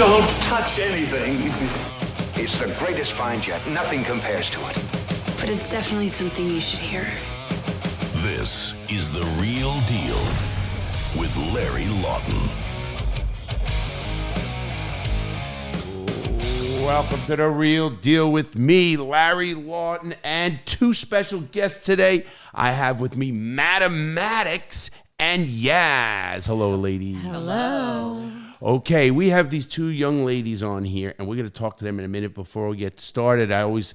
Don't touch anything. It's the greatest find yet. Nothing compares to it. But it's definitely something you should hear. This is The Real Deal with Larry Lawton. Welcome to The Real Deal with me, Larry Lawton, and two special guests today. I have with me Madame Maddox and Yaz. Hello, ladies. Hello. Okay, we have these two young ladies on here, and we're going to talk to them in a minute before we get started. I always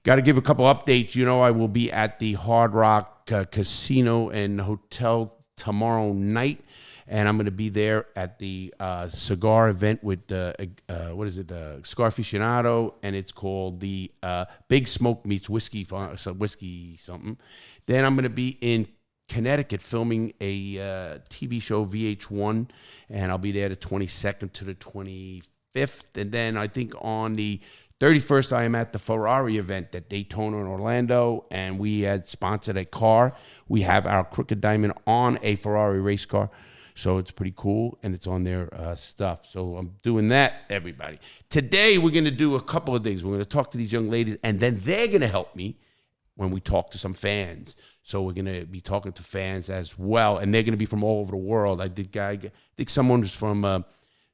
got to give a couple updates. You know, I will be at the Hard Rock Casino and Hotel tomorrow night, and I'm going to be there at the cigar event with, Cigar Aficionado, and it's called the Big Smoke Meets Whiskey something. Then I'm going to be in Connecticut filming a TV show, VH1, and I'll be there the 22nd to the 25th. And then I think on the 31st, I am at the Ferrari event at Daytona in Orlando, and we had sponsored a car. We have our Crooked Diamond on a Ferrari race car, so it's pretty cool, and it's on their stuff. So I'm doing that, everybody. Today, we're going to do a couple of things. We're going to talk to these young ladies, and then they're going to help me when we talk to some fans. So we're going to be talking to fans as well, and they're going to be from all over the world. I think someone was from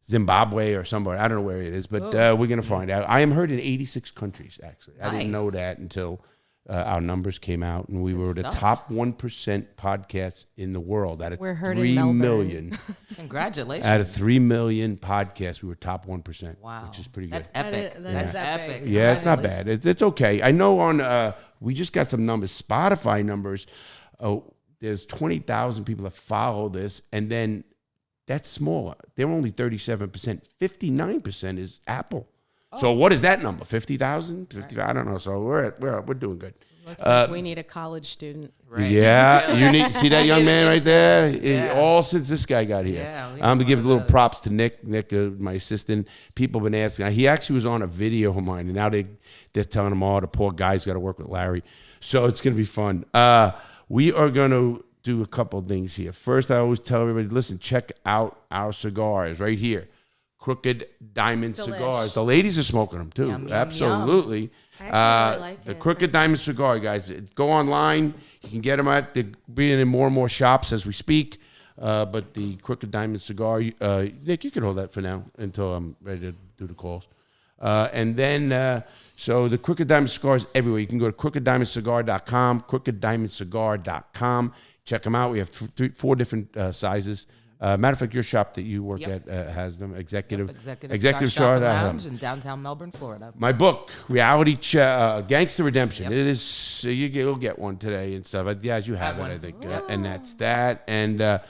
Zimbabwe or somewhere. I don't know where it is, but we're going to find out. I am heard in 86 countries, actually. Nice. I didn't know that until our numbers came out, and we were the top 1% podcast in the world out of 3 million. Congratulations. Out of 3 million podcasts, we were top 1%. Wow. Which is pretty That's good. epic. That's epic. Yeah, it's not bad. It's okay. I know on... we just got some numbers, Spotify numbers. Oh, there's 20,000 people that follow this, and then that's smaller. They're only 37%. 59% is Apple. Oh. So what is that number? 50,000? 50? I don't know. So we're doing good. Looks like we need a college student. Right. Yeah, you need see that young man right there. Yeah. All since this guy got here. Yeah, I'm gonna give a little props to Nick. Nick, my assistant. People have been asking. He actually was on a video of mine, and now they're telling him, "Oh, the poor guy's got to work with Larry." So it's gonna be fun. We are gonna do a couple of things here. First, I always tell everybody, listen, check out our cigars right here, Crooked Diamond Cigars. The ladies are smoking them too. Yum, absolutely. Yum. I really like the Crooked Diamond Cigar, guys. Go online. You can get them at. They're being in more and more shops as we speak. But the Crooked Diamond Cigar, Nick, you can hold that for now until I'm ready to do the calls. And then, so the Crooked Diamond Cigars everywhere. You can go to crookeddiamondcigar.com, crookeddiamondcigar.com. Check them out. We have 4 different sizes. Matter of fact, your shop that you work at has them. Executive Shop Lounge in downtown Melbourne, Florida. My book, Reality Gangster Redemption. It is. You'll get one today and stuff. Yeah, you have it, I think. And that's that. And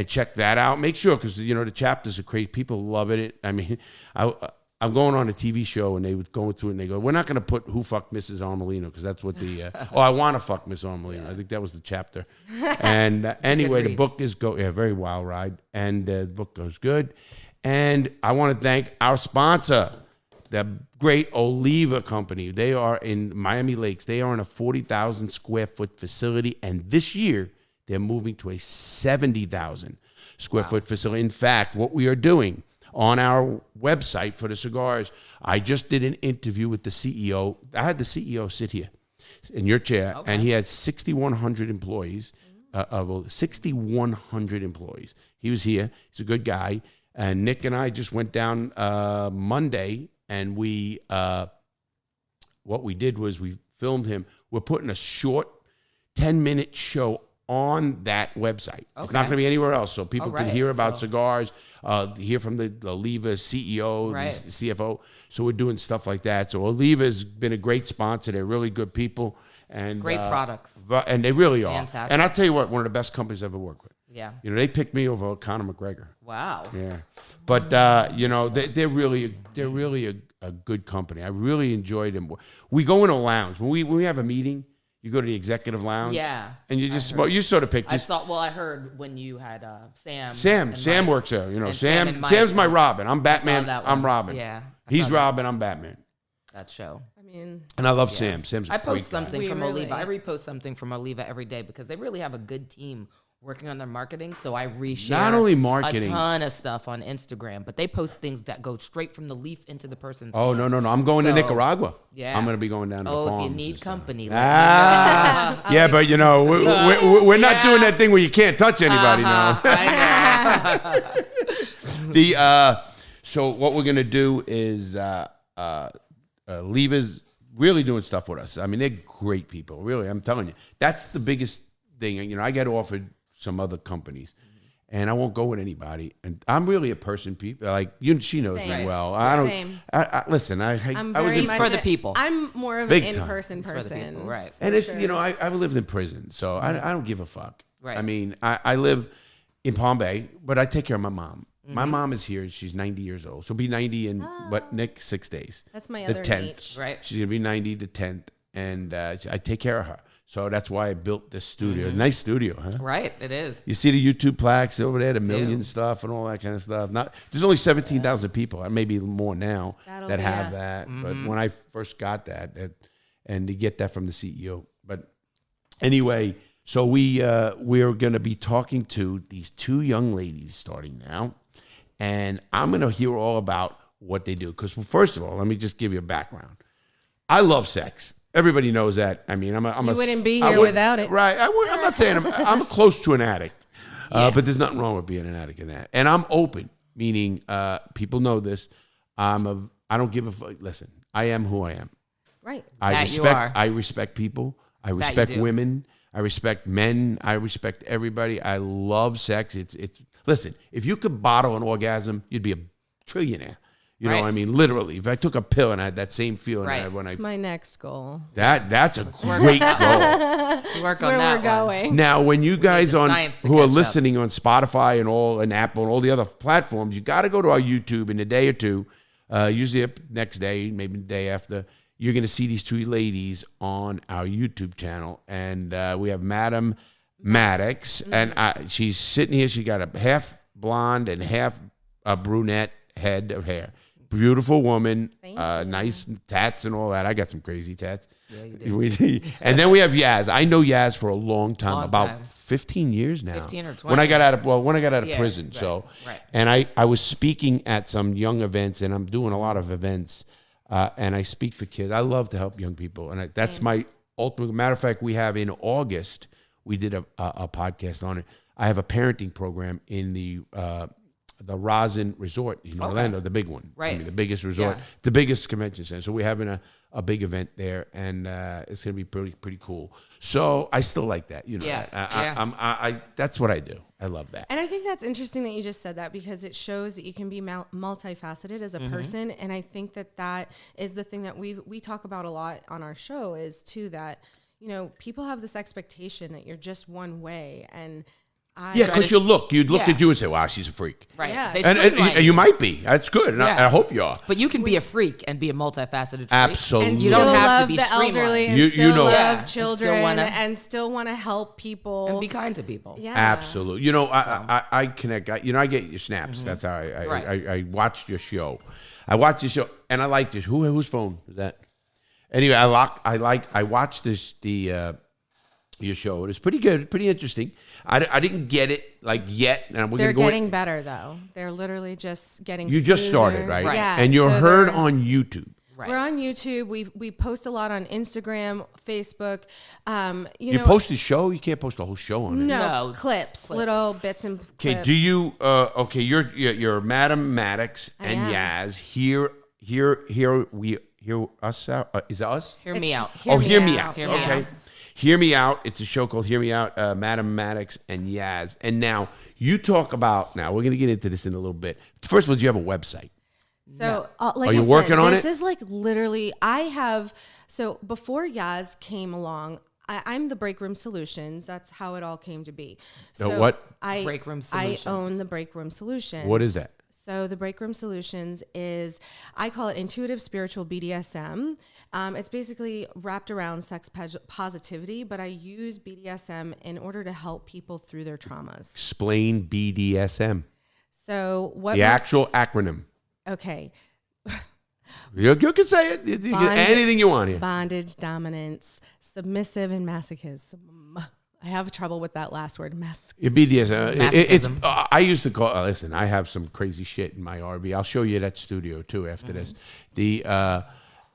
check that out. Make sure, because the chapters are great. People love it. I mean, I'm going on a TV show, and they would go through it, and they go, "We're not going to put Who Fucked Mrs. Armelino," because that's what the I Want to Fuck Miss Armelino. I think that was the chapter. And anyway, the book is very wild ride, and the book goes good. And I want to thank our sponsor, the great Oliva Company. They are in Miami Lakes. They are in a 40,000 square foot facility, and this year they're moving to a 70,000 square foot facility. In fact, what we are doing on our website for the cigars, I just did an interview with the CEO. I had the CEO sit here in your chair, and he had 6,100 employees. 6,100 employees. He was here. He's a good guy. And Nick and I just went down Monday, and we what we did was we filmed him. We're putting a short 10-minute show on that website. It's not going to be anywhere else, so people can hear about cigars, hear from the Oliva CEO, the CFO. So we're doing stuff like that. So Oliva's been a great sponsor. They're really good people. And great products. And they really are. Fantastic. And I'll tell you what, one of the best companies I've ever worked with. Yeah. They picked me over Conor McGregor. Wow. Yeah. But, they're really a good company. I really enjoyed them. We go in a lounge. When we have a meeting, you go to the executive lounge. Yeah. And you just smoke. You sort of picked this. I heard when you had Sam. Sam works there. Sam's my Robin. I'm Batman. I'm Robin. Yeah. He's Robin. I'm Batman. That show. And I love Sam. Sam's a I great post something guy. from Oliva. I repost something from Oliva every day because they really have a good team working on their marketing, so I reshare Not only marketing. a ton of stuff on Instagram, but they post things that go straight from the leaf into the person's Oh, hand. no. I'm going to So, Nicaragua. yeah. I'm going to be going down to the farms. Oh, if you and need stuff. company, let me know. Yeah, but we're not doing that thing where you can't touch anybody now. I know. So what we're gonna do is Leva's really doing stuff with us. I mean, they're great people. Really, I'm telling you, that's the biggest thing. You know, I get offered some other companies, and I won't go with anybody. And I'm really a person, people like you. She knows me Same. well. I don't. Same. Listen. I I'm was very in, He's for the people. I'm more of Big an time. in-person It's for the person. people, right. and it's sure. you know I lived in prison, so I don't give a fuck. Right. I mean, I live in Palm Bay, but I take care of my mom. My mom is here. She's 90 years old. She'll be 90 in Nick 6 days. That's my the other 10th. niche. Right. She's gonna be 90 the 10th, and I take care of her. So that's why I built this studio. Nice studio, huh? Right, it is. You see the YouTube plaques over there, the million do. stuff and all that kind of stuff. There's only 17,000 people, maybe more now, That'll that be have us. that. But when I first got that, and to get that from the CEO. But anyway, so we're going to be talking to these two young ladies starting now, and I'm going to hear all about what they do. Because first of all, let me just give you a background. I love sex. Everybody knows that. I mean, You wouldn't be here without it. Right. I'm not saying I'm close to an addict, but there's nothing wrong with being an addict in that. And I'm open, meaning people know this. I don't give a fuck. Listen, I am who I am. Right. I respect people. I respect do. women. I respect men. I respect everybody. I love sex. It's listen, if you could bottle an orgasm, you'd be a trillionaire. You know Right. what I mean? Literally. If I took a pill and I had that same feeling Right. when It's my next goal. that's a great goal. Let's work That's on where that we're one. going. Now, when you guys the on science to who are catch up. listening on Spotify and Apple and all the other platforms, you got to go to our YouTube in a day or two. Usually the next day, maybe the day after. You're going to see these two ladies on our YouTube channel, and we have Madame Maddox, and she's sitting here. She got a half blonde and half a brunette head of hair. Beautiful woman, nice tats and all that. I got some crazy tats. Yeah, you do. And then we have Yaz. I know Yaz for a long time, about time. 15 years now. 15 or 20. When I got out of Yeah, prison. right, So, right. and I was speaking at some young events, and I'm doing a lot of events, and I speak for kids. I love to help young people, and that's my ultimate. Matter of fact, we have in August we did a podcast on it. I have a parenting program in the Rosin Resort in Orlando, the big one. Right. I mean, the biggest resort, the biggest convention center. So we're having a big event there, and it's going to be pretty cool. So I still like that, you know. Yeah. I that's what I do. I love that. And I think that's interesting that you just said that because it shows that you can be multifaceted as a person. And I think that is the thing that we talk about a lot on our show is too that, you know, people have this expectation that you're just one way. And Yeah, because you'd look Yeah. at you and say, "Wow, she's a freak," Right. Yeah. They and streamline you might be. That's good, and Yeah. I hope you are. But you can be a freak and be a multifaceted freak. Absolutely. and You still don't have to love be the streamlined. elderly and You still know. love Yeah. And children and still still want to help people. And be kind to people. Yeah. Absolutely. You know, I connect. I get your snaps. Mm-hmm. That's how Right. I watched your show. I watched your show, and I liked it. Whose phone is that? Anyway, I watched your show. It was pretty good, pretty interesting. I didn't get it yet. And They're getting better though. They're literally just getting. You just started, smoother. right? Right. Yeah. And you're so heard they're- on YouTube. Right. We're on YouTube. We post a lot on Instagram, Facebook. You post the show. You can't post the whole show on it. No, No. clips, little bits and clips. Okay. Do you? Okay. You're Madame Maddox and am. Yaz. Hear us out. Is it us? Hear me out. Hear me out. Hear me Okay. out. Hear Me Out. It's a show called Hear Me Out, Madame Maddox and Yaz. And now you talk about, now we're going to get into this in a little bit. First of all, do you have a website? So, like Are you I said, working on this it? is like literally, so before Yaz came along, I'm the Break Room Solutions. That's how it all came to be. The So what? Break Room I Solutions. own the Break Room Solutions. What is that? So the Break Room Solutions is, I call it intuitive spiritual BDSM. It's basically wrapped around sex positivity, but I use BDSM in order to help people through their traumas. Explain BDSM. So what? The actual acronym. Okay. You can say it. You can, anything you want here. Bondage, dominance, submissive, and masochism. I have trouble with that last word, masks. BDSM. It's. I used to call. Listen, I have some crazy shit in my RV. I'll show you that studio too after this.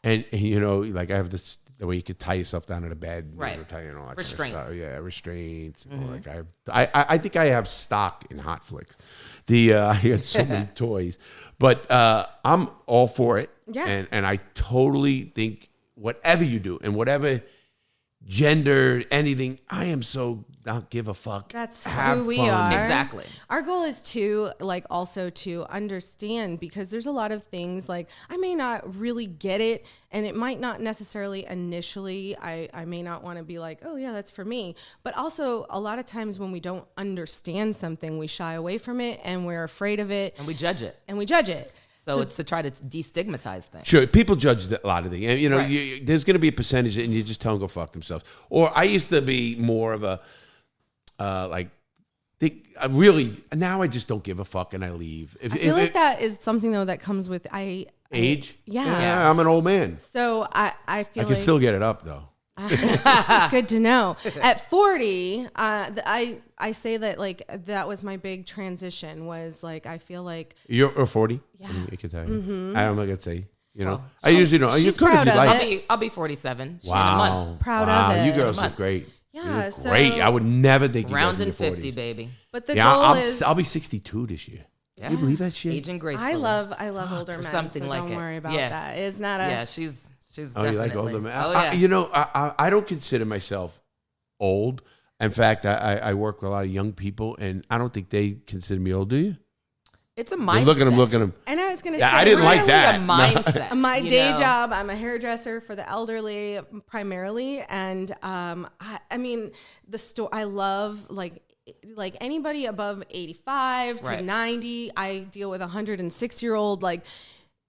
And you know, like I have this the way you could tie yourself down in a bed, right? You know, tie all that Restraints. Kind of stuff. Yeah, restraints. Like I think I have stock in Hot Flicks. I got so many toys, but I'm all for it. Yeah, and I totally think whatever you do and whatever gender, anything, I am so not give a fuck. That's Have who we fun. are. Exactly. Our goal is to also to understand, because there's a lot of things like I may not really get it, and it might not necessarily initially, I may not want to be like, oh yeah, that's for me. But also a lot of times when we don't understand something, we shy away from it and we're afraid of it. And we judge it. So it's to try to destigmatize things. Sure, people judge a lot of things. And, you know, Right. there's going to be a percentage, and you just tell them go fuck themselves. Or I used to be more of a, now I just don't give a fuck and I leave. I feel like that is something though that comes with age. Yeah. I'm an old man. So I feel I can like still get it up though. good to know. At 40, I say that like that was my big transition. Was like I feel like You're 40. Yeah. I can tell you. I'm not gonna say. You know, Well, I usually don't. You she's could if proud you of like. it. I'll be 47. She's a Wow. month. Proud wow. of it. You girls A look month. great. Yeah, You're so- great. I would never think you guys Rounding in your 50, 40s. baby. But the Yeah, goal is I'll be 62 this year. Yeah. Can you believe that shit? Aging gracefully. I love older or men. something so like don't it. worry about Yeah. that. It's not a Yeah, she's Oh, definitely. you like older men? Oh, yeah. You know, I don't consider myself old. In fact, I work with a lot of young people, and I don't think they consider me old. Do you? It's a mindset. Look at them. And I was gonna Yeah, say I didn't like Really that. a No. mindset. my you day know? job, I'm a hairdresser for the elderly primarily, and I mean the store. I love like anybody above 85 to Right. 90. I deal with a 106-year-old. Like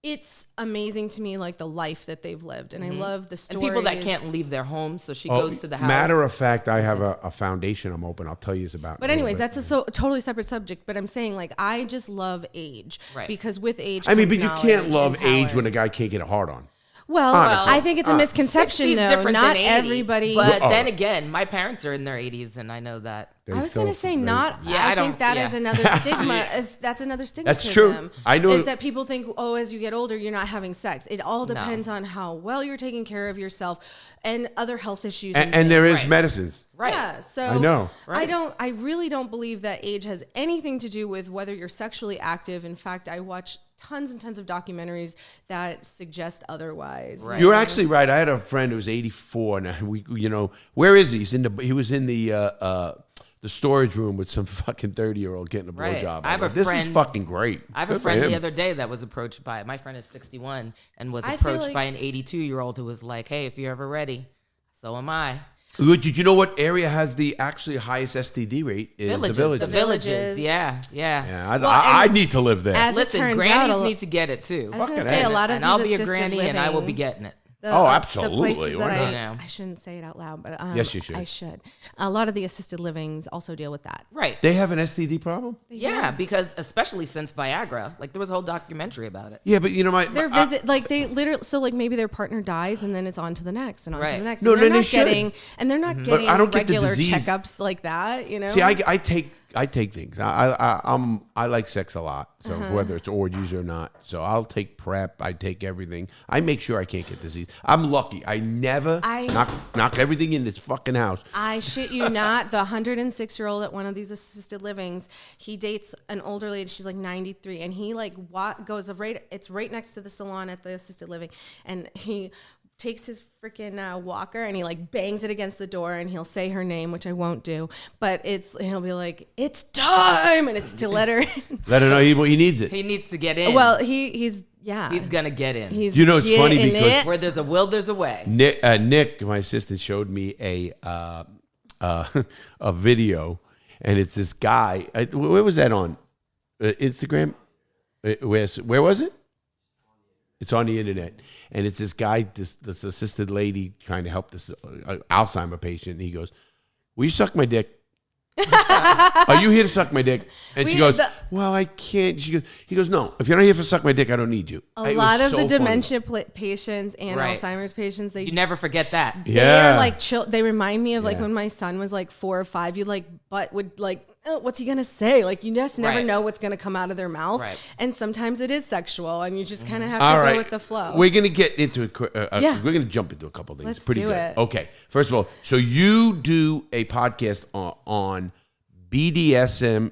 it's amazing to me, like the life that they've lived, and I love the And stories. people that can't leave their homes, so she goes to the house. Matter of fact, I have a foundation I'm open. I'll tell you about. But anyways, that's a totally separate subject. But I'm saying, like, I just love age, Right. because with age, I mean, comes but you knowledge can't love and age power. when a guy can't get a hard on. Well, Honestly. I think it's a misconception, 60's though. different Not than 80, everybody. But Oh. then again, my parents are in their 80s, and I know that. I was going to say not. Yeah, I I think don't- that yeah. is another stigma. That's another stigma. That's true. I know- is that people think, oh, as you get older, you're not having sex. It all depends on how well you're taking care of yourself and other health issues. And there is Right. medicines. Right. Yeah, so I know. Right. I really don't believe that age has anything to do with whether you're sexually active. In fact, I watch tons and tons of documentaries that suggest otherwise. Right. You're actually right. I had a friend who was 84, and where is he? He was in the storage room with some fucking 30-year-old getting a Right. blowjob. I have a This is friend- fucking great. I have a Good for friend him. the other day that was approached by, my friend is 61, and was I feel approached like- by an 82-year-old who was like, hey, if you're ever ready, so am I. Did you know what area has the actually highest STD rate? Is Villages. the Villages. The villages. Villages. Yeah. Yeah, Well, I and need to live there. as- it Listen, turns grannies out, need to get it too. I was going to Fucking say A. a lot of And these I'll be a assisted granny and I will be living- getting it. Oh, The absolutely. places Why that not? I shouldn't say it out loud, but Yes, you should. I should. A lot of the assisted livings also deal with that. Right. They have an STD problem? Yeah, because especially since Viagra, like there was a whole documentary about it. Yeah, but Their visit, like they literally, so like maybe their partner dies and then it's on to the next and on to Right. the next. No, and then they're they not should. getting, and they're not But getting I don't get the regular disease. checkups like that. You know. See, I take things. I like sex a lot. So whether it's orgies or not, so I'll take PrEP. I take everything. I make sure I can't get disease. I'm lucky. I never knock everything in this fucking house. I shit you not. The 106-year-old at one of these assisted livings, he dates an older lady. She's like 93, and he like goes right. It's right next to the salon at the assisted living, and he takes his freaking walker and he like bangs it against the door, and he'll say her name, which I won't do, but he'll be like, "It's time," and it's to let her. Let her know he needs it. He needs to get in. Well, he's gonna get in. He's You know, it's funny getting because- it. Where there's a will, there's a way. Nick, my assistant, showed me a video, and it's this guy. Where was that on? Instagram? Where was it? It's on the internet, and it's this guy, this assisted lady trying to help this Alzheimer patient. And he goes, "Will you suck my dick?" Are you here to suck my dick? And she goes, well, I can't. He goes, no, if you're not here to suck my dick, I don't need you. A lot of the dementia patients and Alzheimer's patients, you never forget that. They're like chill. They remind me of like when my son was like 4 or 5, you like butt would like, oh, what's he going to say? Like you just never know what's going to come out of their mouth. Right. And sometimes it is sexual and you just kind of have to go with the flow. We're going to get into it. We're going to jump into a couple of things. Let's Pretty do good. it. Okay. First of all, so you do a podcast on BDSM.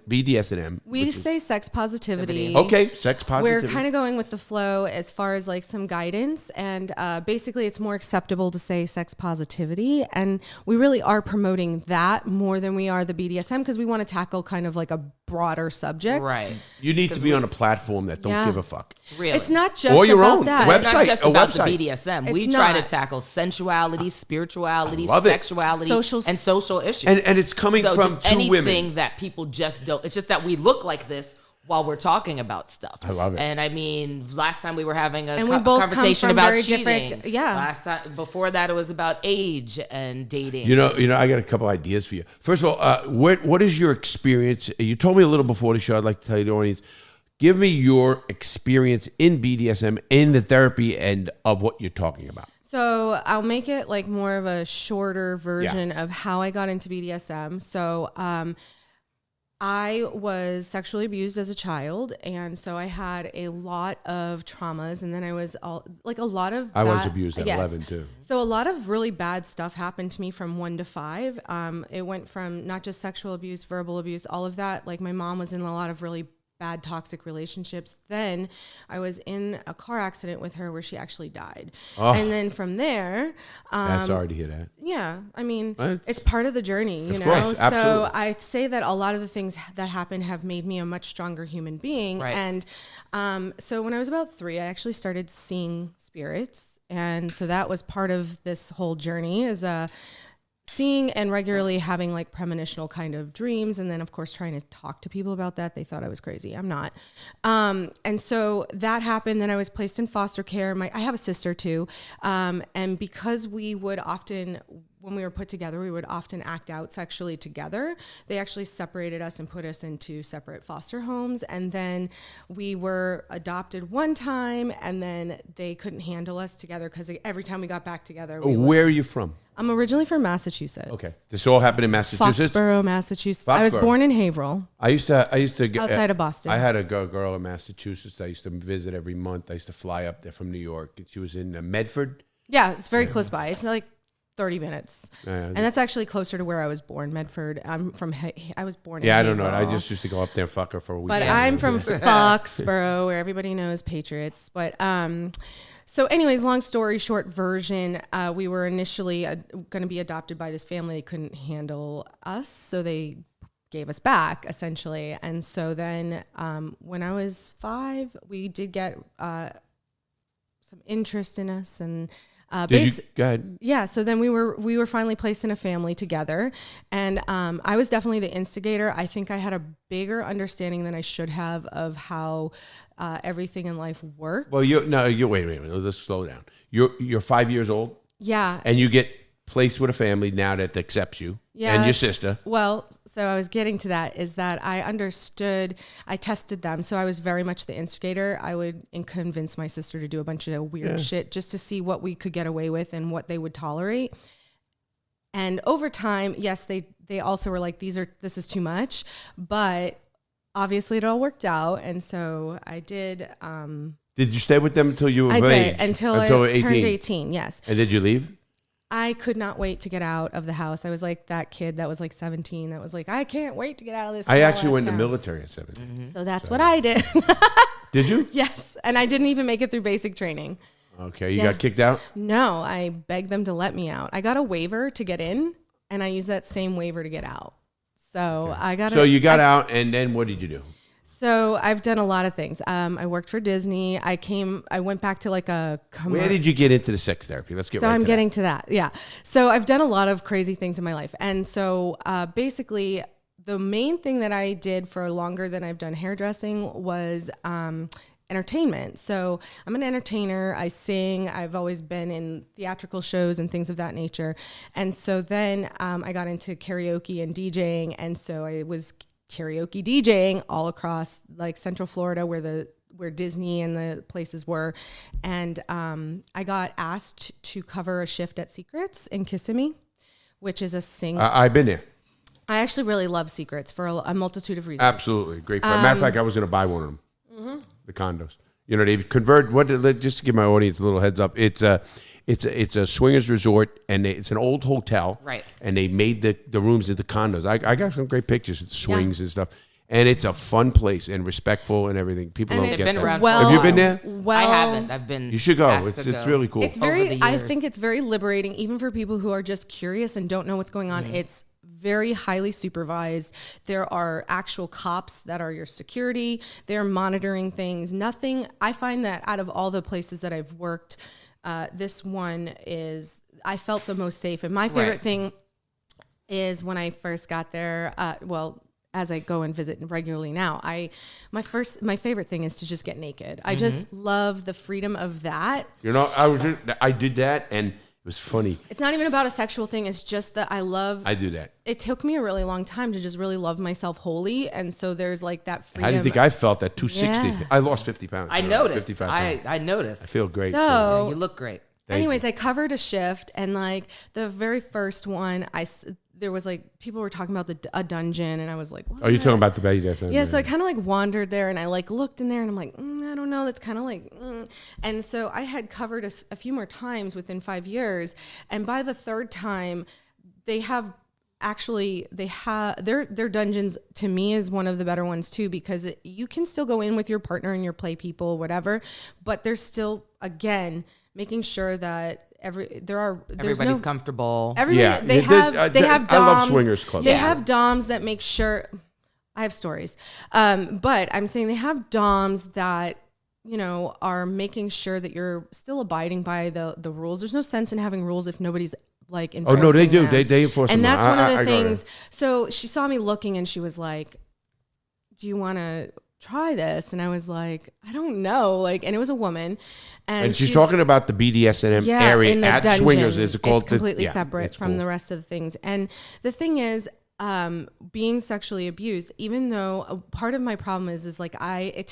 We say sex positivity. Okay, sex positivity. We're kind of going with the flow as far as like some guidance, and basically it's more acceptable to say sex positivity, and we really are promoting that more than we are the BDSM because we want to tackle kind of like a broader subject. Right. You need to be on a platform that don't give a fuck. Really. It's not just or your about own that. website. It's not just about website. the BDSM. It's We try to tackle sensuality, spirituality, sexuality, and social issues. And it's coming from just two women. Anything that people just don't. It's just that we look like this while we're talking about stuff. I love it. And I mean, last time we were having a we both conversation come from about very cheating. different. Yeah. Last time, before that, it was about age and dating. You know, I got a couple ideas for you. First of all, what is your experience? You told me a little before the show. I'd like to tell you the audience. Give me your experience in BDSM, in the therapy end of what you're talking about. So I'll make it like more of a shorter version of how I got into BDSM. So I was sexually abused as a child, and so I had a lot of traumas, and then I was I was abused at 11 too. So a lot of really bad stuff happened to me from 1 to 5. It went from not just sexual abuse, verbal abuse, all of that. Like my mom was in a lot of really bad toxic relationships. Then I was in a car accident with her where she actually died. And then from there, sorry to hear that. Yeah, I mean, it's part of the journey, you know. Course, so I say that a lot of the things that happened have made me a much stronger human being. Right. And so when I was about 3, I actually started seeing spirits, and so that was part of this whole journey, is seeing and regularly having like premonitional kind of dreams, and then of course trying to talk to people about that. They thought I was crazy. I'm not. And so that happened. Then I was placed in foster care. I have a sister too. And because we would often, when we were put together, we would often act out sexually together. They actually separated us and put us into separate foster homes. And then we were adopted one time, and then they couldn't handle us together because every time we got back together. Where are you from? I'm originally from Massachusetts. Okay. This all happened in Massachusetts? Foxborough, Massachusetts. I was born in Haverhill. I used to outside of Boston. I had a girl in Massachusetts. I used to visit every month. I used to fly up there from New York. She was in Medford. Yeah, it's very close by. It's like 30 minutes. And that's actually closer to where I was born, Medford. I'm from, I was born in I Haverhill. don't know. I just used to go up there and fuck her for a week. But I'm from Foxborough, where everybody knows Patriots. But so anyways, long story short version, we were initially going to be adopted by this family. They couldn't handle us, so they gave us back, essentially. And so then when I was 5, we did get some interest in us, and go ahead. Yeah, so then we were finally placed in a family together, and I was definitely the instigator. I think I had a bigger understanding than I should have of how everything in life worked. Well, wait a minute. Let's slow down. You're 5 years old. Yeah, and you get placed with a family now that accepts you and your sister. Well, so I was getting to that, is that I understood, I tested them. So I was very much the instigator. I would convince my sister to do a bunch of weird shit just to see what we could get away with and what they would tolerate. And over time, yes, they also were like, this is too much, but obviously it all worked out. And so I did. Did you stay with them until you were of age? I did, until I turned 18, yes. And did you leave? I could not wait to get out of the house. I was like that kid that was like 17 that was like, I can't wait to get out of this. I actually went in the military at 17. Mm-hmm. So that's what I did. Did you? Yes. And I didn't even make it through basic training. Okay. You got kicked out? No, I begged them to let me out. I got a waiver to get in, and I used that same waiver to get out. So I got. So you got out, and then what did you do? So I've done a lot of things. I worked for Disney. I went back to like a. Where did you get into the sex therapy? Let's get. So I'm getting to that. Yeah. So I've done a lot of crazy things in my life, and so basically, the main thing that I did for longer than I've done hairdressing was entertainment. So I'm an entertainer. I sing. I've always been in theatrical shows and things of that nature. And so then I got into karaoke and DJing. And so I was karaoke DJing all across like Central Florida where Disney and the places were. And I got asked to cover a shift at Secrets in Kissimmee, which is a sing. I've been there. I actually really love Secrets for a multitude of reasons. Absolutely. Great. Matter of fact, I was going to buy one of them. The condos. You know, they convert, just to give my audience a little heads up, it's a swingers resort, and it's an old hotel. Right. And they made the rooms into condos. I got some great pictures of swings and stuff. And it's a fun place and respectful and everything. People don't get been that. around Have you been there? Well, I haven't. I've been. You should go. asked to It's really cool. It's very, I think it's very liberating, even for people who are just curious and don't know what's going on. It's very highly supervised. There are actual cops that are your security. They're monitoring things. Nothing, I find that out of all the places that I've worked, this one is, I felt the most safe. And my favorite thing is when I first got there, as I go and visit regularly now, my favorite thing is to just get naked. I just love the freedom of that. You know, I did that, and it was funny. It's not even about a sexual thing. It's just that I do that. It took me a really long time to just really love myself wholly. And so there's like that freedom. I didn't think I felt that 260. Yeah. I lost 50 pounds. I noticed. 55 pounds. I noticed. I feel great. So You look great. anyways, I covered a shift, and like the very first one, there was like people were talking about a dungeon, and I was like, what? Oh, you're talking about the BDSM? Yeah, so I kind of like wandered there, and I like looked in there, and I'm like, I don't know, that's kind of like, and so I had covered a few more times within 5 years, and by the third time, their dungeons to me is one of the better ones too, because you can still go in with your partner and your play people, whatever, but there's still, again, making sure that everybody's comfortable. They have doms. I love swingers clubs. They have doms that make sure. I have stories, but I'm saying they have doms that are making sure that you're still abiding by the rules. There's no sense in having rules if nobody's like enforcing. Oh no, they do. Them. They enforce them. And that's one of the things. So she saw me looking, and she was like, "Do you want to try this?" And I was like, I don't know. Like, and it was a woman, and she's talking about the BDSM area in the at dungeon. swingers. It's called completely separate from cool. the rest of the things. And the thing is, being sexually abused, even though a part of my problem is like I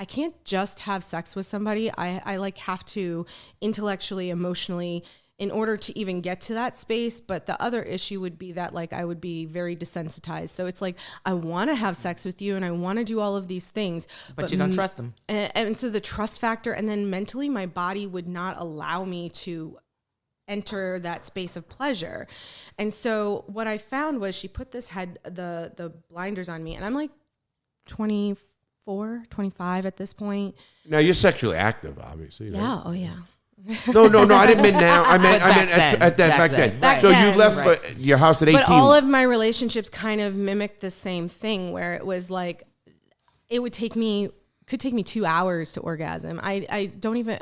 can't just have sex with somebody. I like have to intellectually, emotionally, in order to even get to that space. But the other issue would be that like I would be very desensitized. So it's like, I want to have sex with you and I want to do all of these things. But you don't trust them. And so the trust factor, and then mentally my body would not allow me to enter that space of pleasure. And so what I found was she put the blinders on me, and I'm like 24, 25 at this point. Now you're sexually active, obviously. Right? Yeah. Oh yeah. No, I didn't mean now. I meant at that back then. Back so then, you left your house at 18. But all of my relationships kind of mimicked the same thing, where it was like, it could take me 2 hours to orgasm. I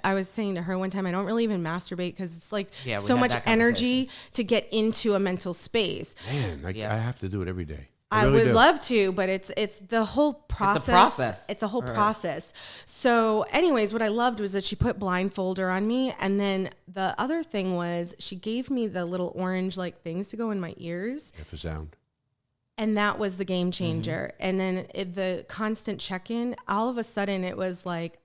was saying to her one time, I don't really even masturbate because it's like so much energy to get into a mental space. Man, I have to do it every day. I would love to, but it's the whole process. It's a process. It's a whole process. So anyways, what I loved was that she put blindfolder on me. And then the other thing was she gave me the little orange like things to go in my ears. Yeah, for sound. And that was the game changer. And then the constant check-in, all of a sudden it was like,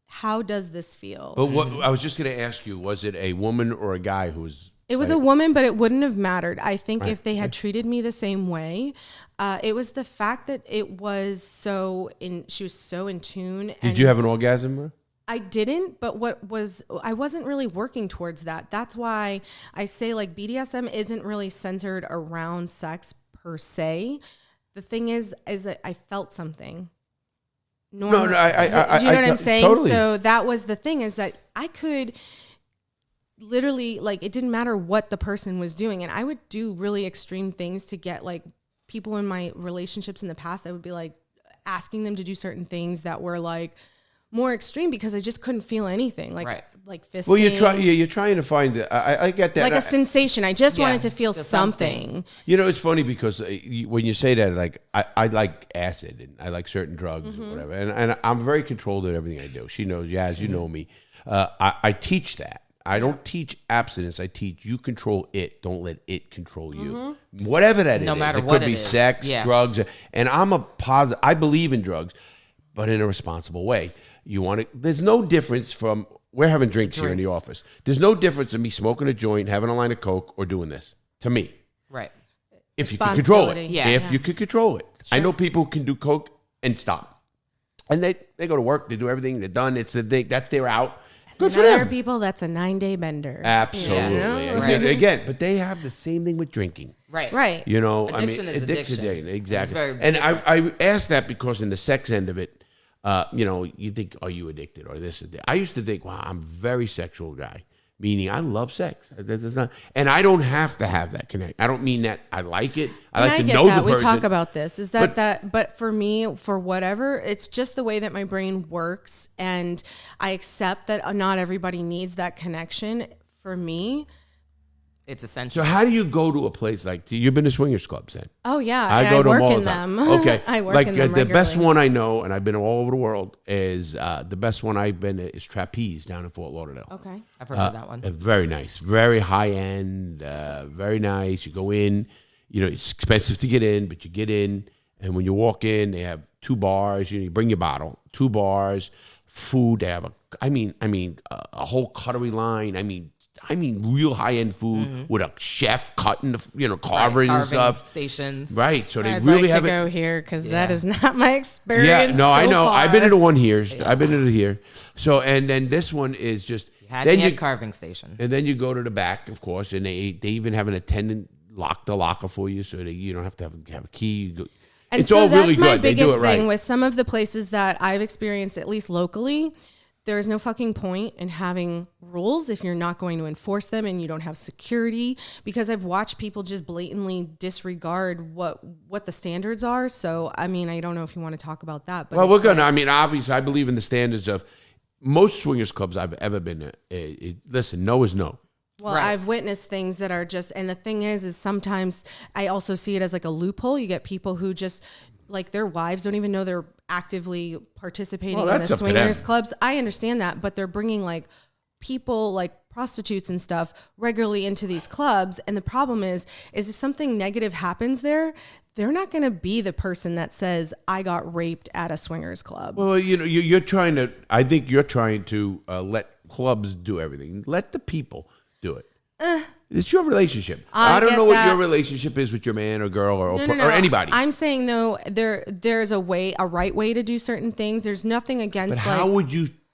how does this feel? But what I was just going to ask you, was it a woman or a guy who was... It was a woman, but it wouldn't have mattered. I think if they had treated me the same way, it was the fact that she was so in tune. Did you have an orgasm, bro? I didn't, but I wasn't really working towards that. That's why I say like BDSM isn't really centered around sex per se. The thing is that I felt something. No, do you know what I'm saying? Totally. So that was the thing, is that I could literally, like, it didn't matter what the person was doing, and I would do really extreme things to get like people in my relationships in the past. I would be like asking them to do certain things that were like more extreme because I just couldn't feel anything. Like like fisting. Well, you're trying to find it. I get that. Like a sensation. I just wanted to feel just something. You know, it's funny because when you say that, like I like acid and I like certain drugs or whatever, and I'm very controlled in everything I do. She knows, Yaz, you know me. I teach that. I don't teach abstinence. I teach you control it. Don't let it control you. Whatever that No is. matter It what could be it is. sex, Yeah. drugs, and I'm a positive. I believe in drugs, but in a responsible way. You want to. There's no difference from. We're having drinks here in the office. There's no difference in me smoking a joint, having a line of coke, or doing this. To me, Right. if you can control it, Responsibility. Yeah. if you could control it. I know people who can do coke and stop, and they go to work, they do everything, they're done. It's the thing that's their out. Good for Other them. people, that's a 9-day bender. Absolutely. Right. Again, but they have the same thing with drinking. Right. Right. You know, Addiction is addiction. Exactly. It's very And I asked that because in the sex end of it, you know, you think, are you addicted or this? I used to think, wow, I'm a very sexual guy, meaning I love sex. That's not, and I don't have to have that connect. I don't mean that I like it. I like to get know that. the We person. talk about this. Is that but for me, for whatever, it's just the way that my brain works, and I accept that not everybody needs that connection. For me, It's essential. So how do you go to a place like you've been to swingers clubs then? oh yeah, I and go to work them all in the time. them. Okay, I work like in them the best regularly. one I know, and I've been all over the world. Is the best one I've been to is Trapeze down in Fort Lauderdale. Okay. I've heard of that one. Very nice, very high end, very nice. You go in, you know, it's expensive to get in, but you get in, and when you walk in, they have 2 bars. You bring your bottle, 2 bars, food. They have a whole cutlery line. I mean, real high end food with a chef cutting the carving and Carving stuff. stations. Right, so they I'd really like have to it. go here because that is not my experience. Yeah, no, I so know. far. I've been to the one here. I've been to the here. So, and then this one is just Had then me you at carving station. and then you go to the back, of course, and they even have an attendant lock the locker for you, so that you don't have to have a key. You go, And it's so all that's really my good. They biggest do it right. thing with some of the places that I've experienced, at least locally. There is no fucking point in having rules if you're not going to enforce them and you don't have security, because I've watched people just blatantly disregard what the standards are. So, I mean, I don't know if you want to talk about that. But Well, we're it's gonna. like- I mean, obviously, I believe in the standards of most swingers clubs I've ever been to. Listen, no is no. Well, Right. I've witnessed things that are just, and the thing is sometimes I also see it as like a loophole. You get people who just, like, their wives don't even know they're actively participating Well, in that's the up to them. swingers clubs. I understand that, but they're bringing like people like prostitutes and stuff regularly into these clubs. And the problem is if something negative happens there, they're not going to be the person that says, I got raped at a swingers club. Well, you know, you're trying to. I think you're trying to let clubs do everything. Let the people do it. It's your relationship. I don't get know what that. your relationship is with your man or girl or No. or anybody. I'm saying though, there's a right way to do certain things. There's nothing against but like.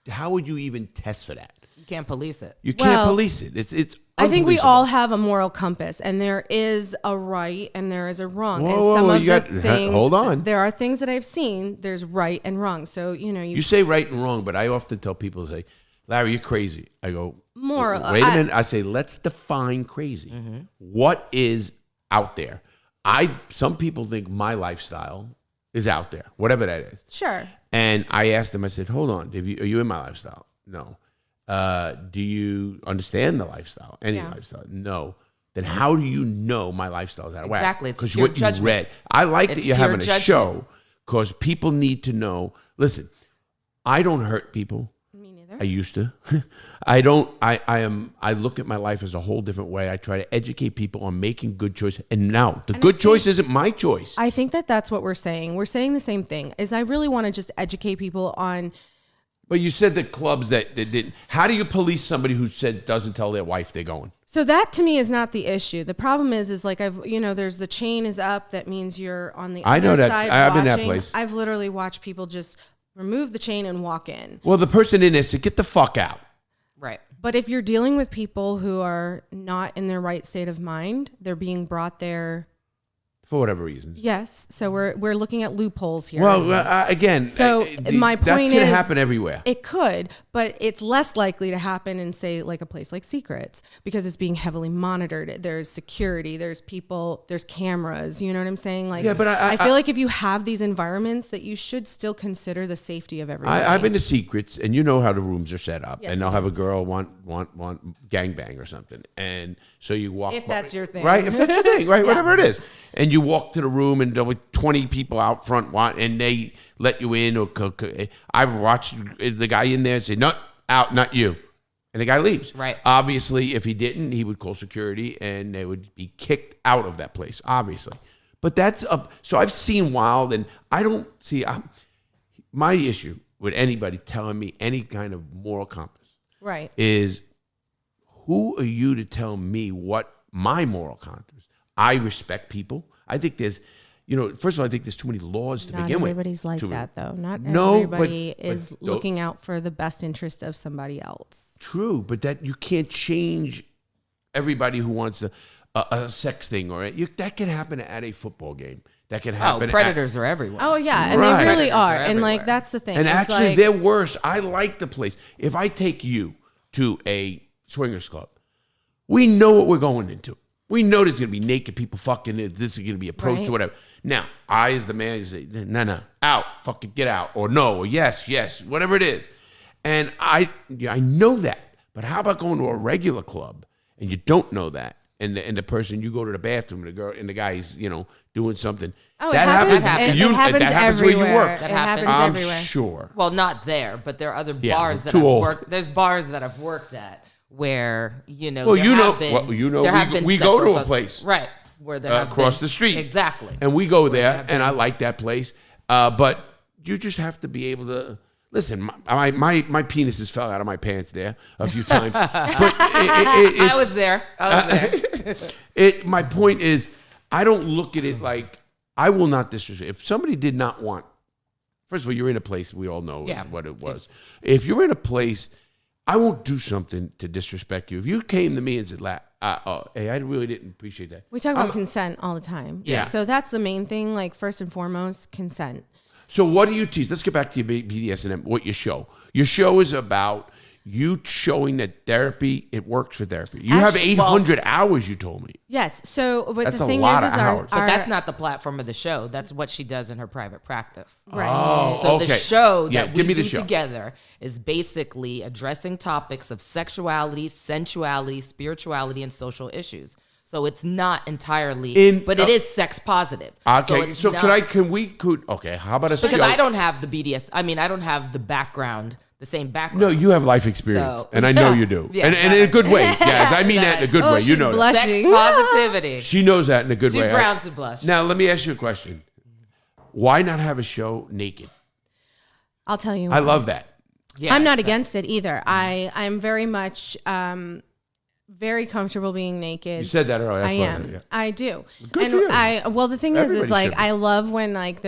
how would you even test for that? You can't police it. You can't Well, police it. It's. I think we unpoliceable. all have a moral compass, and there is a right and there is a wrong. Whoa, and whoa, some whoa, of you the got- things, hold on. There are things that I've seen. There's right and wrong. So You say right and wrong, but I often tell people, say, Larry, you're crazy. I go, Moral. Wait a minute. I say, let's define crazy. What is out there? Some people think my lifestyle is out there, whatever that is. Sure. And I asked them, I said, hold on, are you in my lifestyle? No. Do you understand the lifestyle? Any Yeah. lifestyle? No. Then how do you know my lifestyle is out of whack? Exactly. It's Because pure what you judgment. read. I like It's that you're pure having a judgment. show because people need to know. Listen, I don't hurt people. Me neither. I used to. I don't. I look at my life as a whole different way. I try to educate people on making good choices. And now the good choice isn't my choice. I think that that's what we're saying. We're saying the same thing. Is I really want to just educate people on. But you said the clubs that didn't. How do you police somebody who doesn't tell their wife they're going? So that to me is not the issue. The problem is like there's the chain is up. That means you're on the I other know that. side I've been watching. that place. I've literally watched people just remove the chain and walk in. Well, the person in there said, "Get the fuck out." Right. But if you're dealing with people who are not in their right state of mind, they're being brought there for whatever reasons. Yes. So we're looking at loopholes here. Well, again, so my point that's is, going to happen everywhere. It could, but it's less likely to happen in, say, like a place like Secrets, because it's being heavily monitored. There's security, there's people, there's cameras. You know what I'm saying? Like, Yeah, but I feel like if you have these environments, that you should still consider the safety of everybody. I've been to Secrets, and you know how the rooms are set up, Yes, and I they'll do. have a girl want gangbang or something, and so you walk. If that's your thing. right? If that's your thing, right? Whatever it is, and you walk to the room, and there were 20 people out front, and they let you in. Or I've watched the guy in there say, "No, out, not you," and the guy leaves. Right. Obviously, if he didn't, he would call security, and they would be kicked out of that place. Obviously, but that's up. So I've seen Wild, and I don't see my issue with anybody telling me any kind of moral compass Right. is, who are you to tell me what my moral compass? I respect people. I think there's, first of all, I think there's too many laws to Not begin with. everybody's like Too many. that, though. Not No, everybody but is looking out for the best interest of somebody else. True, but that you can't change everybody who wants a sex thing, or that can happen at a football game. That can happen. Predators are everywhere. Oh yeah, and Right. they really Predators are. are And like everywhere. that's the thing. And It's actually, like, they're worse. I like the place. If I take you to a swingers club, we know what we're going into. We know there's going to be naked people fucking. This is going to be approached Right. or whatever. Now, I, as the man, say, no, out, fucking get out, or no, or yes, whatever it is. And I know that. But how about going to a regular club and you don't know that, and the person, you go to the bathroom, and the girl and the guy's doing something. Oh, that it happens. happens. It happens that happens where everywhere. you work. That It happens. happens I'm everywhere. sure. Well, not there, but there are other Yeah, bars that too I've old. worked. There's bars that I've worked at where Well, there have been, there have been we go to sexual a place right where there have across been- the street, exactly, and we go Where there, have and I been- like that place. But you just have to be able to listen. My penises fell out of my pants there a few times, but I was there. My point is, I don't look at it like, I will not disrespect. If somebody did not want, first of all, you're in a place, we all know what it was. If you're in a place, I won't do something to disrespect you. If you came to me and said, hey, I really didn't appreciate that. We talk about consent all the time. Yeah. So that's the main thing. Like first and foremost, consent. So what do you teach? Let's get back to your BDSM, what your show. Your show is about you showing that therapy, it works for therapy. You have Actually, 800 hours, you told me. Yes. So, but That's the a thing lot is of our, hours. But that's not the platform of the show. That's what she does in her private practice. right. Oh, So okay. the show Yeah, that give we me the do show. together is basically addressing topics of sexuality, sensuality, spirituality, and social issues. So it's not entirely, but it is sex positive. Okay, it's so not- okay, how about a because show? I don't have the BDS. I mean, I don't have the background, the same background. No, you have life experience, So- and I know you do, Yeah, and in a good way. Yes, I mean that in a good Oh, way. You she's know that. blushing. Sex positivity. She knows that in a good Too way. brown to blush. Now, let me ask you a question. Why not have a show naked? I'll tell you. I why. love that. Yeah, I'm not against it either. I'm very much very comfortable being naked. You said that earlier. That's I why- am. yeah. I do. Good and for you. well, the thing Everybody is like should be. I love when like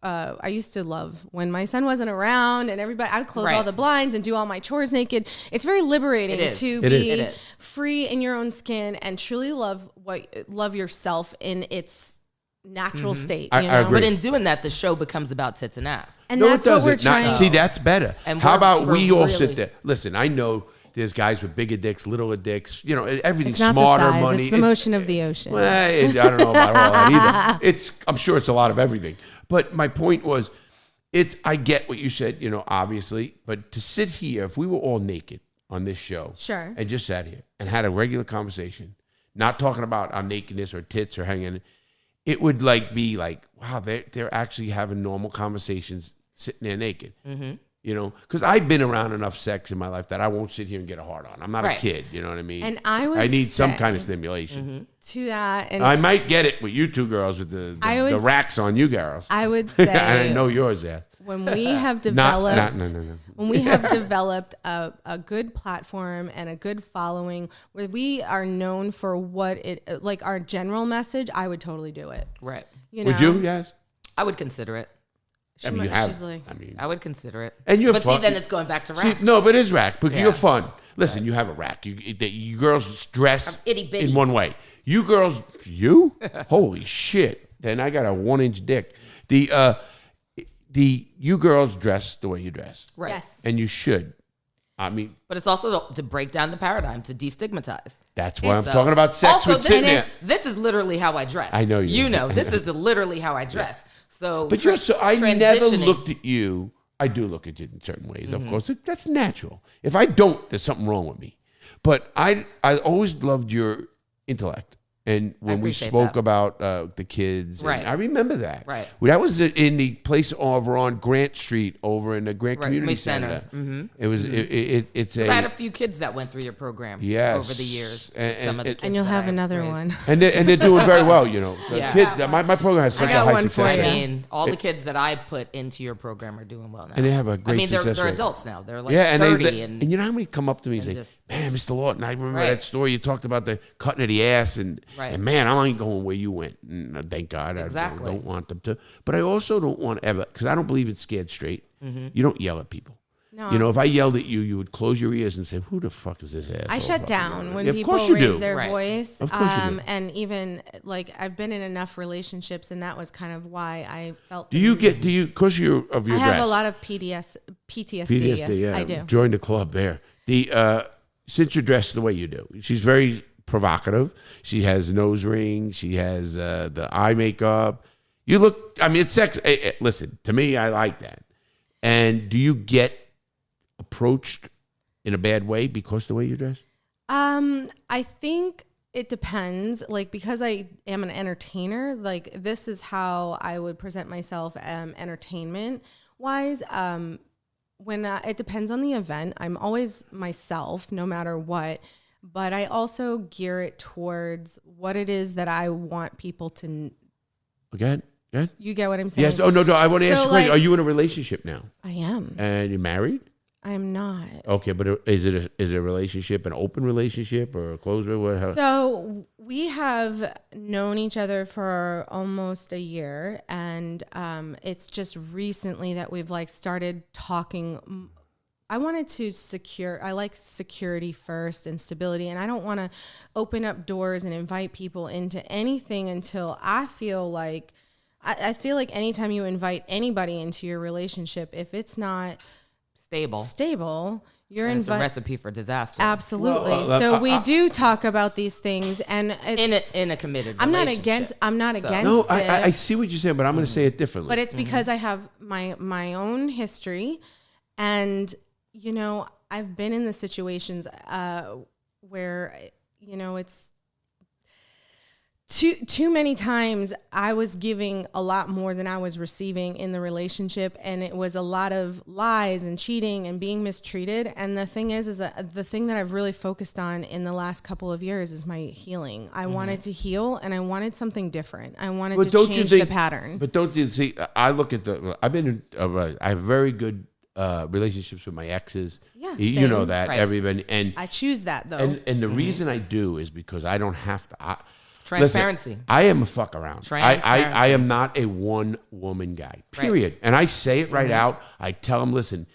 I used to love when my son wasn't around and everybody. I'd close all Right. the blinds and do all my chores naked. It's very liberating It is. to It is. be It is. free in your own skin and truly love yourself in its natural state. I You know? agree. But in doing that, the show becomes about tits and ass. And No, that's it what doesn't. we're trying. See, that's better. And How we're- about we we're all really- sit there? Listen, I know there's guys with bigger dicks, littler dicks. Everything's it's not smarter, the size. money. It's the motion of the ocean. Well, I don't know about all that either. I'm sure it's a lot of everything. But my point was, I get what you said, obviously, but to sit here, if we were all naked on this show, Sure. and just sat here and had a regular conversation, not talking about our nakedness or tits or hanging, it would be like, wow, they're actually having normal conversations sitting there naked. Mm-hmm. Because I've been around enough sex in my life that I won't sit here and get a hard on. I'm not Right. a kid, you know what I mean? And I need some say- kind of stimulation. Mm-hmm. To that, and I might get it with you two girls with the racks on you girls. I would say and I know yours, yeah. when we have Not, developed no. when we have developed a good platform and a good following where we are known for what it like our general message, I would totally do it. Right. You know? Would you, yes? I would consider it. I mean, you have. I mean, I would consider it. And you're but fun. see, then it's going back to see, rack. no, but it's rack. But Yeah. you're fun. Listen, you have a rack. You girls dress I'm itty bitty. in one way. You girls, holy shit. Then I got a 1-inch dick. You girls dress the way you dress. Right. Yes. And you should. I mean, but it's also to break down the paradigm, to destigmatize. That's why I'm talking about sex also, with sitting there. This is literally how I dress. I know you. You know, this is literally how I dress. So, but I never looked at you. I do look at you in certain ways, of course. That's natural. If I don't, there's something wrong with me. But I always loved your intellect. And when we spoke about the kids, right. I remember that. Right. That was in the place over on Grant Street, over in the Grant Community Center. Mm-hmm. It was. It's I had a few kids that went through your program. Yes. Over the years, and you'll have another one. And they're doing very well. You know, kids. My program has such a high success rate. I mean, all the kids that I put into your program are doing well now. And they have a great success rate. They're adults now. They're like 30. And you know how many come up to me and say, "Man, Mr. Lawton, I remember that story you talked about the cutting of the ass, and man, I ain't going where you went." And thank God, exactly. I don't want them to. But I also don't want ever, because I don't believe in scared straight. You don't yell at people. No. You know, if I yelled at you, you would close your ears and say, "Who the fuck is this asshole?" I shut down when people raise their voice. Of course you do. And even like I've been in enough relationships, and that was kind of why I felt. Because you're of your I have dress. a lot of PTSD. Yes, yeah. I do. Join the club there. Since you're dressed the way you do, she's very provocative. She has nose rings. She has the eye makeup. You look, I mean, it's sexy. Listen, to me, I like that. And do you get approached in a bad way because the way you dress? I think it depends. Like, because I am an entertainer, like this is how I would present myself entertainment wise. When it depends on the event, I'm always myself no matter what. But I also gear it towards what it is that I want people to. Go ahead. You get what I'm saying? Yes. Oh, no. I want to ask you a question. Are you in a relationship now? I am. And you're married? I am not. Okay, but is it a relationship, an open relationship or a closed relationship? So we have known each other for almost a year, and it's just recently that we've started talking. I wanted to I like security first and stability, and I don't want to open up doors and invite people into anything until I feel like, I feel like anytime you invite anybody into your relationship, if it's not stable, it's a recipe for disaster. Absolutely. So we do talk about these things, and it's in a committed I'm relationship. not against no, it. I see what you're saying, but I'm going to say it differently. But it's because I have my own history, and I've been in the situations where it's too many times I was giving a lot more than I was receiving in the relationship, and it was a lot of lies and cheating and being mistreated. And the thing is that the thing that I've really focused on in the last couple of years is my healing. I wanted to heal, and I wanted something different. I wanted to change the pattern. But don't you see? I look at I have very good relationships with my exes. Yeah, you know that, right. Everybody, and I choose that though. And the reason I do is because I don't have to. Transparency. Listen, I am a fuck around. Transparency. I am not a one woman guy. Period. Right. And I say it right out. I tell them, listen,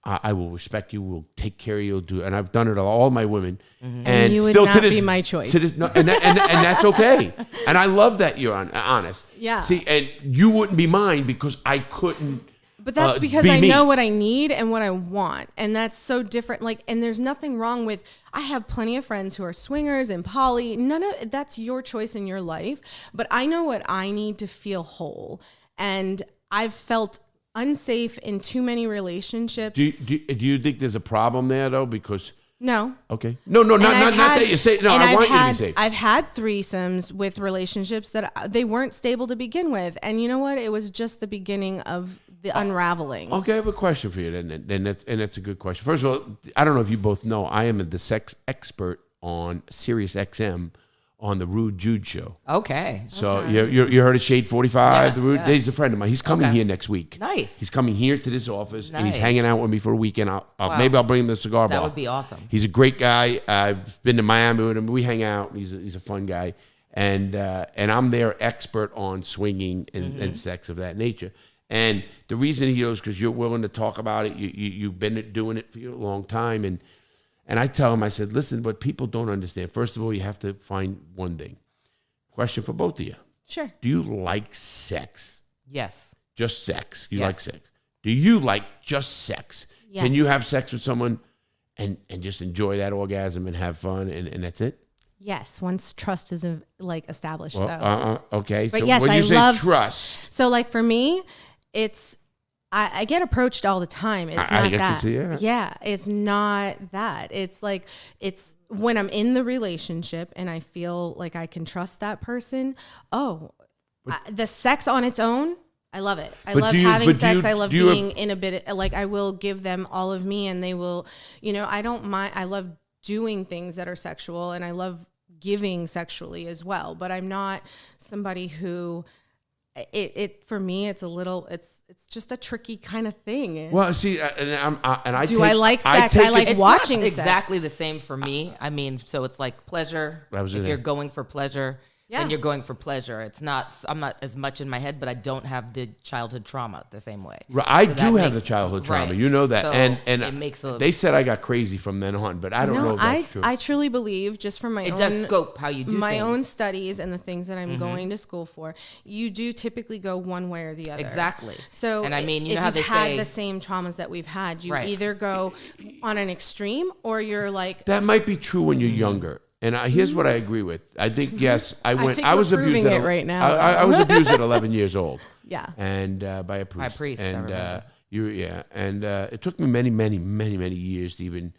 I will respect you. We'll take care of you. And I've done it to all my women. And you would still not to this, be my choice. And that's okay. And I love that you're honest. Yeah. See, and you wouldn't be mine because I couldn't. But that's because I know what I need and what I want. And that's so different. And there's nothing wrong with, I have plenty of friends who are swingers and poly. That's your choice in your life. But I know what I need to feel whole. And I've felt unsafe in too many relationships. Do you think there's a problem there though? Because no. Okay. No, not that you say. No, I want you to be safe. I've had threesomes with relationships that they weren't stable to begin with. And you know what? It was just the beginning of the unraveling. Okay, I have a question for you then that's a good question. First of all, I don't know if you both know, I am the sex expert on Sirius XM on the Rude Jude show. Okay. So you heard of Shade 45? The Rude, he's a friend of mine. He's coming here next week. Nice. He's coming here to this office and he's hanging out with me for a weekend. Maybe I'll bring him to the cigar bar. That would be awesome. He's a great guy. I've been to Miami with him. We hang out. He's a fun guy. And I'm their expert on swinging and sex of that nature. And the reason he goes, because you're willing to talk about it. You've been doing it for a long time. And I tell him, I said, listen, what people don't understand, first of all, you have to find one thing. Question for both of you. Sure. Do you like sex? Yes. Just sex. You Yes. like sex. Do you like just sex? Yes. Can you have sex with someone and just enjoy that orgasm and have fun and that's it? Yes, once trust is like established, Well, though. okay. But so yes, when you I say love trust, So, like for me, it's I get approached all the time. It's I not get to that. see it. Yeah, it's not that. It's like it's when I'm in the relationship and I feel like I can trust that person. The sex on its own, I love it. I love having sex. I love being in a bit. Like I will give them all of me, and they will. I don't mind. I love doing things that are sexual, and I love giving sexually as well. But I'm not somebody who. It for me, it's a little. It's just a tricky kind of thing. well, see, I like sex? I like It's watching not exactly sex. the same for me. I mean, so it's like pleasure. That was If it. you're going for pleasure, Yeah. then you're going for pleasure. It's not. I'm not as much in my head, but I don't have the childhood trauma the same way. I So that do have makes- the childhood trauma. right. You know that, So and it makes a. they said I got crazy from then on, but I don't know if that's true. I truly believe, just from my It own does scope how you do my things. own studies and the things that I'm going to school for, you do typically go one way or the other. Exactly. So, And I mean, you if know how you've they had say- the same traumas that we've had, you Right. either go on an extreme or you're like, That might be true when you're younger. And here's what I agree with. I think yes, I went. think I was we're abused proving at it right now, I was abused at 11 years old. yeah. And by a priest. By a priest, I And remember. it took me many, many, many, many years to even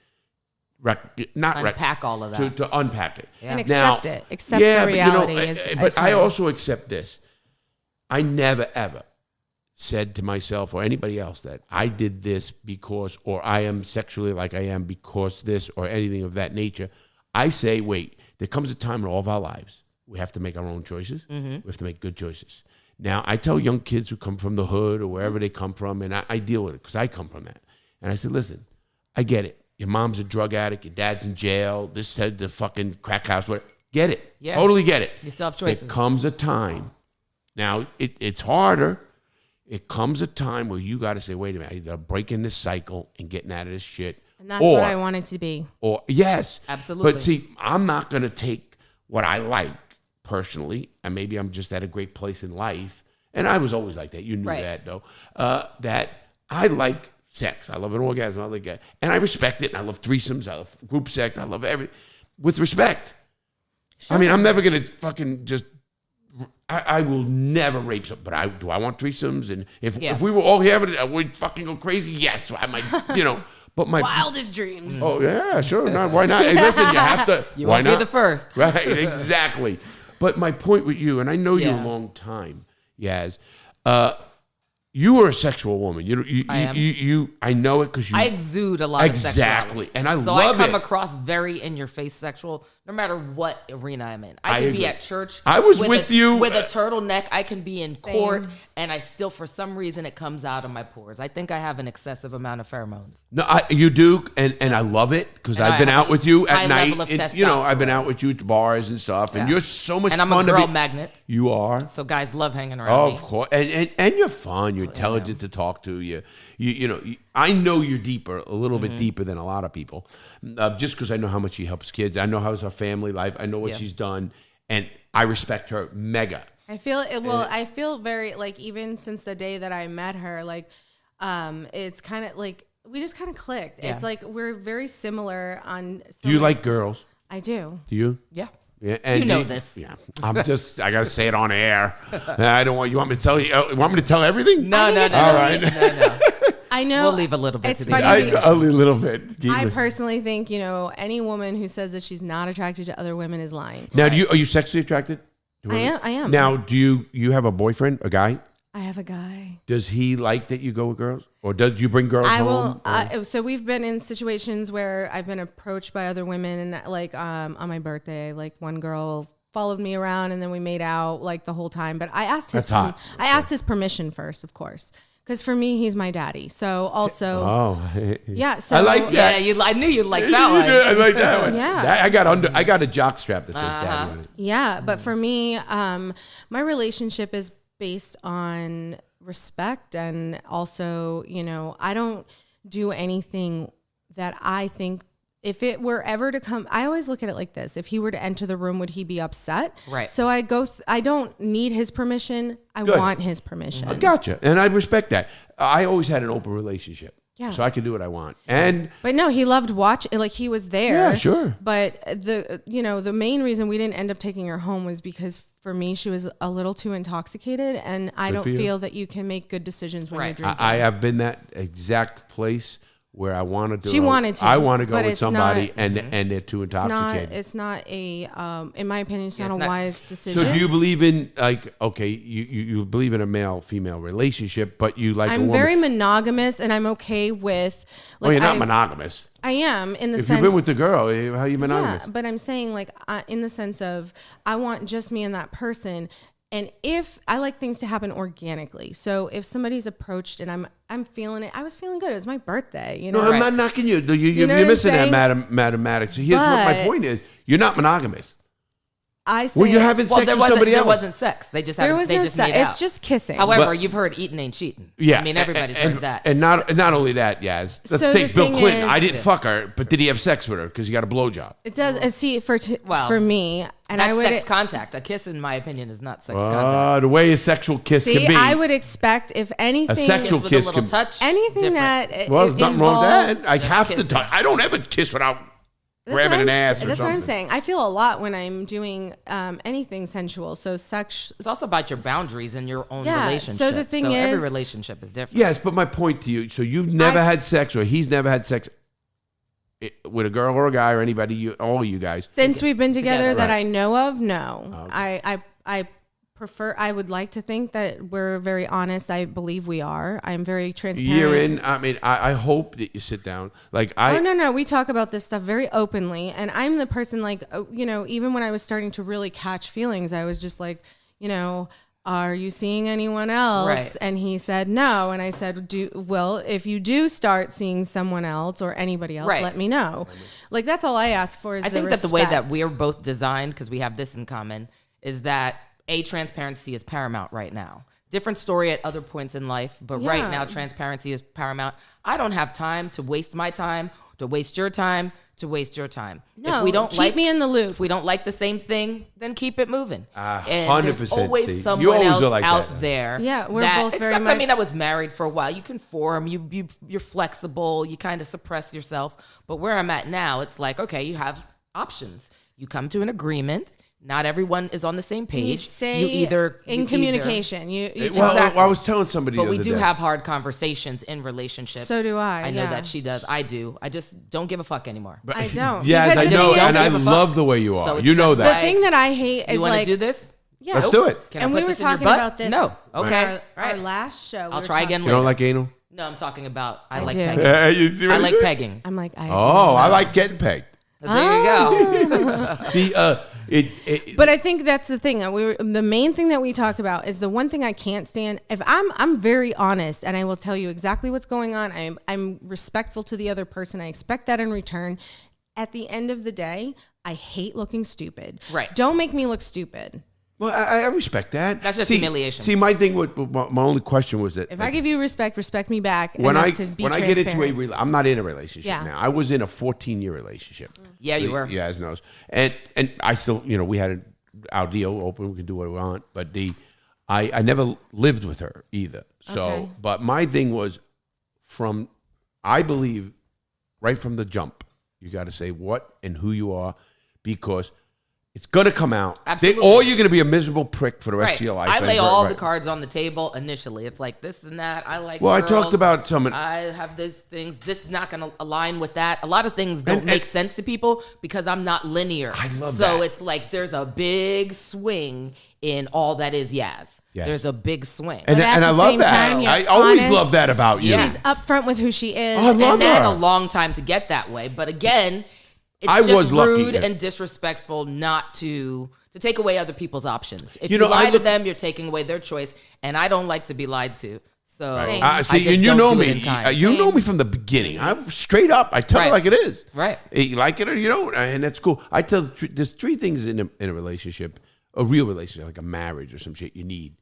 Unpack all of that. to unpack it Yeah. And accept it. Accept yeah, the but, you know, reality is but I hard. also accept this. I never ever said to myself or anybody else that I did this because, or I am sexually like I am because this, or anything of that nature. I say, wait, there comes a time in all of our lives we have to make our own choices. We have to make good choices. Now, I tell young kids who come from the hood or wherever they come from, and I deal with it because I come from that. And I said, listen, I get it. Your mom's a drug addict. Your dad's in jail. This said the fucking crack house. Whatever. Get it. Yeah. Totally get it. You still have choices. There comes a time. Now, it's harder. It comes a time where you got to say, wait a minute, either breaking this cycle and getting out of this shit. And that's what I want it to be. Or, yes. Absolutely. But see, I'm not going to take what I like personally, and maybe I'm just at a great place in life. And I was always like that. You knew Right. that, though. That I like sex. I love an orgasm. I like that. And I respect it. And I love threesomes. I love group sex. I love everything. With respect. I mean, I'm never going to fucking just... I will never rape something, but do I want threesomes? And if we were all here, we'd fucking go crazy. Yes, I might, But my Wildest dreams. Oh yeah, sure. No, why not? Hey, listen, you have to. You why won't not? be the first. Right, exactly. But my point with you, and I know you a Yeah. long time, Yaz. You are a sexual woman. I am. I know it because you. I exude a lot of Exactly, sexuality. and I so love I come it. across very in-your-face sexual, no matter what arena I'm in. I I can agree. be at church. I was with you. with a turtleneck. I can be in court, and I still, for some reason, it comes out of my pores. I think I have an excessive amount of pheromones. No, you do, and I love it because And I've I been have out with you high at night. level of I've been testosterone. out with you at bars and stuff, and Yeah. you're so much And I'm fun a girl to be. magnet, You are. so guys love hanging around Oh, me. of course, and you're fun. You're intelligent to talk to. I know you're deeper, a little bit deeper than a lot of people, just because I know how much she helps kids. I know how's her family life. I know what she's done, and I respect her mega. I feel it. Well, I feel very like even since the day that I met her, like, it's kind of like we just kind of clicked. Yeah. It's like we're very similar on. So Do you many- like girls? I do. Do you? Yeah. Yeah, and You know this. Yeah, I gotta say it on air. I don't want you want me to tell you. You want me to tell everything? No. All right. No. I know. We'll leave a little bit It's to the funny. A little bit. I personally think any woman who says that she's not attracted to other women is lying. Now, are you sexually attracted? to women? I am. Now, do you have a boyfriend, a guy? I have a guy. Does he like that you go with girls, or does you bring girls I home? will. So we've been in situations where I've been approached by other women, and like on my birthday, like one girl followed me around, and then we made out like the whole time. But I asked his That's hot. I asked his permission first, of course, because for me, he's my daddy. So also, yeah. So I like that. Yeah, I knew you'd like that one. I like that one. Yeah. I got a jock strap that says daddy on it. Yeah, but for me, my relationship is based on respect, and also, I don't do anything that I think if it were ever to come, I always look at it like this. If he were to enter the room, would he be upset? Right. So I I don't need his permission. I Good. want his permission. I gotcha. And I respect that. I always had an open relationship. Yeah. So I can do what I want. But no, he loved watching, like he was there. Yeah, sure. But the main reason we didn't end up taking her home was because for me, she was a little too intoxicated, and I don't feel that you can make good decisions when you're drinking. I have been that exact place where I wanted to. She wanted to. I want to go but with it's somebody, not, and they're too intoxicated. It's not a, in my opinion, it's not a wise decision. So do you believe in you believe in a male-female relationship, but you like I'm a woman? very monogamous, and I'm okay with. Like, Well, you're not monogamous. I am in the If sense. you've been with the girl, how are you monogamous? Yeah, but I'm saying like in the sense of I want just me and that person. And if I like things to happen organically, so if somebody's approached and I'm feeling it, I was feeling good. It was my birthday, you know. No, I'm not knocking you. You're know what missing I'm that, saying? Madame Maddox. Here's what my point is: you're not monogamous. I say Well, you're having sex with somebody else. There wasn't sex. They just had. There was they no just sex. made out. It's just kissing. However, you've heard eating ain't cheating. Yeah, I mean everybody's heard that. And not only that, Yaz. Let's So take the Bill thing Clinton. is- I didn't fuck her, but did he have sex with her? Because he got a blowjob. It does. See, for me, and that's I would sex contact. A kiss, in my opinion, is not sex contact. The way a sexual kiss see. can be. I would expect if anything, sexual With kiss a little can- touch, anything different. that well, it nothing wrong with involves, that. I have to kissing. touch. I don't ever kiss without That's grabbing what an I'm ass s- or That's something. what I'm saying. I feel a lot when I'm doing anything sensual. So sex. It's also about your boundaries in your own Yeah, relationship. so the thing every is- relationship is different. Yes, but my point to you. So you've never had sex, or he's never had sex with a girl or a guy or anybody. All you guys. Since we've been together that Right. I know of, no. Okay. I prefer. I would like to think that we're very honest. I believe we are. I'm very transparent. Year in, I mean, I hope that you sit down. Like No. We talk about this stuff very openly, and I'm the person like even when I was starting to really catch feelings, I was just like, are you seeing anyone else? Right. And he said no, and I said, if you do start seeing someone else or anybody else, Right. let me know. Like that's all I ask for is I think that the respect. way that we're both designed, because we have this in common, is that transparency is paramount right now. Different story at other points in life, but right Yeah. now transparency is paramount. I don't have time to waste my time, to waste your time, to waste your time. No, if we don't keep me in the loop. If we don't like the same thing, then keep it moving. 100%. There's always See, you someone always else are like out that. there. Yeah, we're that, both very except, much- I mean, I was married for a while. You conform. You're flexible. You kind of suppress yourself. But where I'm at now, it's like, okay, you have options. You come to an agreement. Not everyone is on the same page. You stay you in communication. You Well, Exactly. I was telling somebody But the we other do day. have hard conversations in relationships. So do I, I know yeah. that she does. I do. I just don't give a fuck anymore. I don't. Yes, Because I the know, thing is- and I Give a fuck. love the way you are. So it's You know just that. The thing that I hate is You want to like do this? Yeah, Let's do it. Can and I we put were this in your talking butt? about this. No. Okay. Our Right. last show. I'll try again You later. don't like anal? No, I'm talking about I like do. pegging. You see what I I'm like saying? pegging. I'm like, Oh, I like getting pegged. There you go. But I think that's the thing. The main thing that we talk about is the one thing I can't stand. If I'm very honest and I will tell you exactly what's going on. I'm respectful to the other person. I expect that in return. At the end of the day, I hate looking stupid. Right. Don't make me look stupid. Well, I respect that. That's just humiliation. See, my thing, my only question was that If I give you respect me back. when enough I to be get into transparent. I'm not in a relationship Yeah. now. I was in a 14-year relationship. Yeah, you were. You guys knows, and I still, we had our deal open. We can do what we want, but I never lived with her either. So, Okay. but my thing was I believe right from the jump, you got to say what and who you are, because it's going to come out. Absolutely. Or you're going to be a miserable prick for the rest Right. of your life. I lay And- all right. the cards on the table initially. It's like this and that. I like Well, I girls. talked about some. I have these things. This is not going to align with that. A lot of things don't make sense to people because I'm not linear. I love so that. it's like there's a big swing in all that is Yaz. Yes. There's a big swing. And at I the love same that. time, you're I always honest. love that about you. She's upfront with who she is. Oh, I love It's taken her. a long time to get that way. But again, it's I just was lucky, rude yeah. and disrespectful not to take away other people's options. If You you, know, I lie to look- them, you're taking away their choice. And I don't like to be lied to. So Same. I See, just and you don't know do it me. in kind. You know me from the beginning. I'm straight up. I tell it Right. like it is. Right. You like it or you don't, and that's cool. I tell there's three things in a relationship, a real relationship, like a marriage or some shit you need.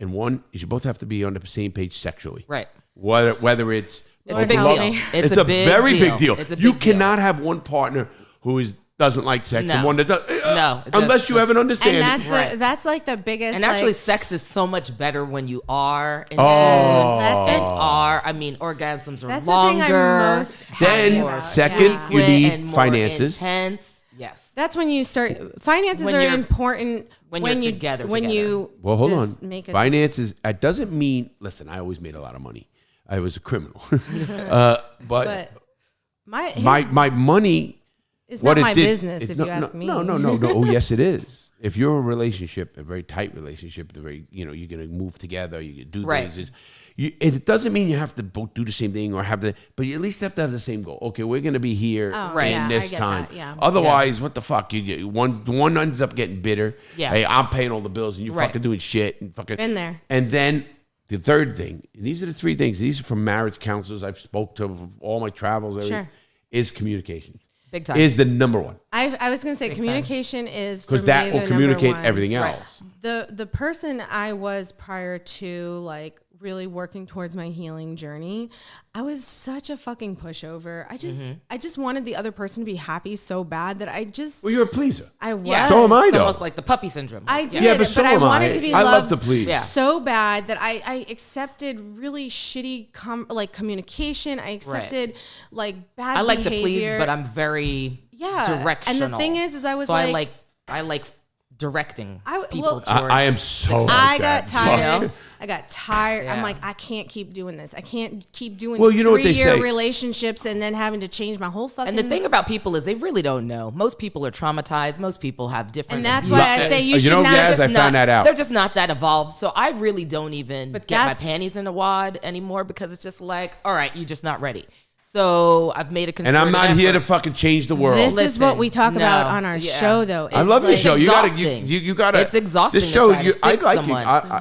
And one is you both have to be on the same page sexually. Right. Whether it's It's Lord a big help deal. me. It's a very big deal. It's a big You deal. cannot have one partner who doesn't like sex and No. one that does. No, unless you have an And understanding. that's like the biggest. And actually, like, sex is so much better when you are in Oh. That's tune and it. are. I mean, orgasms are That's the longer. thing I'm most happy Then about. second, Yeah. you need and more finances. Intense. Yes. That's when you start. Finances When are you're- important when you're you together, When together. you Well, hold on. just make a Finances. That doesn't mean. Listen, I always made a lot of money. I was a criminal, But my my money. it's what not it my did- business if no, you ask me. No. Oh, yes, it is. If you're a relationship, a very tight relationship, the very you're gonna move together, you do Right. things. It doesn't mean you have to both do the same thing or have the, but you at least have to have the same goal. Okay, we're gonna be here Right. in Yeah, this I get time. that, yeah. Otherwise, what the fuck? One ends up getting bitter. Yeah. Hey, I'm paying all the bills and you're Right. fucking doing shit and fucking. Been there. And then the third thing, and these are the three things. These are from marriage counselors I've spoke to of all my travels. Everything, Sure. is communication. Big time. Is the number one. I was gonna say Big communication is for Because me that the will number communicate one. everything Right. else. The person I was prior to like really working towards my healing journey, I was such a fucking pushover. I just wanted the other person to be happy so bad that Well, you're a pleaser. I was. yeah. So am I, It's though. almost like the puppy syndrome. I did, Yeah, but so but I am wanted I. to be I love loved to please. Yeah. so bad that I accepted really shitty communication. I accepted like bad. I like to behavior. please, but I'm very directional. And the thing is I was so like, I like directing I- people well, towards. I am so. I like got that. tired. Fuck. I got tired. I'm Yeah. like, I can't keep doing this. I can't keep doing Well, you know what they 3-year say. relationships and then having to change my whole fucking. And the thing about people is they really don't know. Most people are traumatized. Most people have different. And that's abuse. why I say you You should know, not. Yaz, just I Not- found that out. They're just not that evolved. So I really don't even But get my that's- panties in a wad anymore because it's just like, all right, you're just not ready. So I've made a And concerted I'm not here to effort. fucking change the world. This is Listen, what we talk about no, on our yeah. show, though. I It's love your like- show. You gotta, exhausting. you gotta. It's exhausting This to show, try to I fix like someone.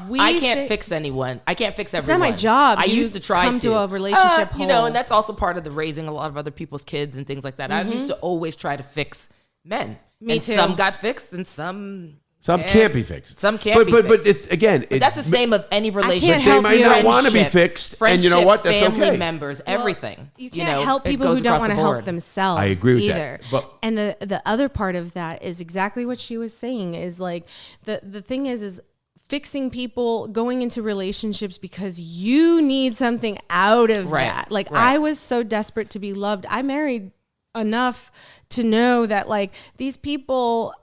you. I can't say- fix anyone. I can't fix not everyone. my job. I You used to try come to a relationship you know, whole. and that's also part of the raising a lot of other people's kids and things like that. I used to always try to fix men. Me and too. Some got fixed and some. Some can't be fixed. Some can't be But fixed. it's again. But that's the same of any relationship. can't help They might you. not want to be Friendship, fixed, and you know what? That's family okay. members, everything. You can't know, help it people goes who don't across want to the help board. themselves I agree with either. that, but- And the other part of that is exactly what she was saying is like the thing is fixing people going into relationships because you need something out of Right, that. Like right. I was so desperate to be loved. I married enough to know that like these people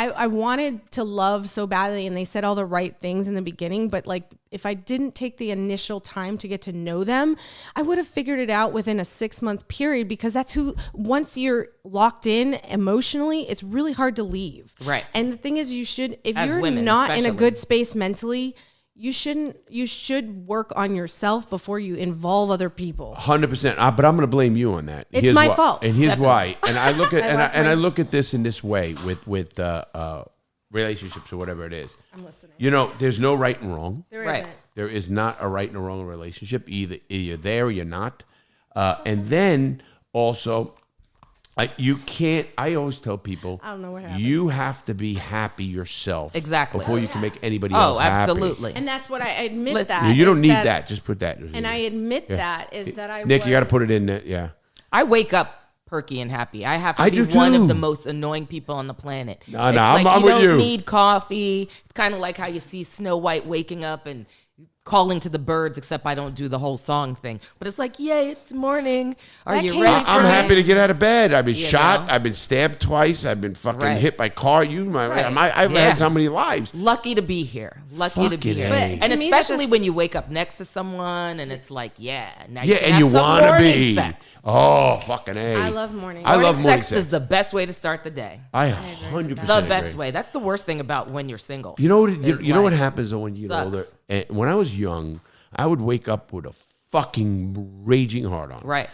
I wanted to love so badly and they said all the right things in the beginning, but like if I didn't take the initial time to get to know them, I would have figured it out within a 6-month period because that's who, once you're locked in emotionally, it's really hard to leave. Right. And the thing is if As you're women, not in a especially. good space mentally, you should work on yourself before you involve other people. 100%. But I'm going to blame you on that. It's Here's my why- fault. And here's Definitely. why. And I look at I I look at this in this way with relationships or whatever it is. I'm listening. You know, there's no right and wrong. There Right. isn't. There is not a right and a wrong relationship. Either you're there or you're not. And then also, you can't. I always tell people, I don't know what happened. you have to be happy yourself Exactly. before you can make anybody Oh, else happy. absolutely. And that's what I admit Listen, that. You don't is need that. Just put that. And I admit Yeah. that is that I Nick, you got to was- put it in there. Yeah. I wake up perky and happy. I have to I be do one too. of the most annoying people on the planet. No, It's I'm like with you you. don't need coffee. It's kind of like how you see Snow White waking up and calling to the birds, except I don't do the whole song thing. But it's like, yay, it's morning. Are That you came ready? I'm for happy me? to get out of bed. I've been You shot. know? I've been stabbed twice. I've been fucking Right. hit by car. I've Yeah. had so many lives. Lucky to be here. Lucky to be Fucking here. A. And But to me, that's especially a- when you wake up next to someone and it's like, yeah, now Yeah, can and have you some want to morning be. sex. Oh, fucking A. I love morning. I love morning sex sex. is the best way to start the day. I 100% The agree. best way. That's the worst thing about when you're single. You know what? It's You know what like, happens though when you get sucks. older. And when I was young, I would wake up with a fucking raging hard on. Right.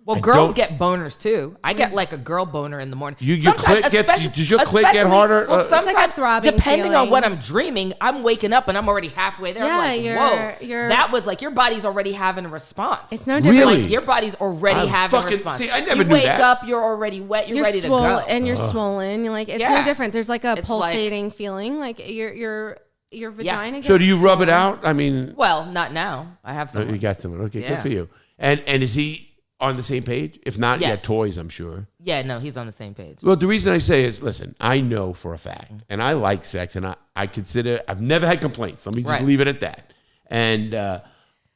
Well, I girls don't- get boners too. I get like a girl boner in the morning. Your Sometimes, clit gets- especially- does your clit get especially- harder? Well, It's like a sometimes, throbbing depending on feeling. what I'm dreaming, I'm waking up and I'm already halfway there. Yeah, I'm like, whoa, you're- that was like your body's already having a response. It's no different. Really? Like your body's already I having fucking- a response. see, I never you knew wake that. up, you're already wet. You're, ready to swollen go. and you're swollen. You're like it's Yeah. no different. There's like a It's like- pulsating feeling. Like your vagina. So do gets you rub it swollen. out? I mean, Well, not now. I have oh, some. you got someone. Okay, good Yeah. for you. And is he on the same page? If not, Yes. yeah, toys, I'm sure. Yeah, no, he's on the same page. Well, the reason I say is, listen, I know for a fact, and I like sex, and I consider, I've never had complaints. Let me just Right. leave it at that. And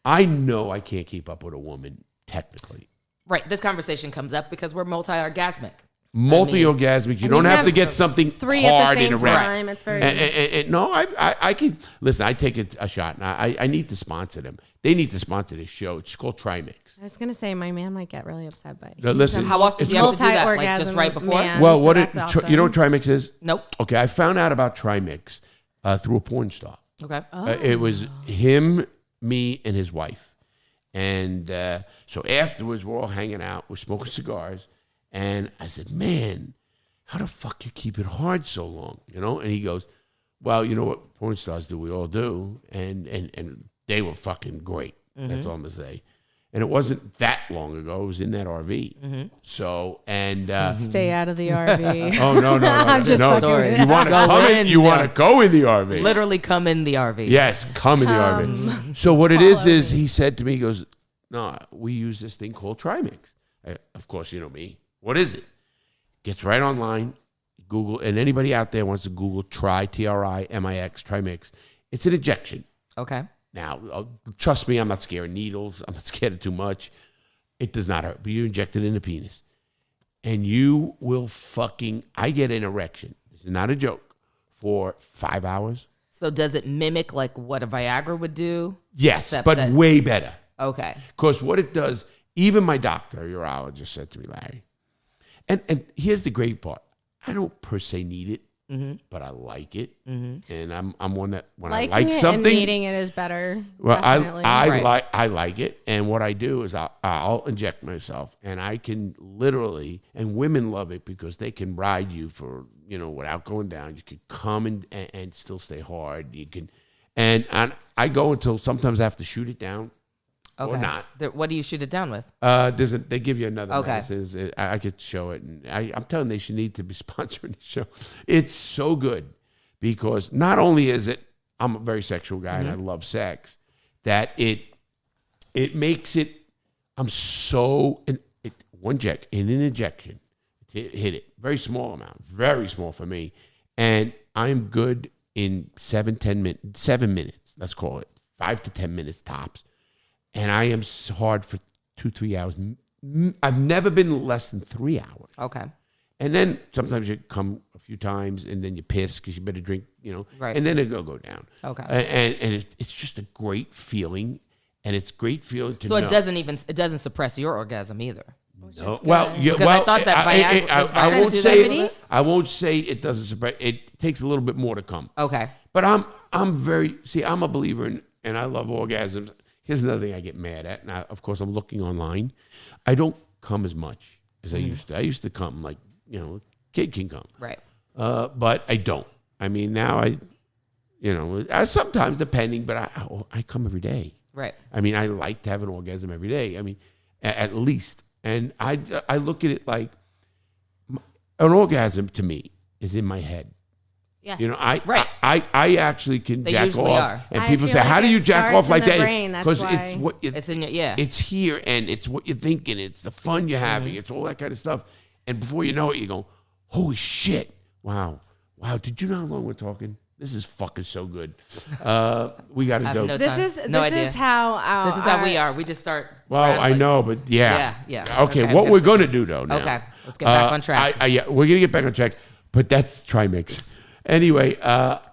I know I can't keep up with a woman, technically. Right. This conversation comes up because we're multi-orgasmic. Multi-orgasmic. You don't have to get something 3 hard at the in same a rack. time. It's very And no, I can listen. I take a shot, and I need to sponsor them. They need to sponsor this show. It's called Trimix. I was gonna say my man might get really upset by it. No, listen, How often do you have to do that? Like multi-orgasm just right before? man, Well, so what that's awesome. you know what Trimix is? Nope. Okay, I found out about Trimix through a porn star. Okay. It was him, me, and his wife. And so afterwards, we're all hanging out. We're smoking cigars. And I said, man, how the fuck you keep it hard so long? You know? And he goes, well, you know what porn stars do? We all do. And they were fucking great. That's all I'm going to say. And it wasn't that long ago. It was in that RV. So, and... Stay out of the RV. oh, no. I'm just no. fucking with You want to Go come in? in You the want to go in the RV. Literally come in the RV. Yes, come in the RV. So what it is he said to me, he goes, no, we use this thing called Trimix. Of course, you know me. What is it? Gets right online, Google, and anybody out there wants to Google Trimix, Trimix. It's an injection. Okay. Now, trust me, I'm not scared of needles. I'm not scared of too much. It does not hurt, but you inject it in the penis. And you will I get an erection. This is not a joke. For 5 hours. So does it mimic like what a Viagra would do? Yes, Except but that- way better. Okay. Because what it does, even my doctor, urologist, said to me, Larry, and here's the great part. I don't per se need it, but I like it. And I'm one that when Liking I like it something, and needing it is better. well, definitely. I like it. And what I do is I'll inject myself, and I can literally, and women love it because they can ride you for, without going down. You can come and still stay hard. You can, and I go until sometimes I have to shoot it down. Okay. Or not. What do you shoot it down with? They give you another Okay. medicines. I could show it. And I'm telling they should need to be sponsoring the show. It's so good because not only is it, I'm a very sexual guy and I love sex, that it makes it, I'm so, one injection, in an injection, hit it. Very small amount, very small for me. And I'm good in 7 minutes, let's call it, 5 to 10 minutes tops. And I am hard for 2-3 hours. I've never been less than 3 hours. Okay. And then sometimes you come a few times and then you piss because you better drink, Right. and then it'll go down. Okay. And it's just a great feeling. And it's great feeling to So know. it doesn't suppress your orgasm either. No. Well, yeah, Because I thought that Viagra- I won't Sensitivity? say I won't say it doesn't suppress. It takes a little bit more to come. Okay. But I'm a believer in, and I love orgasms. Here's another thing I get mad at. Now, of course, I'm looking online. I don't come as much as I used to. I used to come like, a kid can come. Right. But I don't. I mean, now I sometimes depending, but I come every day. Right. I mean, I like to have an orgasm every day. I mean, at least. And I look at it like an orgasm to me is in my head. Yes. Right. I actually can They jack usually off, are. and I people feel say, like "How do it you jack starts off like in the that?" brain, that's Because why. it's what It's in your it's here, and it's what you're thinking. It's the fun you're having. It's all that kind of stuff. And before you know it, you go, "Holy shit! Wow! Did you know how long we're talking? This is fucking so good." We got to go. no This time. is No this idea. is how This is how we are. We just start. Well, I rattling. know, but yeah. Yeah. Okay, Okay, what good. we're going to do, though, now. Okay, let's get back on track. Yeah, we're going to get back on track, but that's Trimix. Anyway,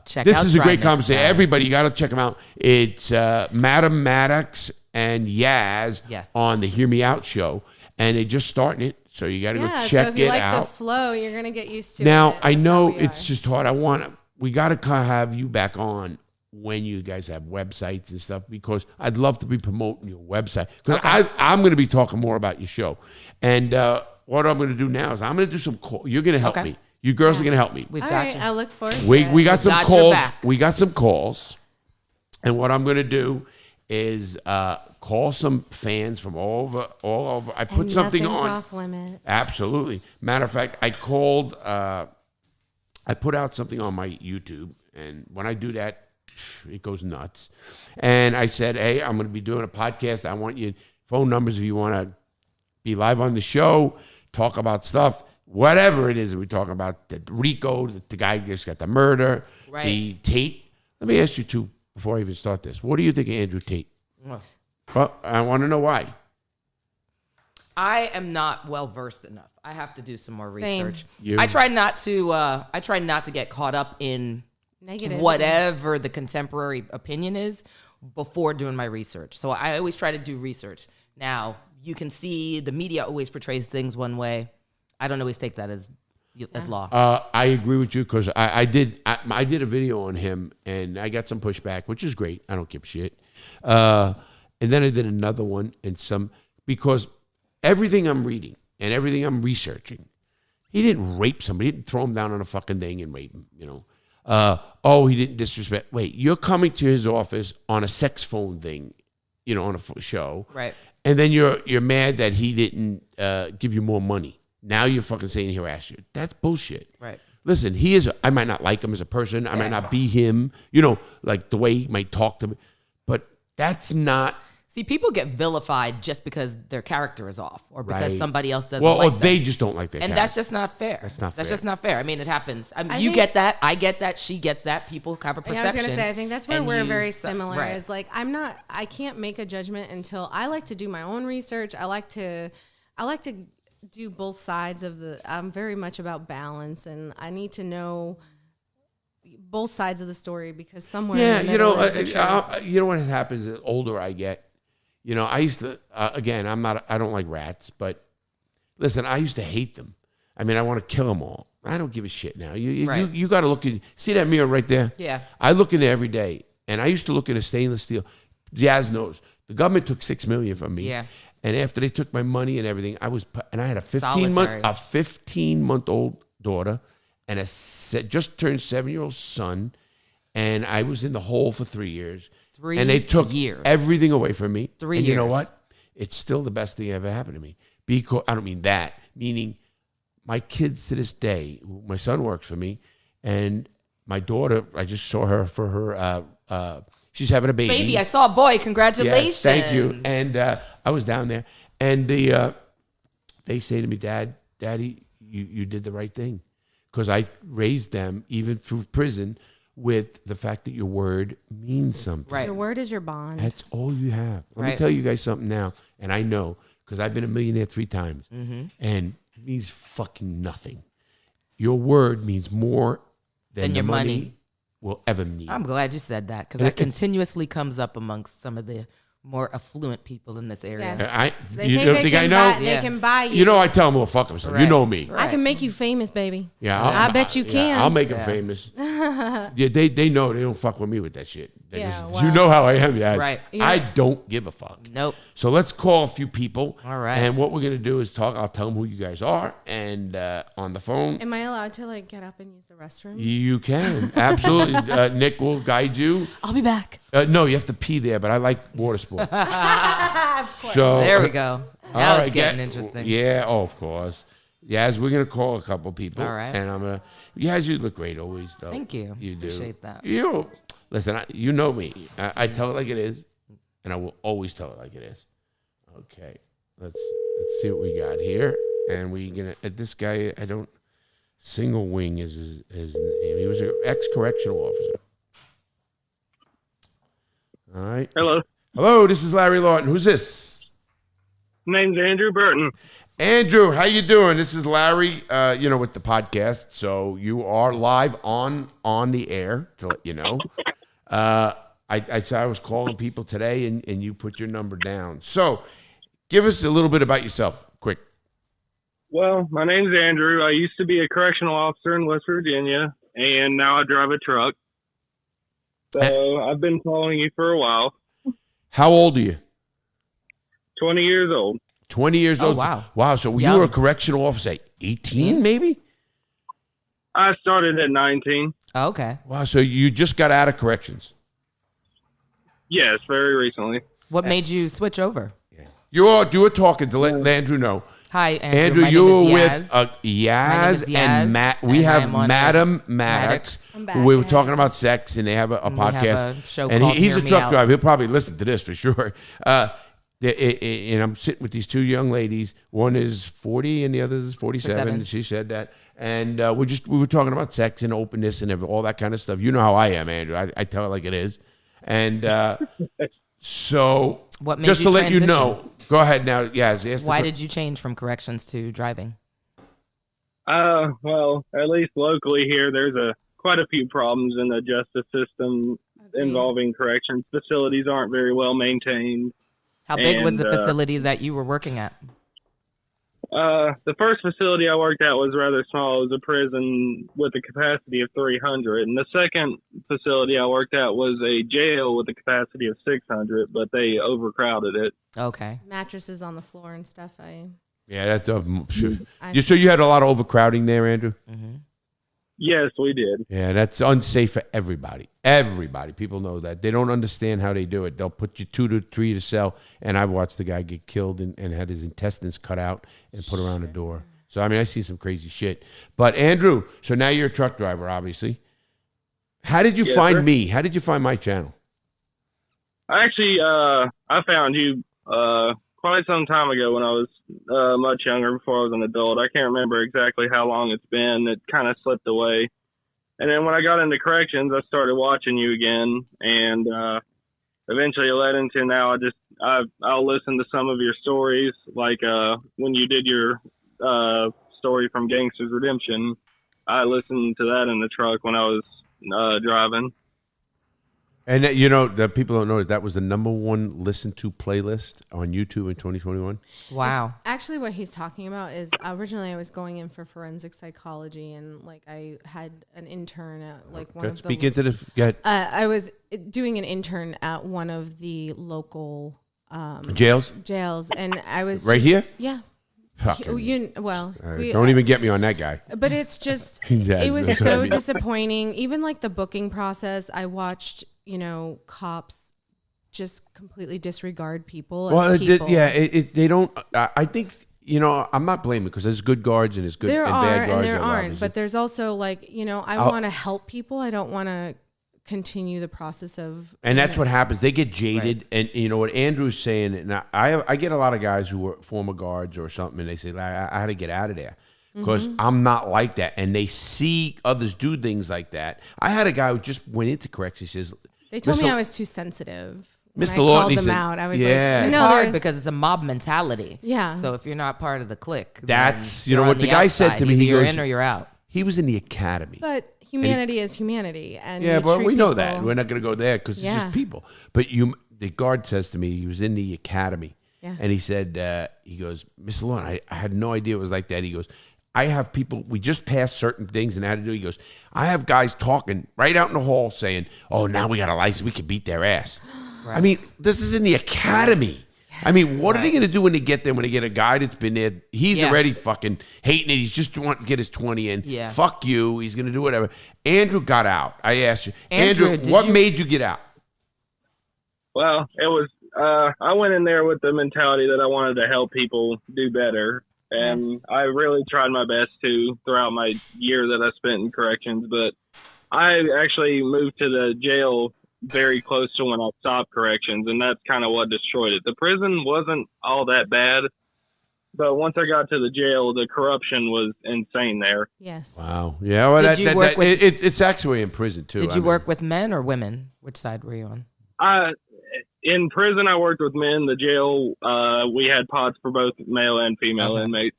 Check this out is a great Trimix, conversation. guys. Everybody, you got to check them out. It's Madame Maddox and Yaz Yes. on the Hear Me Out show, and they're just starting it, so you got to go so check if you it like out. the flow, you're gonna get used to Now, it. I That's know how we it's are. just hard. We got to have you back on when you guys have websites and stuff, because I'd love to be promoting your website. Because I'm going to be talking more about your show. And what I'm going to do now is I'm going to do some calls. You're going to help Okay. me. You girls are going to help me. We've All got right, you. I look forward to We it. got some got your calls. back. We got some calls. And what I'm going to do is call some fans from all over. I put And something nothing's on. off limit. Absolutely. Matter of fact, I called, I put out something on my YouTube, and when I do that, it goes nuts. And I said, hey, I'm going to be doing a podcast. I want you, phone numbers if you want to be live on the show, talk about stuff, whatever it is that we talk about. The Rico, the guy just got the murder, the Tate. Let me ask you two before I even start this. What do you think of Andrew Tate? Well, I want to know why. I am not well versed enough. I have to do some more research. You- I try not to get caught up in Negative. whatever the contemporary opinion is before doing my research. So I always try to do research. Now, you can see the media always portrays things one way. I don't always take that as law. I agree with you because I did a video on him and I got some pushback, which is great. I don't give a shit. And then I did another one because everything I'm reading and everything I'm researching, he didn't rape somebody. He didn't throw him down on a fucking thing and rape him, he didn't disrespect. Wait, you're coming to his office on a sex phone thing, on a show. Right. And then you're mad that he didn't give you more money. Now you're fucking saying he harassed you. That's bullshit. Right. Listen, I might not like him as a person. I might not be him, like the way he might talk to me. But that's not. See, people get vilified just because their character is off or because somebody else doesn't or like them. they just don't like their and character. that's just not fair. That's not fair. That's just not fair. I mean, it happens. You get that. I get that. She gets that. People have a perception. I was going to say, I think that's where we're very similar. Right. Is like, I can't make a judgment until I like to do my own research. I like to do both sides I'm very much about balance, and I need to know both sides of the story because somewhere in the middle is the truth. You know what happens the older I get. I used to, again, I don't like rats, but listen, I used to hate them. I mean, I want to kill them all. I don't give a shit now. You got to look see that mirror right there? Yeah. I look in there every day, and I used to look in a stainless steel. Yaz knows. The government took $6 million from me. Yeah. And after they took my money and everything, I had a 15-month-old daughter and a just turned 7-year-old son, and I was in the hole for 3 years. And they took everything away from me. 3 and years. You know what? It's still the best thing ever happened to me. Because I don't mean that. Meaning, my kids to this day. My son works for me, and my daughter. I just saw her for her. She's having a baby. Baby, I saw a boy. Congratulations! Yes, thank you. And I was down there, and they say to me, Daddy, you did the right thing, because I raised them even through prison with the fact that your word means something. Right. Your word is your bond. That's all you have. Let me tell you guys something now, and I know because I've been a millionaire 3 times, and it means fucking nothing. Your word means more than your the money will ever need. I'm glad you said that because that continuously comes up amongst some of the more affluent people in this area. Yes. You don't think I know? They can buy you. I tell them, well, fuck them. Right. You know me. I can make you famous, baby. Yeah, I bet you can. I'll make them famous. They know they don't fuck with me with that shit. Yeah, You know how I am, yeah. Right. I don't give a fuck. Nope. So let's call a few people. All right. And what we're gonna do is talk. I'll tell them who you guys are, and on the phone. Am I allowed to get up and use the restroom? You can absolutely. Nick will guide you. I'll be back. No, you have to pee there, but I like water sports. Of course. So There we go. Now all it's getting interesting. Yeah, of course. Yaz, we're gonna call a couple people. All right. And I'm gonna. Yaz, you look great always, though. Thank you. You do. Appreciate that. Listen. You know me. I tell it like it is, and I will always tell it like it is. Okay. Let's see what we got here, and we gonna. This guy, I don't. Single Wing is his name. He was an ex-correctional officer. All right. Hello. This is Larry Lawton. Who's this? Name's Andrew Burton. Andrew, how you doing? This is Larry, with the podcast. So you are live on the air, to let you know. I said I was calling people today, and you put your number down. So give us a little bit about yourself, quick. Well, my name's Andrew. I used to be a correctional officer in West Virginia, and now I drive a truck. So I've been following you for a while. How old are you? 20 years old. 20 years old. Wow. Wow. So you were a correctional officer at 18, maybe? I started at 19. Oh, okay. Wow. So you just got out of corrections? Yes, very recently. What made you switch over? You all do a talking to let Andrew know. Hi, Andrew. Andrew, My you name were is with Yaz. Yaz and Matt. We and I have am on Madame Maddox. I'm back, We were yeah. talking about sex, and they have a And we have podcast. a show and called he's Hear a Me truck Out. driver. He'll probably listen to this for sure. And I'm sitting with these two young ladies. One is 40 and the other is 47. She said that. And we were talking about sex and openness and all that kind of stuff. You know how I am, Andrew. I tell it like it is. And so what made just you to let you transition? know, go ahead now. Yes. Why did you change from corrections to driving? Well, at least locally here, there's quite a few problems in the justice system involving corrections. Facilities aren't very well maintained. How big was the facility that you were working at? The first facility I worked at was rather small. It was a prison with a capacity of 300. And the second facility I worked at was a jail with a capacity of 600, but they overcrowded it. Okay. Mattresses on the floor and stuff. Yeah, that's so you had a lot of overcrowding there, Andrew? Mm-hmm. Yes, we did. Yeah, that's unsafe for everybody. Everybody. People know that. They don't understand how they do it. They'll put you 2 to 3 to cell, and I watched the guy get killed and had his intestines cut out and put around the door. So, I mean, I see some crazy shit. But, Andrew, so now you're a truck driver, obviously. How did you find me? How did you find my channel? Actually, I found you quite some time ago when I was much younger, before I was an adult. I can't remember exactly how long it's been. It kind of slipped away. And then when I got into corrections, I started watching you again, and eventually it led into now I'll listen to some of your stories, like when you did your story from Gangsters Redemption. I listened to that in the truck when I was driving. And you know, the people don't know that was the #1 listened to playlist on YouTube in 2021. Wow. It's actually, what he's talking about is originally I was going in for forensic psychology, and like I had an intern at like one of the. Speak into the. Go ahead. I was doing an intern at one of the local jails, and I was right here. Yeah. Don't even get me on that guy. But it's just, Yes, it was that's what I so mean. disappointing. Even like the booking process, I watched, cops just completely disregard people. Well, as people. they don't. I think, I'm not blaming because there's good guards and there's good There and are, bad guards. and there that aren't. obviously- But there's also like, I want to help people. I don't want to continue the process of. And that's what happens. They get jaded. Right. And what Andrew's saying, and I get a lot of guys who were former guards or something, and they say, I had to get out of there because I'm not like that. And they see others do things like that. I had a guy who just went into corrections. He says, they told me I was too sensitive. When Mr. I Lawton, called he them said, out. I was yeah. like, It's no, hard because it's a mob mentality. Yeah. So if you're not part of the clique, That's, then you're what on the guy said outside. to me. Either He you're goes, in or you're out. he was in the academy. But humanity is humanity. And yeah, but we know that. people- We're not going to go there because it's just people. But the guard says to me, he was in the academy. Yeah. And he said, he goes, Mr. Lawton, I had no idea it was like that. He goes, I have people, we just passed certain things and had to do. He goes, I have guys talking right out in the hall saying, oh, now we got a license. We can beat their ass. Right. I mean, this is in the academy. I mean, what are they going to do when they get there? When they get a guy that's been there, he's already fucking hating it. He's just wanting to get his 20 in. Yeah. Fuck you. He's going to do whatever. Andrew got out. I asked you, Andrew, what made you get out? Well, it was, I went in there with the mentality that I wanted to help people do better. And I really tried my best to throughout my year that I spent in corrections. But I actually moved to the jail very close to when I stopped corrections, and that's kind of what destroyed it. The prison wasn't all that bad, but once I got to the jail, the corruption was insane there. Yes. Wow. Yeah. Well, it's actually in prison too. Did you work with men or women? Which side were you on? In prison, I worked with men. The jail, we had pods for both male and female inmates.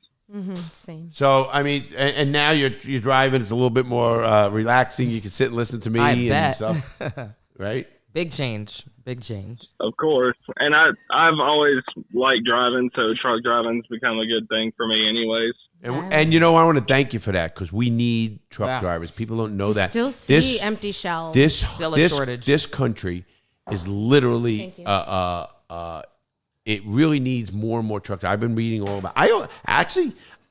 Same. So, I mean, and now you're driving. It's a little bit more relaxing. You can sit and listen to me and stuff. Right? Big change. Of course. And I've always liked driving, so truck driving's become a good thing for me anyways. And I want to thank you for that because we need truck drivers. People don't know that. Still see empty shells. Still a shortage. This country is literally it really needs more and more truck drivers. I've been reading all about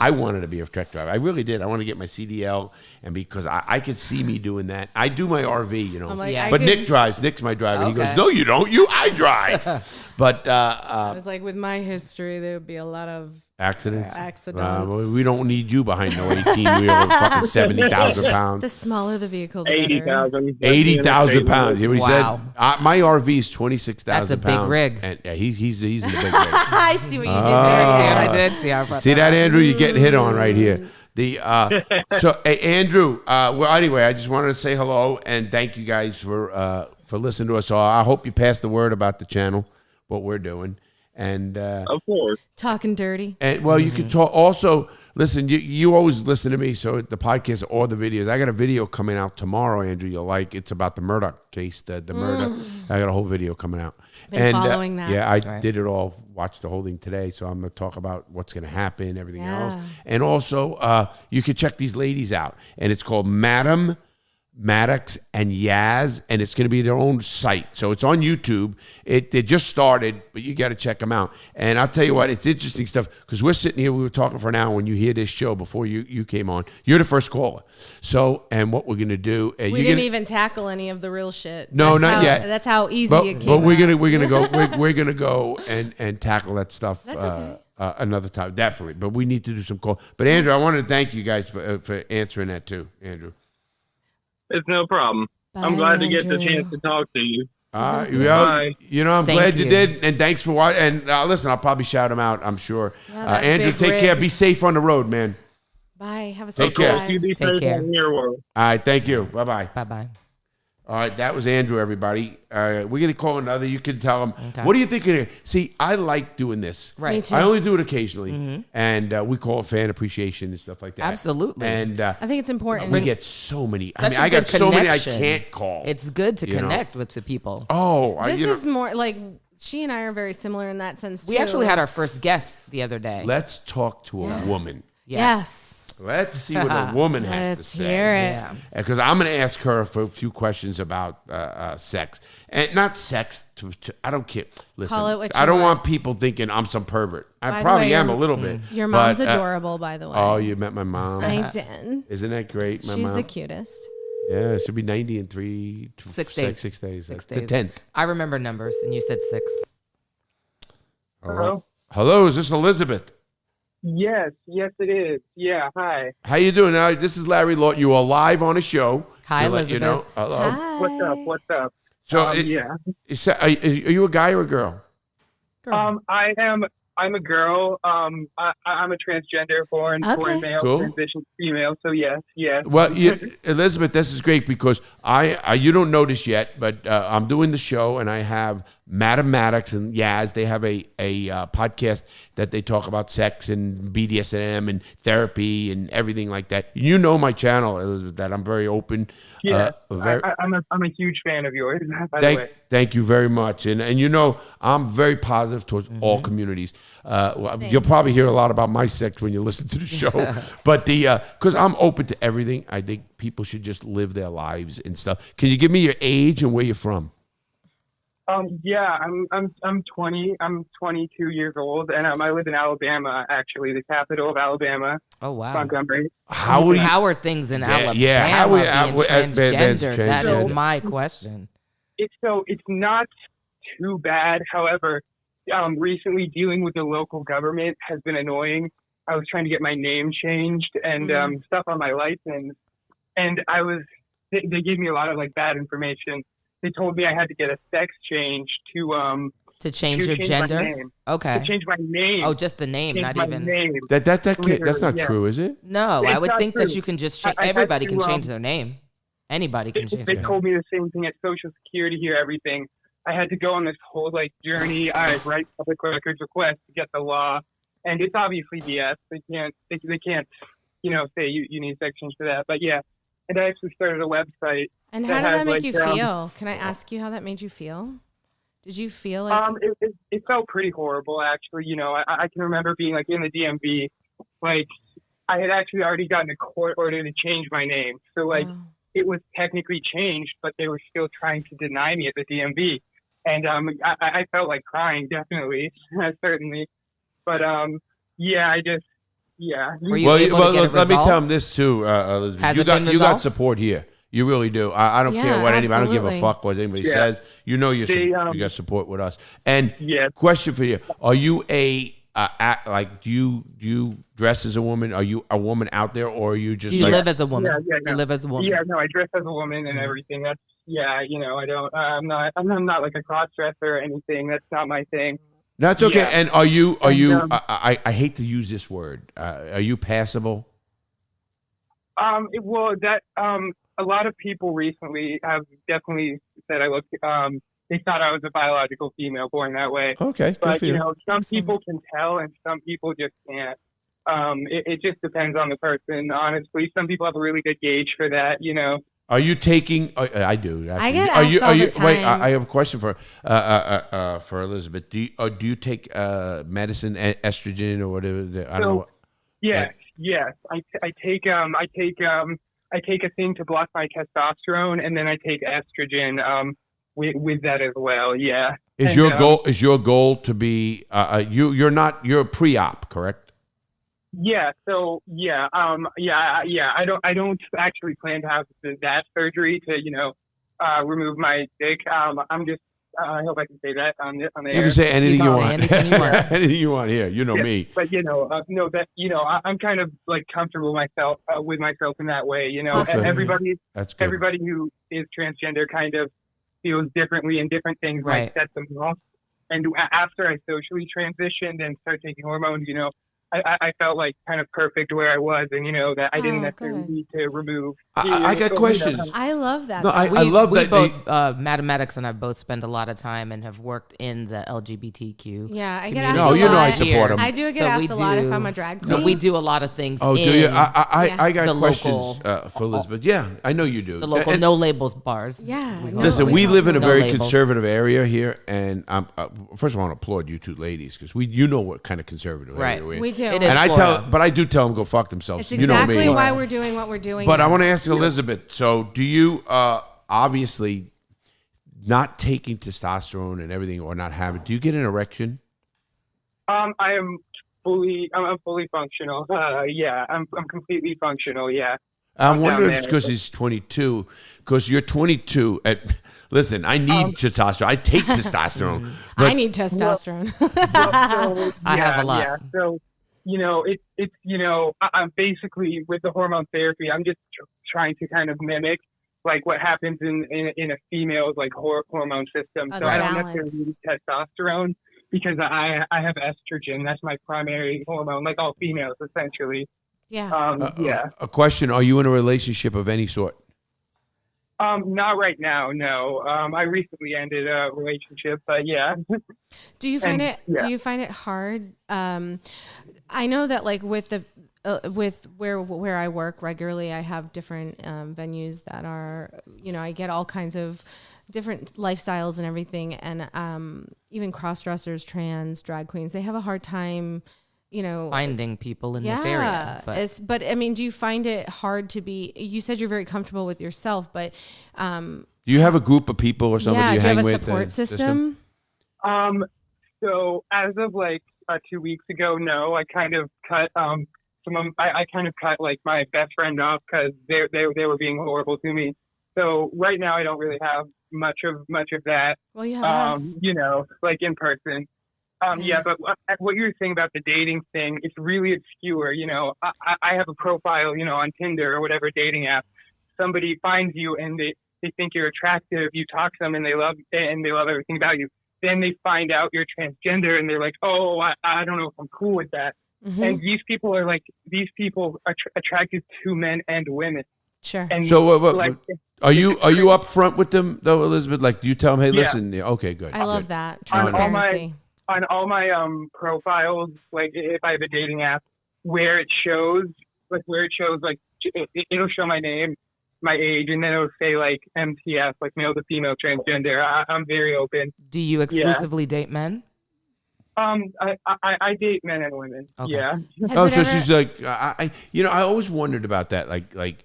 I wanted to be a truck driver. I really did. I want to get my CDL, and because I could see me doing that. I do my RV, Like, but Nick drives. Nick's my driver. Okay. He goes, no, you don't. I drive. But I was like, with my history, there would be a lot of Accidents? Accidents. Well, we don't need you behind no 18-wheeler with fucking 70,000 pounds. The smaller the vehicle, the 80,000. 80,000 pounds. You know what he Wow. said? My RV is 26,000 That's a pounds. big rig. And he's in the big rig. I see what you did See there. what I did? See how I brought See that, up? Andrew? You're getting hit on right here. So, hey, Andrew. Well, anyway, I just wanted to say hello and thank you guys for listening to us all. I hope you pass the word about the channel, what we're doing, and Of course. Talking dirty. and well, you can talk. Also, listen. You always listen to me, so the podcast or the videos. I got a video coming out tomorrow, Andrew. You'll like. It's about the Murdoch case. The Murdoch. I got a whole video coming out. Been following that. Yeah, I did it all. Watched the whole thing today, so I'm gonna talk about what's gonna happen, everything else, and also you can check these ladies out, and it's called Madame Maddox and Yaz, and it's going to be their own site. So it's on YouTube. It just started, but you got to check them out. And I'll tell you what, it's interesting stuff because we're sitting here, we were talking for an hour when you hear this show before you came on. You're the first caller. So, and what we're going to do. We didn't even tackle any of the real shit. No, not yet. That's how easy But, it came but we're out. we're gonna go and tackle that stuff. That's okay. Another time, definitely. But we need to do some call. But Andrew, I wanted to thank you guys for answering that too, Andrew. It's no problem. I'm glad to get the chance to talk to you. I'm Thank glad you you. did, and thanks for watching. And listen, I'll probably shout them out. I'm sure. that Andrew, big take care. rig. Be safe on the road, man. Bye. Have a Take safe care. drive. You be Take safe care. in your world. All right, thank you. Bye bye. Bye bye. All right, that was Andrew, everybody. We're going to call another. You can tell him. Okay. What do you think of it? See, I like doing this. Right. Me too. I only do it occasionally. And we call it fan appreciation and stuff like that. Absolutely. And I think it's important. we get so many. I Such mean, a I got good so many I connection. can't call. It's good to You know. connect with the people. This is more like she and I are very similar in that sense too. We actually had our first guest the other day. Let's talk to a woman. Yes. Let's see what a woman has to Let's say. hear it. Yeah. Because I'm going to ask her for a few questions about sex. And not sex. I don't care. Listen, Call it what I you don't want. want people thinking I'm some pervert. By I the probably way, am a little bit. Your mom's but, adorable, by the way. Oh, you met my mom. I did. Isn't that great, my She's mom? the cutest. Yeah, she'll be 90 in 6 days. 6 days. 6 The days. 10th. I remember numbers, and you said 6. Hello? Hello, is this Elizabeth? Yes, it is. Yeah, hi. How you doing? Now, this is Larry Lawton. You are live on a show. Hi, to let you know. Elizabeth. Hello. Hi. What's up? So, Yeah. are you a guy or a girl? I'm a girl. I'm a transgender, born Okay. male, Cool. transition female. So yes. Well, Elizabeth, this is great because you don't know this yet, but I'm doing the show and I have Madame Maddox and Yaz. They have a podcast that they talk about sex and BDSM and therapy and everything like that. You know my channel, Elizabeth, that I'm very open. Yeah, Very, I'm a huge fan of yours. By the way. Thank you very much. And you know, I'm very positive towards all communities. You'll probably hear a lot about my sex when you listen to the show, but because I'm open to everything, I think people should just live their lives and stuff. Can you give me your age and where you're from? Yeah, I'm 20. I'm 22 years old, and I live in Alabama, actually, the capital of Alabama, Oh, wow. Montgomery. How How are things in Alabama how being there's transgender? That is transgender. my question. It's not too bad. However, recently dealing with the local government has been annoying. I was trying to get my name changed and stuff on my license, and they gave me a lot of bad information. They told me I had to get a sex change to change your my gender? name. Okay. To change my name. Oh, just the name, change not my even. name. That's not Yeah. true, is it? No, It's I would not think that true. you can just change. I had Everybody to, can change their name. Anybody can change They their told name. me the same thing at Social Security here, everything. I had to go on this whole journey. I write public records requests to get the law, and it's obviously BS. They can't say you need sex change for that. But yeah, and I actually started a website. And that how did has, that make you feel? Can I ask you how that made you feel? Did you feel like it felt pretty horrible, actually. I can remember being in the DMV, I had actually already gotten a court order to change my name. So it was technically changed, but they were still trying to deny me at the DMV. And I felt like crying, definitely, certainly. But yeah, Were you able to get it let me tell resolved? them this too, Elizabeth. Has you it got been you got resolved? support here. You really do. I don't Yeah, care what anybody. I don't give a absolutely. fuck what anybody says. You know you got support with us. And Yes. question for you: are you a like do you dress as a woman? Are you a woman out there, or are you just? Do you like, live as a woman? Yeah, no. You live as a woman. Yeah, no, I dress as a woman and everything. That's I don't. I'm not like a cross dresser or anything. That's not my thing. That's okay. Yeah. And are you? I hate to use this word. Are you passable? A lot of people recently have definitely said I look. They thought I was a biological female born that way. Okay, good But for you. some people can tell and some people just can't. It just depends on the person. Honestly, some people have a really good gauge for that. Are you taking? I do. I get asked all the time. Wait, I have a question for Elizabeth. Do you take medicine, estrogen, or whatever? I don't know. Yes. I take a thing to block my testosterone, and then I take estrogen with that as well. Yeah. Is your goal to be you're pre-op, correct? Yeah. So I don't actually plan to have that surgery to remove my dick. I'm just. I hope I can say that on the You air. can say anything you want. Anything you want. Anything you want here. You know me. But I'm kind of like comfortable with myself in that way. Awesome. That's good. Everybody who is transgender kind of feels differently, and different things might set them off. And after I socially transitioned and started taking hormones, I felt like kind of perfect where I was, and that I didn't necessarily need to remove. I got questions. I love that. No, I love that. Both, Madame Maddox and I both spend a lot of time and have worked in the LGBTQ. Yeah, I get community. asked a lot. I support them. I do get asked a lot if I'm a drag queen. But we do a lot of things. Oh, do you? I got the questions local, for Elizabeth. Yeah, I know you do. The local no labels bars. Yeah. Listen, we live in a No very labels. conservative area here, and first of all, I want to applaud you two ladies because you know what kind of conservative area we're in. We do. It is And Florida. but I do tell them go fuck themselves. It's You know exactly me. why we're doing what we're doing. But I want to ask Elizabeth. So, do you obviously not taking testosterone and everything, or not having? Do you get an erection? I'm fully functional. I'm completely functional. Yeah. I'm wondering if down it's because he's 22. Because you're 22. Listen, I need testosterone. I take testosterone. I need testosterone. I have a lot. Yeah. So, I'm basically with the hormone therapy, I'm just trying to kind of mimic like what happens in a female's like hormone system. So I don't necessarily need testosterone because I have estrogen. That's my primary hormone, like all females essentially. Yeah. A question: are you in a relationship of any sort? Not right now, no. I recently ended a relationship, but yeah. Do you find it hard? I know that like with the with where I work regularly, I have different venues that are, I get all kinds of different lifestyles and everything, and even cross-dressers, trans, drag queens, they have a hard time, finding people in this area. But I mean, do you find it hard to be? You said you're very comfortable with yourself, but do you have a group of people or somebody you do you hang have a with? support system? So as of like 2 weeks ago, no, I kind of cut I kind of cut like my best friend off because they were being horrible to me. So right now I don't really have much of that. Well, you have us. Like in person. Yeah, but what you're saying about the dating thing, it's really obscure. I have a profile, on Tinder or whatever dating app. Somebody finds you and they think you're attractive. You talk to them and they love everything about you. Then they find out you're transgender and they're like, oh, I don't know if I'm cool with that. Mm-hmm. And these people are attracted to men and women. Sure. And so are you upfront with them though, Elizabeth? Like, do you tell them, hey, listen, okay, good. I love good. that transparency. On all my profiles, like if I have a dating app, where it shows it'll show my name, my age, and then it'll say like MTF, like male to female transgender. I'm very open. Do you exclusively date men? I date men and women. Okay. Yeah. She's like, I always wondered about that. Like,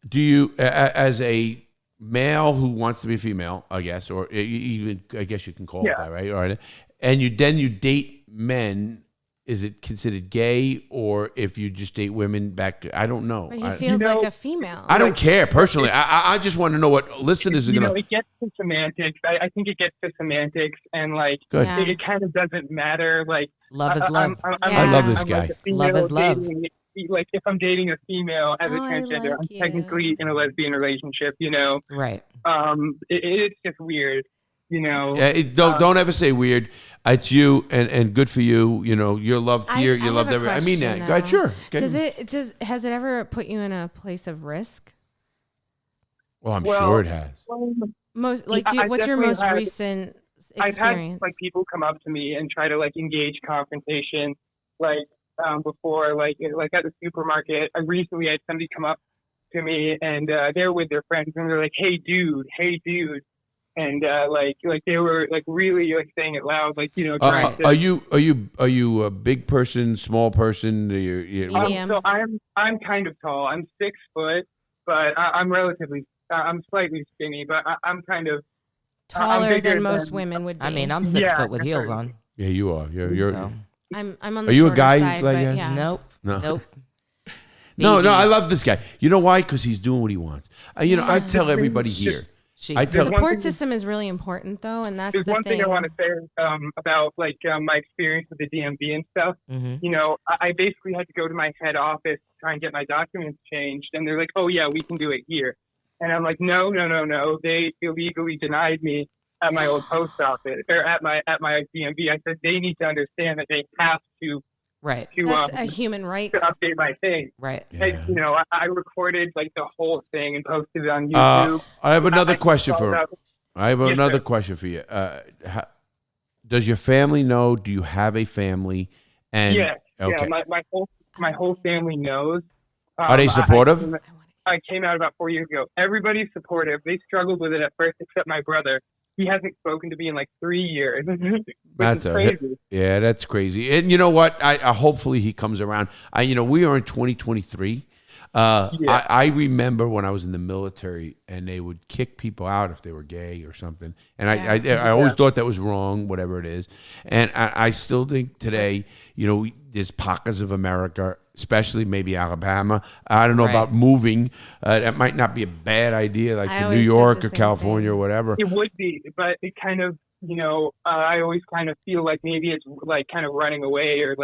do you, as a male who wants to be female, I guess, or even I guess you can call it that, right? All right. And you date men. is it considered gay, or if you just date women back? I don't know. But he feels like a female. I don't care personally. I just want to know what listeners are gonna. It gets to semantics. I think it gets to semantics, and like it kind of doesn't matter. Like love is love. I love this guy. Love is love. Like if I'm dating a female as a transgender, I'm technically in a lesbian relationship. Right. It's just weird. Don't ever say weird. It's you, and good for you. You're loved here. You're loved everywhere. I mean that. Go ahead, sure. Has it ever put you in a place of risk? Well, I'm sure it has. What's your most recent experience? I've had people come up to me and try to engage confrontation, before, like at the supermarket. I recently had somebody come up to me and they're with their friends and they're like, hey dude. And they were really saying it loud, trying to. Are you a big person, small person? Medium. So I'm kind of tall. I'm 6 foot, but I'm relatively. I'm slightly skinny, but I'm kind of taller than most women would be. I mean, I'm 6 foot with heels on. Yeah, you are. You're. No. I'm on the. Are you a guy side, like that? Yeah. Nope. No. No. I love this guy. You know why? Because he's doing what he wants. I tell everybody here. The support system is really important, though, and that's the thing. There's one thing I want to say about my experience with the DMV and stuff. Mm-hmm. I basically had to go to my head office to try and get my documents changed, and they're like, "Oh yeah, we can do it here," and I'm like, "No. They illegally denied me at my old post office or at my DMV." I said they need to understand that they have to. Right. That's a human right. To update my thing. Right. Yeah. I recorded the whole thing and posted it on YouTube. I have another question for you. Question for you. Does your family know? Do you have a family? And yeah. Okay. Yeah. My whole family knows. Are they supportive? I came out about 4 years ago. Everybody's supportive. They struggled with it at first, except my brother. He hasn't spoken to me in 3 years. That's crazy. Yeah, that's crazy. And you know what? I hopefully he comes around. We are in 2023. I remember when I was in the military and they would kick people out if they were gay or something. And I always thought that was wrong, whatever it is. And I still think today, there's pockets of America, especially maybe Alabama. I don't know about moving. That might not be a bad idea, to New York or California or whatever. It would be, but it kind of, I always kind of feel like maybe it's kind of running away or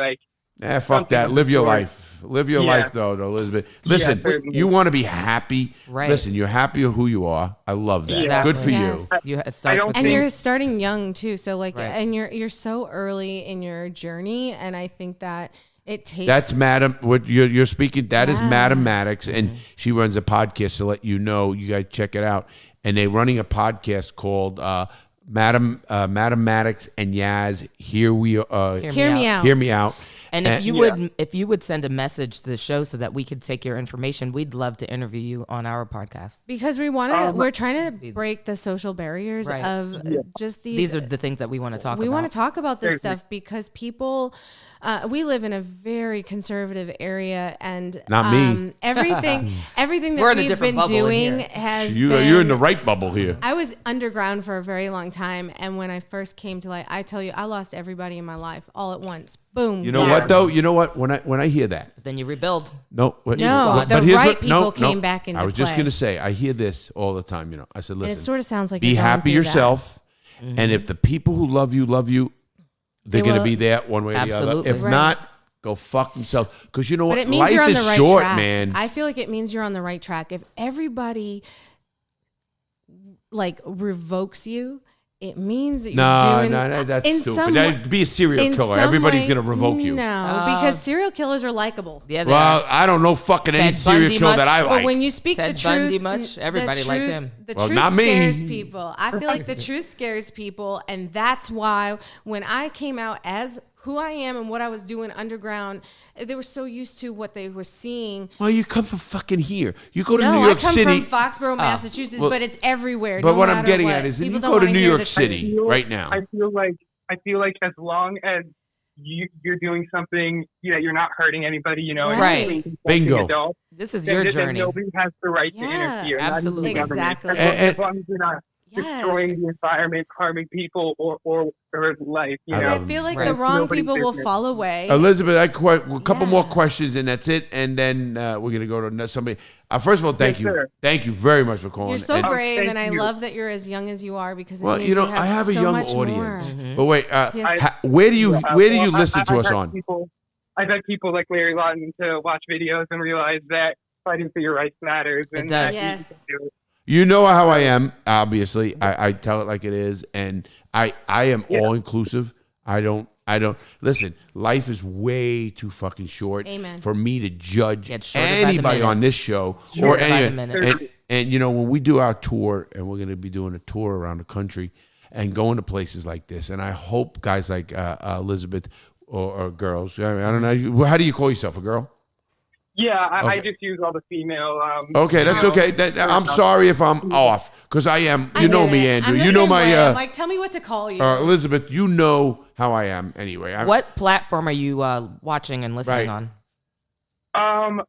fuck that. Live your life. Live your life, though, Elizabeth. Listen, you want to be happy. Right. Listen, you're happy with who you are. I love that. Exactly. Good for you. You're starting young, too. So, and you're so early in your journey. And I think that it takes. That's Madam, what you're speaking, that is Madame Maddox. And she runs a podcast to let you know. You guys check it out. And they're running a podcast called Madame Maddox and Yaz. Hear me out. And if you would send a message to the show so that we could take your information, we'd love to interview you on our podcast. Because we're trying to break the social barriers of just these. These are the things that we want to talk about. We want to talk about this stuff because people, we live in a very conservative area, and not me. Everything that we've been doing has you're in the right bubble here. I was underground for a very long time, and when I first came to I tell you, I lost everybody in my life all at once. Boom. You know what though? You know what? When I hear that, then you rebuild. The right people came back into play. I was just gonna say, I hear this all the time. I said, listen. And it sort of sounds like be happy yourself, and if the people who love you, they're gonna be there one way or the other. If not, go fuck themselves. Because you know what? But it means life you're on is the right short, track. man. I feel like it means you're on the right track. If everybody revokes you, it means that you're doing... No, that's stupid. Be a serial killer. Everybody's going to revoke you. No, because serial killers are likable. Yeah, I don't know fucking any serial killer that I like. But when you speak Ted the truth... Bundy much? Everybody liked him. The truth not me. scares people. I feel like the truth scares people, and that's why when I came out as who I am and what I was doing underground, they were so used to what they were seeing. Well, you come from fucking here. You go to New York City. I come from Foxborough, Massachusetts, but it's everywhere. But what I'm getting at is, if you go to New York City right now, I feel like as long as you're doing something, you're not hurting anybody, right? Bingo. This is your journey. Nobody has the right to interfere. Absolutely, exactly. As long as you're not destroying the environment, harming people, or life. You know? I feel like the wrong people will fall away. Elizabeth, a couple more questions, and that's it. And then we're gonna go to somebody. First of all, thank you, thank you very much for calling. You're so brave, and I love that you're as young as you are because it means you have I have a so young much audience. more. But wait, where do you listen to us on? I've had people like Larry Lawton to watch videos and realize that fighting for your rights matters. And it does. Yes. You know how I am, obviously. I tell it like it is, and I am all inclusive. I don't listen. Life is way too fucking short for me to judge anybody on this show or anyone. And you know, when we do our tour, and we're going to be doing a tour around the country and going to places like this, and I hope guys like Elizabeth or girls. I don't know. How do you call yourself, a girl? Yeah, I just use all the female. Okay, that's okay. I'm sorry if I'm off, because I am. You know me, Andrew. You know my. I'm like, tell me what to call you. Elizabeth, you know how I am anyway. What platform are you watching and listening on?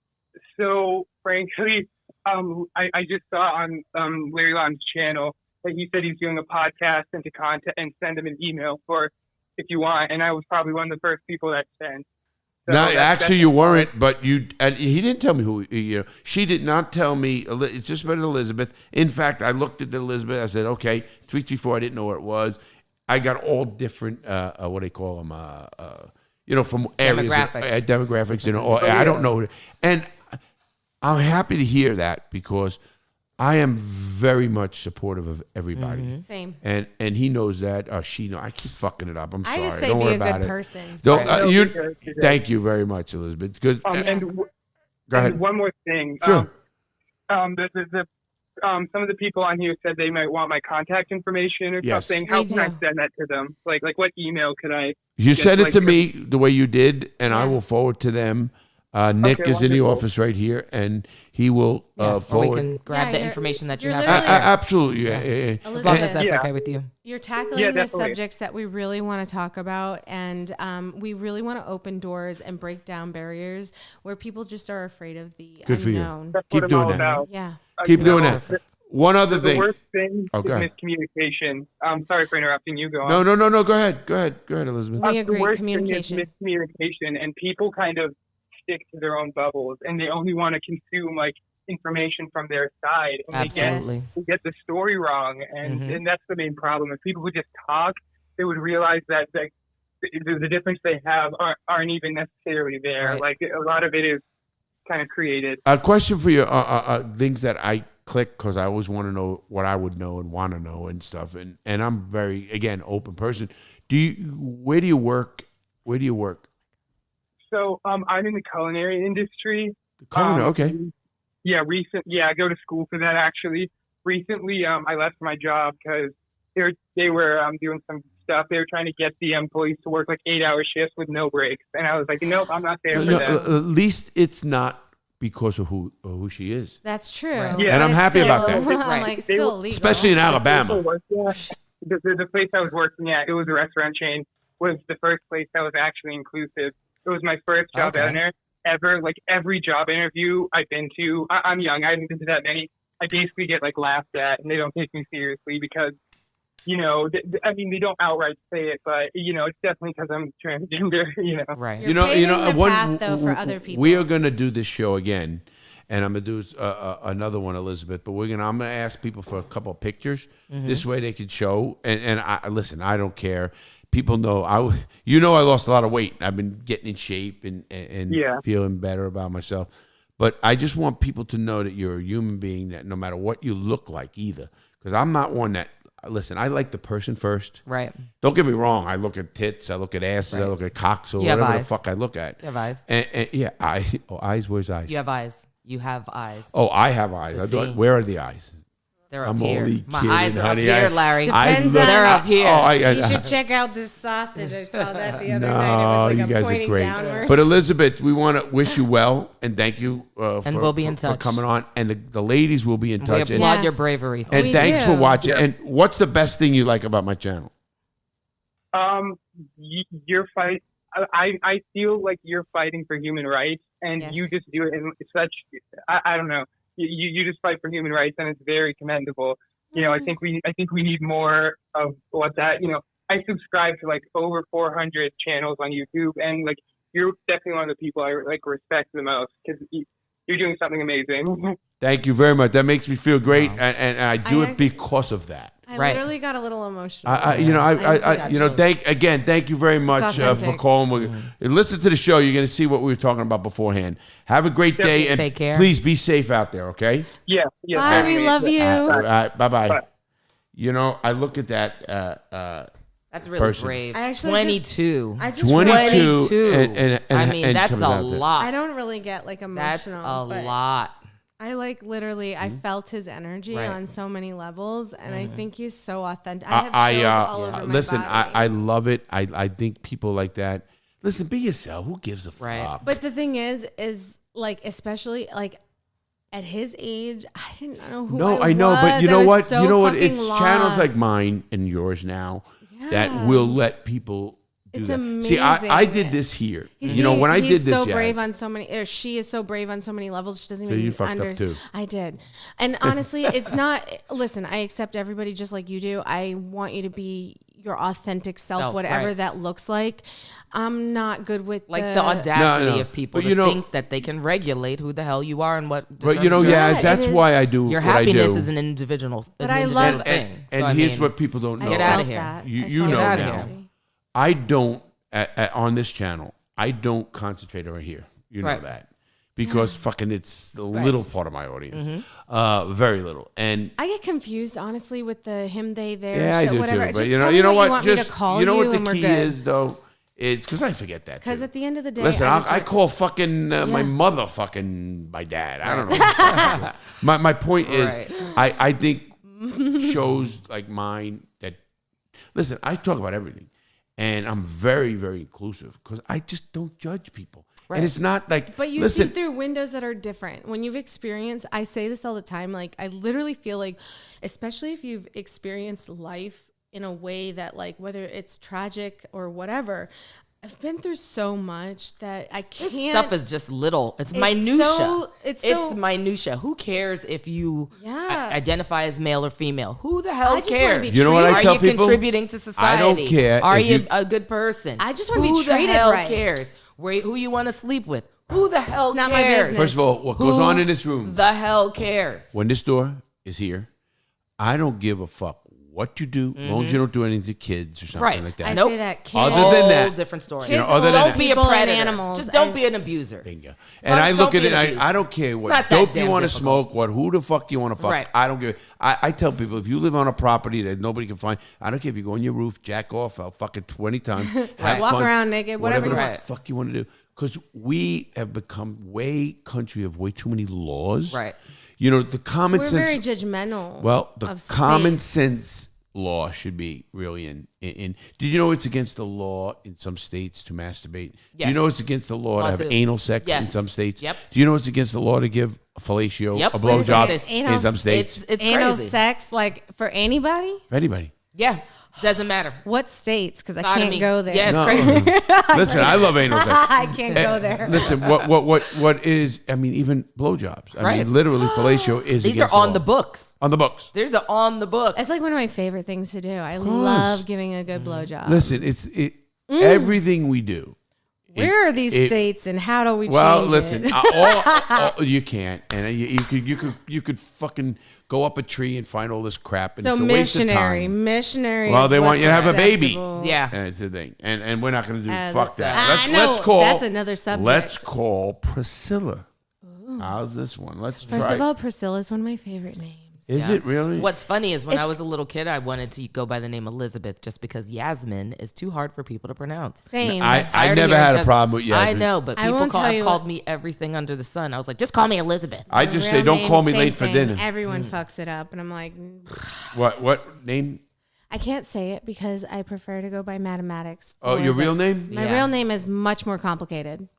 So frankly, I just saw on Larry Lawton's channel that he said he's doing a podcast and to contact and send him an email for if you want, and I was probably one of the first people that sent. So no, actually, you weren't, but you. And he didn't tell me who. You know, she did not tell me. It's just about Elizabeth. In fact, I looked at Elizabeth. I said, "Okay, 334." I didn't know what it was. I got all different. What do they call them? From areas, demographics. You know, I don't know. And I'm happy to hear that because I am very much supportive of everybody. Mm-hmm. Same. And he knows that. She knows. I keep fucking it up. I'm sorry. I just say don't be worry a about good it. person. Thank you very much, Elizabeth. Good. Go ahead. And one more thing. Sure. Some of the people on here said they might want my contact information or something. How can I send that to them? Like what email could I? You send it to me the way you did, and I will forward to them. Nick is in the office right here, and he will forward. We can grab the information that you have. Absolutely, yeah. As long as that's okay with you. You're tackling the subjects that we really want to talk about, and we really want to open doors and break down barriers where people just are afraid of the unknown. That's Keep what doing I'm all that. about. Yeah. Keep doing that. One other thing. The worst thing is miscommunication. I'm sorry for interrupting you. Go on. No. Go ahead, Elizabeth. We agree. The worst Communication. thing is miscommunication, and people kind of stick to their own bubbles, and they only want to consume like information from their side. And Absolutely. They get the story wrong, and that's the main problem. If people would just talk, they would realize that the difference they have aren't even necessarily there. Right. Like a lot of it is kind of created. A question for you. Things that I click because I always want to know what I would know and want to know and stuff. And I'm very open person. Where do you work? So I'm in the culinary industry. Okay. Yeah, I go to school for that actually. Recently, I left my job because they were doing some stuff. They were trying to get the employees to work like 8-hour shifts with no breaks, and I was like, nope, I'm not there for that. At least it's not because of who she is. That's true. Right. Yeah. And I'm happy about that. Like still legal. Especially in Alabama. The place I was working at, it was a restaurant chain, was the first place that was actually inclusive. It was my first job ever. Like every job interview I've been to, I'm young, I haven't been to that many. I basically get like laughed at, and they don't take me seriously because, they don't outright say it, but it's definitely because I'm transgender. Right. You're paving the path, though, for other people. We are going to do this show again, and I'm going to do another one, Elizabeth. But I'm going to ask people for a couple of pictures. This way they can show. And listen, I don't care. People know I lost a lot of weight. I've been getting in shape and feeling better about myself. But I just want people to know that you're a human being, that no matter what you look like either. Because I'm not one that, listen, I like the person first. Right. Don't get me wrong. I look at tits. I look at asses. I look at cocks or whatever the fuck I look at. You have eyes. Eyes. Where's eyes? You have eyes. You have eyes. Oh, I have eyes. Where are the eyes? They're up I'm here. only My kidding, eyes are honey. up here, Larry. Depends They're up here. You should check out this sausage. I saw that the other night. It was like you guys pointing are great. downwards. But Elizabeth, we want to wish you well and thank you we'll be in touch. for coming on. And the ladies will be in touch. We applaud your bravery. And thanks for watching. Yeah. And what's the best thing you like about my channel? Your fight. I feel like you're fighting for human rights, and you just do it in such. I don't know. You just fight for human rights, and it's very commendable. You know, I think we need more of what that. You know, I subscribe to like over 400 channels on YouTube, and like you're definitely one of the people I like respect the most because you're doing something amazing. Thank you very much. That makes me feel great, and I do it because of that. I literally got a little emotional. Thank you very much for calling. Listen to the show. You're going to see what we were talking about beforehand. Have a great day, and take care. Please be safe out there. Okay. Yeah. Bye. We love you. All right. Bye. You know, I look at that. That's really person. brave. I actually 22. I just 22. I mean, that's a lot. I don't really get like emotional. That's a lot. I like literally, I felt his energy on so many levels, and I think he's so authentic. I have chills all over my listen, body. I love it. I think people like that. Listen, be yourself. Who gives a fuck? But the thing is like, especially like at his age, I didn't know who I know, but you know what? So you know what? It's lost. channels like mine and yours now that will let people. It's amazing. amazing. See, I did this here. When I did this, he's so brave on so many. Or she is so brave on so many levels. She doesn't even. So you fucked up too. I did, and honestly, it's not. Listen, I accept everybody just like you do. I want you to be your authentic self, whatever that looks like. I'm not good with the audacity of people to think that they can regulate who the hell you are and what. But that's why I do. Your what happiness I do. is an individual. But I love thing. And here's what people don't know. Get out of here. You know now. I don't on this channel. I don't concentrate over here. You know that because fucking it's a little part of my audience, very little. And I get confused honestly with the him, they, their. Yeah, shit, I do whatever. too. But Just you tell know me what? You want me to call you know what the and we're key good. is though. It's because I forget that. Because at the end of the day, listen, I call fucking my mother fucking my dad. I don't know. my point is, I think shows like mine that listen. I talk about everything. And I'm very, very inclusive because I just don't judge people. Right. And it's not like, but you see through windows that are different. When you've experienced, I say this all the time, like I literally feel like, especially if you've experienced life in a way that like, whether it's tragic or whatever, I've been through so much that I can't. This stuff is just little. It's minutia. It's minutia. Who cares if you identify as male or female? Who the hell cares? You know what I tell people? Are you contributing to society? I don't care. Are you a good person? I just want to be treated right. Who the hell cares? Who you want to sleep with? Who the hell cares? Not my business. First of all, what goes on in this room? The hell cares? When this door is here, I don't give a fuck what you do, as long as you don't do anything to kids or something like that. I say that kids. Other than that, different story. Kids don't be a predator. Animals. Just don't be an abuser. Bingo. And I look at it. I don't care what dope you want to smoke, who the fuck you want to fuck. Right. I don't give. I tell people if you live on a property that nobody can find, I don't care if you go on your roof, jack off, I'll fuck it 20 times, have walk fun, around naked, whatever the fuck you want to do. Because we have become country of way too many laws. Right. You know the common sense. We're very judgmental. Well, the common sense law should be really in. Did you know it's against the law in some states to masturbate? Yes. Do you know it's against the law to have anal sex in some states? Yep. Do you know it's against the law to give a fellatio, a blowjob in some states? It's anal crazy. sex, like for anybody? For anybody. Yeah. Doesn't matter. What states? Because I can't go there. Yeah, it's crazy. Listen, I love anal sex. I can't go there. Listen, what is? I mean, even blowjobs. I mean, literally, fellatio is. These are on the books. On the books. These are on the books. It's like one of my favorite things to do. I love giving a good blowjob. Listen, everything we do. Where are these states and how do we change listen, it? you can't, and you could fucking go up a tree and find all this crap, and so it's a waste of time. Missionary. Well, they want you to have a baby. Yeah, that's the thing, and we're not going to do fuck that. Let's call. That's another subject. Let's call Priscilla. Ooh. How's this one? First of all, Priscilla is one of my favorite names. Is it really? What's funny is when I was a little kid, I wanted to go by the name Elizabeth just because Yasmin is too hard for people to pronounce. Same. I never had a problem with Yasmin. I know, but people called me everything under the sun. I was like, just call me Elizabeth. I just say, don't call me late for dinner. Everyone fucks it up, and I'm like, what name? I can't say it because I prefer to go by Madame Maddox. Oh, your real name? My real name is much more complicated.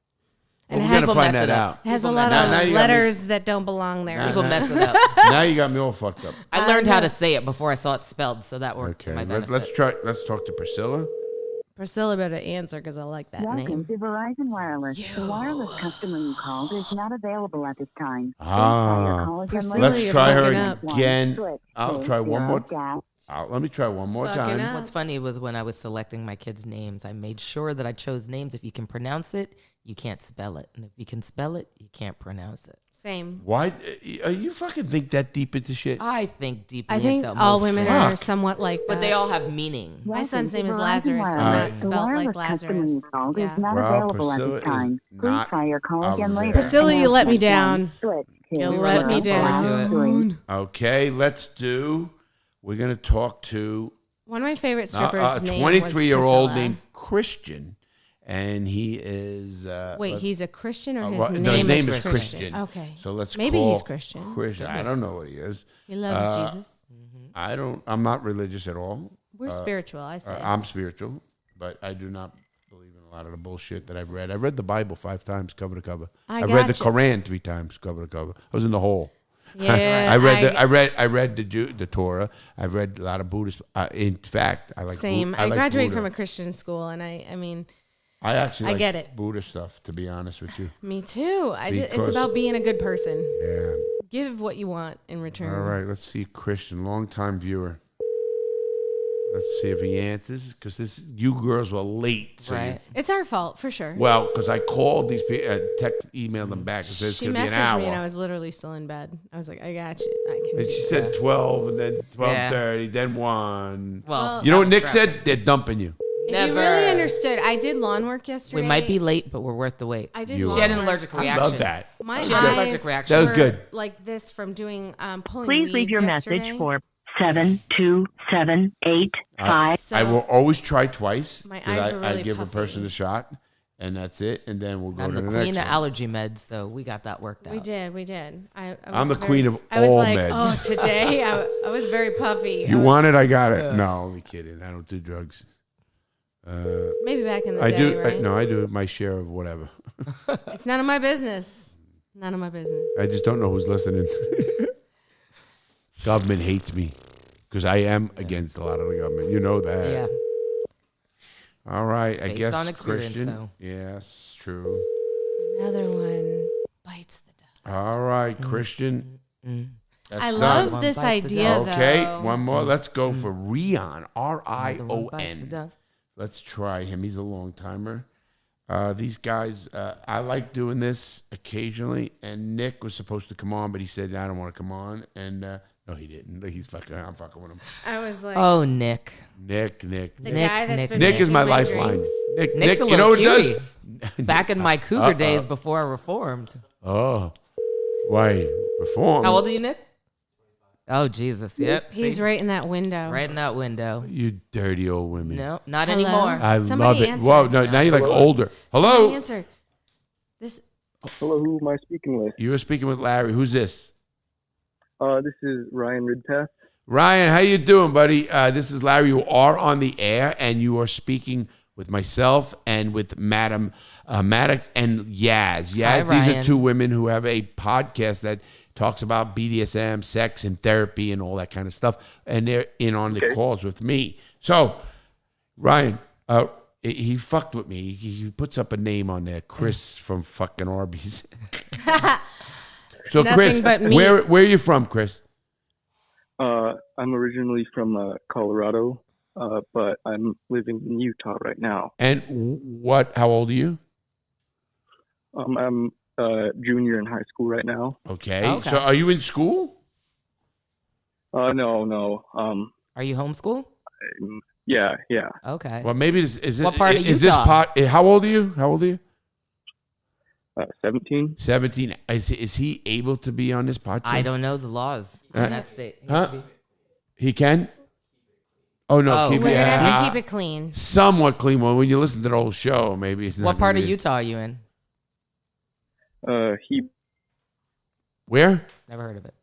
And we're gonna find that out. It has a lot of letters that don't belong there. People mess it up. Now you got me all fucked up. I learned how to say it before I saw it spelled, so that worked to my benefit. Let's talk to Priscilla. Priscilla better answer because I like that Welcome name. to Verizon Wireless. The wireless customer you called is not available at this time. Priscilla, Let's you're try her fucking up. again. I'll try one more. Let me try one more Fucking time. up. What's funny was when I was selecting my kids' names, I made sure that I chose names. If you can pronounce it, you can't spell it. And if you can spell it, you can't pronounce it. Same. Why? You fucking think that deep into shit? I think deeply I think into all most women things. are somewhat like that. But they all have meaning. My son's name is Verizon Lazarus, and Wireless. that's The spelled wireless like customer Lazarus. you called Yeah. is not Well, available at Priscilla this is time. Please not try your call again later. Priscilla, you let me Announcement down. one, switch to You We were let me looking forward to down. Okay, let's do. We're gonna talk to One of my favorite strippers' a name was 23-year-old Priscilla. named Christian, and he is. Wait, he's a Christian or his well, name, no, his name is is Christian. Okay. So let's Maybe call he's Christian. I don't know what he is. He loves Jesus. I'm not religious at all. We're spiritual, I say. I'm spiritual, but I do not believe in a lot of the bullshit that I've read. I read the Bible 5 times cover to cover. I read the gotcha. Quran 3 times cover to cover. I was in the hole. Yeah, I read the Torah. I've read a lot of Buddhist. In fact, I like same. I I like graduated Buddha. from a Christian school, and I mean, I actually I like get it. Buddha stuff, to be honest with you. me too. It's Because- about being a good person. Yeah. Give what you want in return. All right. Let's see, Christian, longtime viewer. Let's see if he answers, because you girls were late. So Right. It's our fault for sure. well, because I called these people, text, emailed them back, and said it's She going to be an messaged hour. me, and I was literally still in bed. I was like, I got you. I can. And do she this. said 12, and then 12:30, then 1. Well, You know what Nick said? They're dumping you. If Never. you really understood, I did lawn work yesterday. We might be late, but we're worth the wait. I did. You lawn She had an work. allergic I reaction. love that. My She had an eyes allergic reaction. That was were good. like this from doing pulling Please weeds leave your yesterday. message for 72785. So I will always try twice. My 'cause eyes were really I give puffy. a person a shot, and that's it. And then we'll go I'm to the the queen next of one. allergy meds, so we got that worked out. We did. I I'm was the queen of I was all like, meds. oh, today I was very puffy. You want it? I got it. No, I'm kidding. I don't do drugs. Maybe back in the I day, do. right? No, I do my share of whatever. It's none of my business. None of my business. I just don't know who's listening. Government hates me because I am against a lot of the government. You know that. Yeah. All right. I Based guess on experience, Christian. though. Yes, true. Another one bites the dust. All right, Christian. That's I done. love One this bites the idea, dust. Okay, though. one more. Let's go for Rion. Another one bites the Rion. dust. Let's try him. He's a long timer. These guys, I like doing this occasionally. And Nick was supposed to come on, but he said, I don't want to come on. And no, he didn't. I'm fucking with him. I was like, Oh, Nick. Nick. the guy that's been Nick is making my my lifeline. drinks. Nick, Nick's a you know what little it does? Back in my cougar days before I reformed. Oh, why? Reform. How old are you, Nick? Oh, Jesus. Yep. He's See? right in that window. Right in that window. You dirty old women. No, not Hello? anymore. I Somebody love it. answer. Whoa, no, now you're like older. Somebody Hello? answer. This. Hello, who am I speaking with? You were speaking with Larry. Who's this? This is Ryan Ridpath. Ryan, how you doing, buddy? This is Larry. You are on the air, and you are speaking with myself and with Madame Maddox and Yaz. Hi, Yaz, these are Ryan. two women who have a podcast that talks about BDSM, sex, and therapy, and all that kind of stuff. And they're in on the calls with me. So, Ryan, he fucked with me. He puts up a name on there, Chris from fucking Arby's. So, Nothing Chris, but meat. where are you from, Chris? I'm originally from Colorado, but I'm living in Utah right now. And what? How old are you? I'm a junior in high school right now. Okay. Okay. So, are you in school? No. Are you homeschool? Yeah. Okay. Well, maybe is it? What part of is Utah? this part? How old are you? 17. 17. Is he able to be on this podcast? I don't know the laws in that state. Huh? He can. Oh no, Oh, keep We're it. gonna have to keep it clean. Somewhat clean. Well, when you listen to the whole show, maybe it's not. What part gonna of be- Utah are you in? Where? Never heard of it.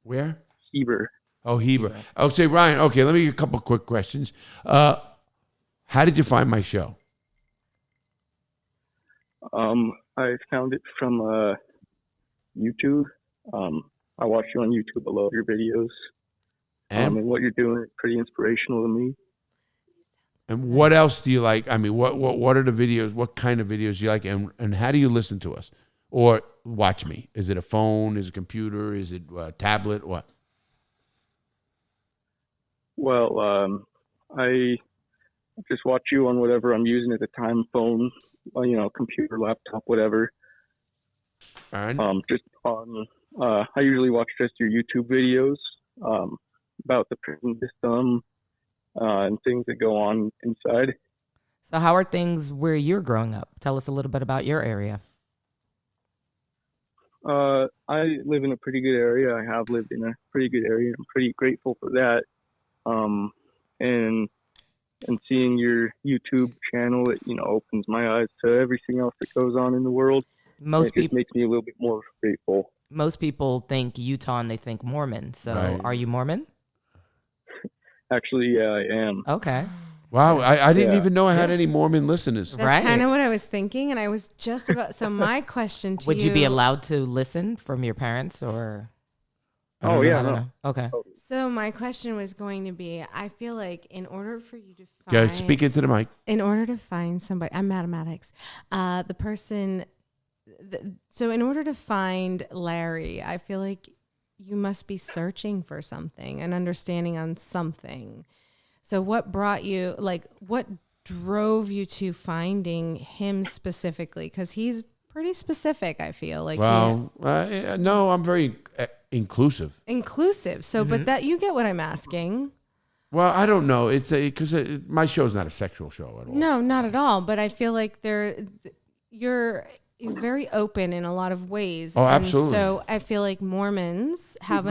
Where? Heber. Oh, Heber. Oh, say Ryan. Okay, let me get a couple quick questions. How did you find my show? I found it from YouTube. I watch you on YouTube. I love your videos. And And what you're doing is pretty inspirational to me. And what else do you like? I mean, what are the videos? What kind of videos do you like? And how do you listen to us or watch me? Is it a phone? Is it a computer? Is it a tablet? What? Well, I just watch you on whatever I'm using at the time, phone, computer, laptop, whatever. And just on, I usually watch just your YouTube videos about the prison system and things that go on inside. So how are things where you're growing up? Tell us a little bit about your area. I live in a pretty good area. I have lived in a pretty good area. I'm pretty grateful for that. And seeing your YouTube channel, it opens my eyes to everything else that goes on in the world. It just makes me a little bit more grateful. Most people think Utah and they think Mormon. So Are you Mormon? Actually, yeah, I am. Okay. Wow, I didn't even know I had any Mormon listeners. That's kind of what I was thinking, and I was just about. So my question to Would you be allowed to listen from your parents, or? I don't know. Okay. So my question was going to be: I feel like in order for you to find, speak into the mic. In order to find somebody, I'm Madame Maddox. So in order to find Larry, I feel like you must be searching for something, an understanding on something. So what brought you, what drove you to finding him specifically? Because he's pretty specific, I feel like. Well, no, I'm very inclusive. Inclusive. So, but that, you get what I'm asking. Well, I don't know. It's because my show's not a sexual show at all. No, not at all. But I feel like you're very open in a lot of ways. Oh, absolutely. And so I feel like Mormons have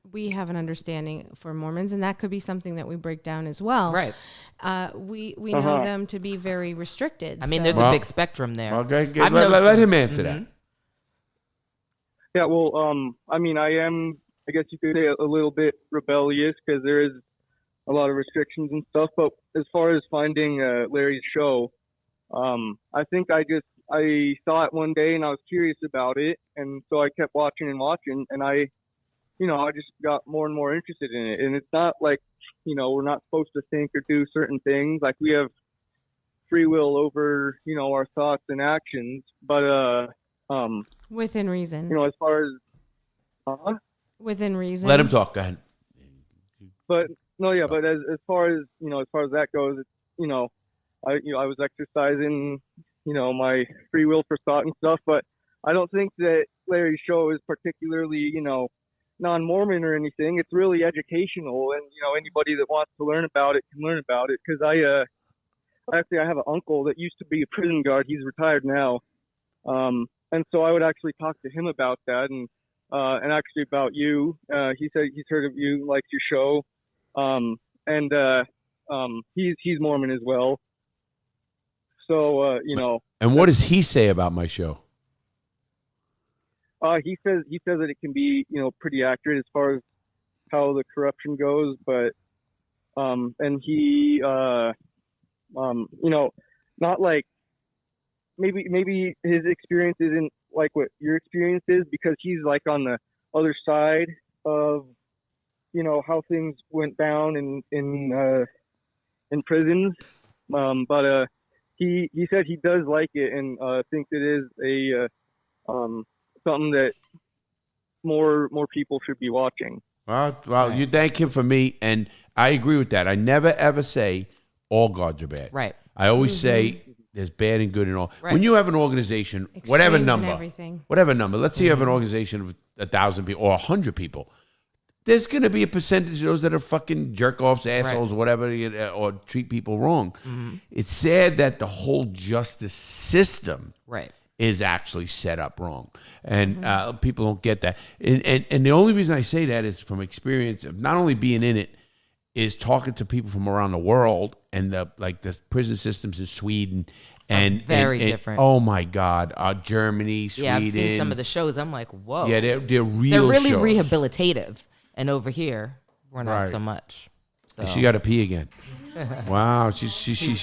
we have an understanding for Mormons, and that could be something that we break down as well. Right. We know them to be very restricted. I mean, there's a big spectrum there. Okay, let him answer that. Yeah, well, I mean, I am, I guess you could say, a little bit rebellious because there is a lot of restrictions and stuff. But as far as finding Larry's show, I think I saw it one day and I was curious about it, and so I kept watching, and I just got more and more interested in it. And it's not like, we're not supposed to think or do certain things. Like, we have free will over, our thoughts and actions, but within reason. As far as within reason. Let him talk. Go ahead. But no, yeah, but as far as that goes, I was exercising, my free will for thought and stuff, but I don't think that Larry's show is particularly, non-Mormon or anything. It's really educational, and anybody that wants to learn about it can learn about it. Because I have an uncle that used to be a prison guard. He's retired now, and so I would actually talk to him about that, and actually about you. He said he's heard of you, likes your show, and he's Mormon as well. So And what does he say about my show? He says that it can be, pretty accurate as far as how the corruption goes, but and he not like maybe his experience isn't like what your experience is, because he's like on the other side of how things went down in prisons, but he said he does like it and thinks it is a something that more people should be watching. Well, you thank him for me, and I agree with that. I never ever say all gods are bad. Right. I always say there's bad and good and all. Right. When you have an organization, Extremes whatever and number, everything. let's say you have an organization of 1,000 people or 100 people. There's going to be a percentage of those that are fucking jerk-offs, assholes, whatever, or treat people wrong. It's sad that the whole justice system is actually set up wrong. And people don't get that. And the only reason I say that is from experience of not only being in it, is talking to people from around the world, and the prison systems in Sweden and very different. Oh my God, Germany, Sweden. Yeah, I've seen some of the shows. I'm like, whoa. Yeah, they're real. They're really shows. Rehabilitative, and over here we're not so much. So. She got to pee again. Wow, she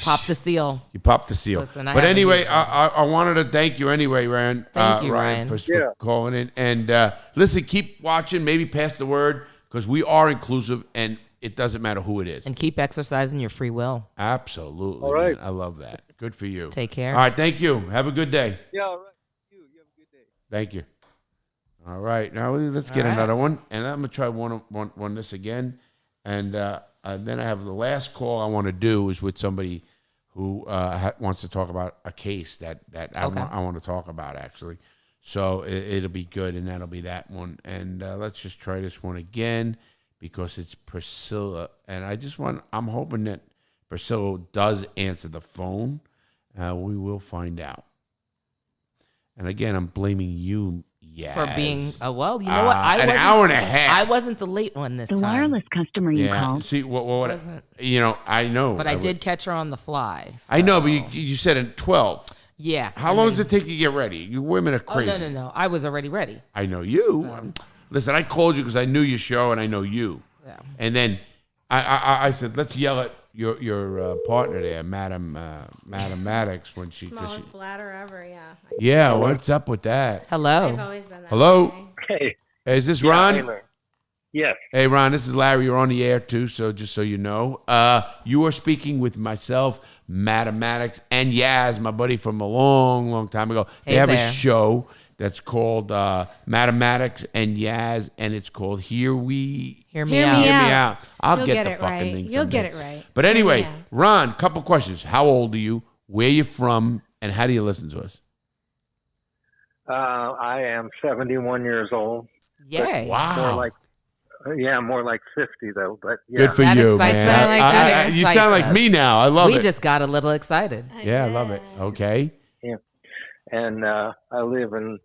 popped the seal. You popped the seal. Listen, but anyway, I wanted to thank you anyway, Ryan. Thank you, Ryan, for calling in. And listen, keep watching. Maybe pass the word, because we are inclusive. And it doesn't matter who it is. And keep exercising your free will. Absolutely. All right. Man. I love that. Good for you. Take care. All right. Thank you. Have a good day. Yeah, all right. You have a good day. Thank you. All right. Now let's get another one. And I'm going to try one this again. And then I have the last call I want to do is with somebody who wants to talk about a case that I want to talk about, actually. So it'll be good, and that'll be that one. And let's just try this one again because it's Priscilla. And I'm hoping that Priscilla does answer the phone. We will find out. And again, I'm blaming you, Yaz. For being, you know what? An hour and a half. I wasn't the late one this The time. wireless customer you called. See, what I know. But I did catch her on the fly. So. I know, but you said at 12. Yeah. How long does it take you to get ready? You women are crazy. Oh, no. I was already ready. I know you. Listen, I called you because I knew your show and I know you. Yeah. And then I said, let's yell at your partner there, Madame Maddox, when smallest bladder ever. Yeah. Yeah. What's up with that? Hello. I've always been that Hello. way. Hey. Is this Ron? Hey, yes. Hey, Ron, this is Larry. You're on the air, too, so just so you know. You are speaking with myself, Madame Maddox, and Yaz, my buddy from a long, long time ago. They have a show that's called Madame Maddox and Yaz, and it's called Hear Me Out. I'll get the fucking thing You'll someday. get it right. But anyway, Ron, couple questions. How old are you? Where you from? And how do you listen to us? I am 71 years old. Yay. Wow. More like 50 though. But yeah. Good for you, excites man. me. I like that you sound like me now. I love it. We just got a little excited. I love it. Okay. Yeah. And I live in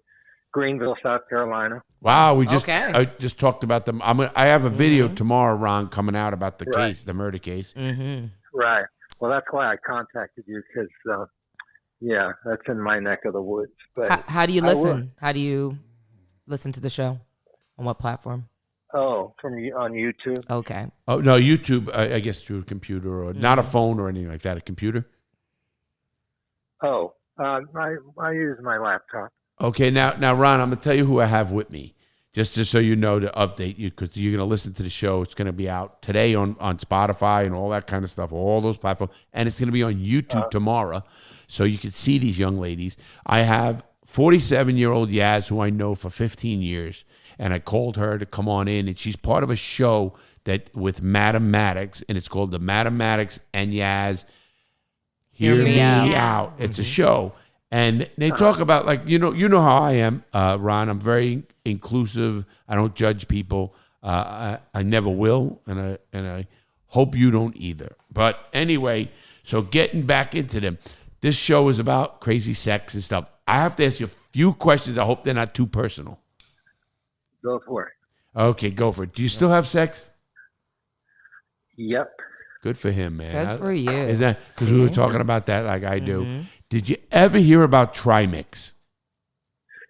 Greenville, South Carolina. Wow, I just talked about them. I have a video tomorrow, Ron, coming out about the case, the murder case. Mm-hmm. Right. Well, that's why I contacted you because, that's in my neck of the woods. But how do you listen? How do you listen to the show? On what platform? Oh, on YouTube. Okay. Oh no, YouTube. I guess through a computer or not a phone or anything like that. A computer. Oh, I use my laptop. Okay, now, Ron, I'm gonna tell you who I have with me, just so you know to update you because you're gonna listen to the show. It's gonna be out today on Spotify and all that kind of stuff, all those platforms, and it's gonna be on YouTube tomorrow, so you can see these young ladies. I have 47-year-old Yaz, who I know for 15 years. And I called her to come on in, and she's part of a show that with Madame Maddox, and it's called the Madame Maddox and Yaz Hear Me Out. It's a show, and they talk about you know how I am, Ron. I'm very inclusive. I don't judge people. I never will, and I hope you don't either. But anyway, so getting back into them, this show is about crazy sex and stuff. I have to ask you a few questions. I hope they're not too personal. Go for it. Okay, go for it. Do you still have sex? Yep. Good for him, man. Good for you. Is that because we were talking about that like I do? Did you ever hear about Trimix?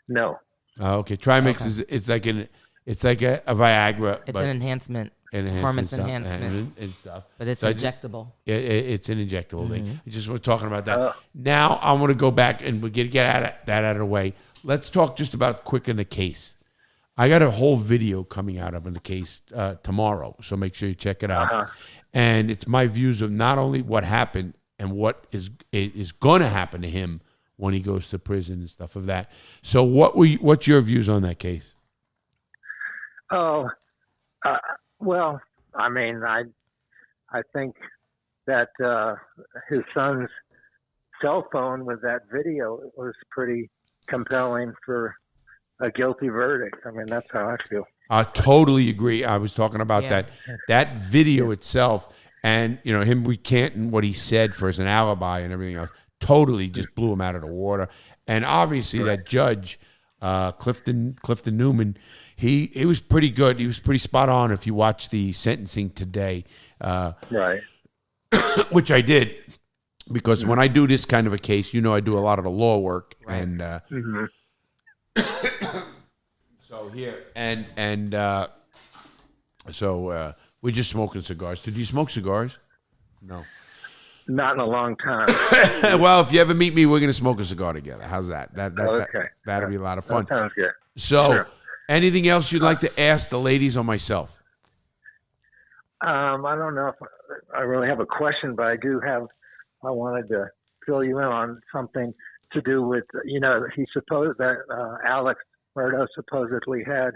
No. Okay, Trimix is it's like a Viagra. It's an enhancement. Performance enhancement and stuff. But it's injectable. It's an injectable thing. I just was talking about that. Now I want to go back and we get that out of the way. Let's talk just about quick in the case. I got a whole video coming out of in the case tomorrow, so make sure you check it out. And it's my views of not only what happened and what is going to happen to him when he goes to prison and stuff of that. So what's your views on that case? Oh, well, I mean, I think that his son's cell phone with that video was pretty compelling for a guilty verdict. I mean, that's how I feel. I totally agree. I was talking about that video itself, and him recanting what he said for as an alibi and everything else. Totally just blew him out of the water. And obviously, that judge, Clifton Newman, he was pretty good. He was pretty spot on. If you watch the sentencing today, right, which I did, because when I do this kind of a case, I do a lot of the law work, and. So here so we're just smoking cigars. Did you smoke cigars? No, not in a long time. Well, if you ever meet me, we're gonna smoke a cigar together. How's that? Okay. That'll be a lot of fun. That sounds good. So, Sure. Anything else you'd like to ask the ladies or myself? I don't know if I really have a question, but I wanted to fill you in on something to do with, he supposed that Alex Murdo supposedly had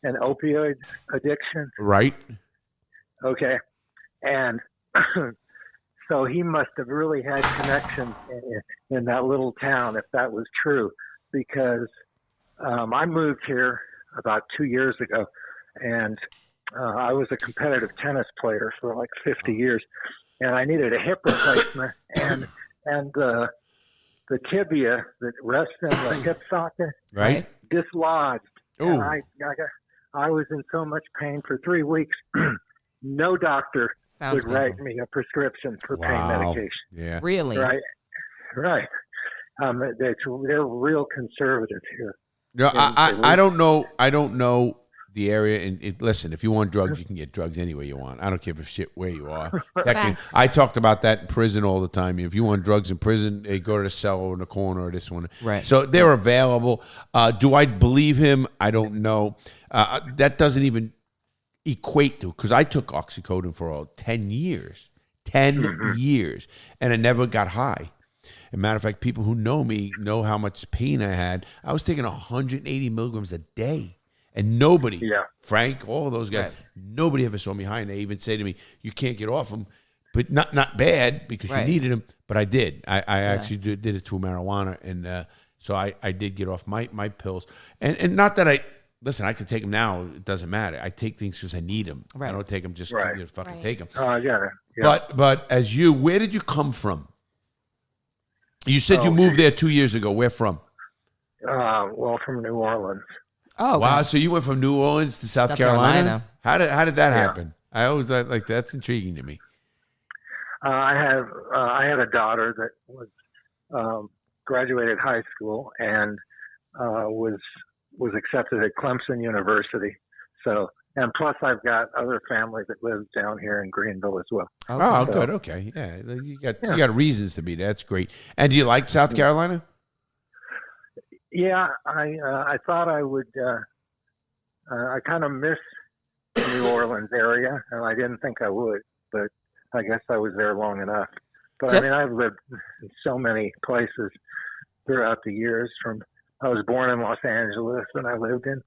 an opioid addiction. Right. Okay. And so he must have really had connections in that little town, if that was true, because I moved here about 2 years ago, and I was a competitive tennis player for like 50 years, and I needed a hip replacement, and the tibia that rests in the hip socket dislodged. Ooh. And I was in so much pain for 3 weeks. No doctor would write me a prescription for pain medication. Yeah. Really? Right. They're real conservative here. No, I don't know. I don't know the area. And listen, if you want drugs, you can get drugs anywhere you want. I don't give a shit where you are. I talked about that in prison all the time. If you want drugs in prison, they go to the cell or in the corner or this one. Right. So they're available. Do I believe him? I don't know. That doesn't even equate to, because I took oxycodone for 10 years. 10 years. And I never got high. As a matter of fact, people who know me know how much pain I had. I was taking 180 milligrams a day. And nobody, Frank, all those guys, nobody ever saw me high. And they even say to me, you can't get off them. But not bad, because you needed them. But I did. I actually did it through marijuana. And so I did get off my pills. And not that listen, I can take them now. It doesn't matter. I take things because I need them. I don't take them just to fucking take them. Oh, I got it. Yeah. But as where did you come from? You said you moved there 2 years ago. Where from? Well, from New Orleans. Oh, wow! So you went from New Orleans to South Carolina? How did that happen? I always like that's intriguing to me. I had a daughter that was graduated high school and was accepted at Clemson University. So, and plus I've got other family that lives down here in Greenville as well. Okay. Oh, good. Okay, yeah, you got reasons to be there. That's great. And do you like South Carolina? Yeah, I thought I would. I kind of miss the New Orleans area, and I didn't think I would, but I guess I was there long enough. But I mean, I've lived in so many places throughout the years. I was born in Los Angeles, and I lived in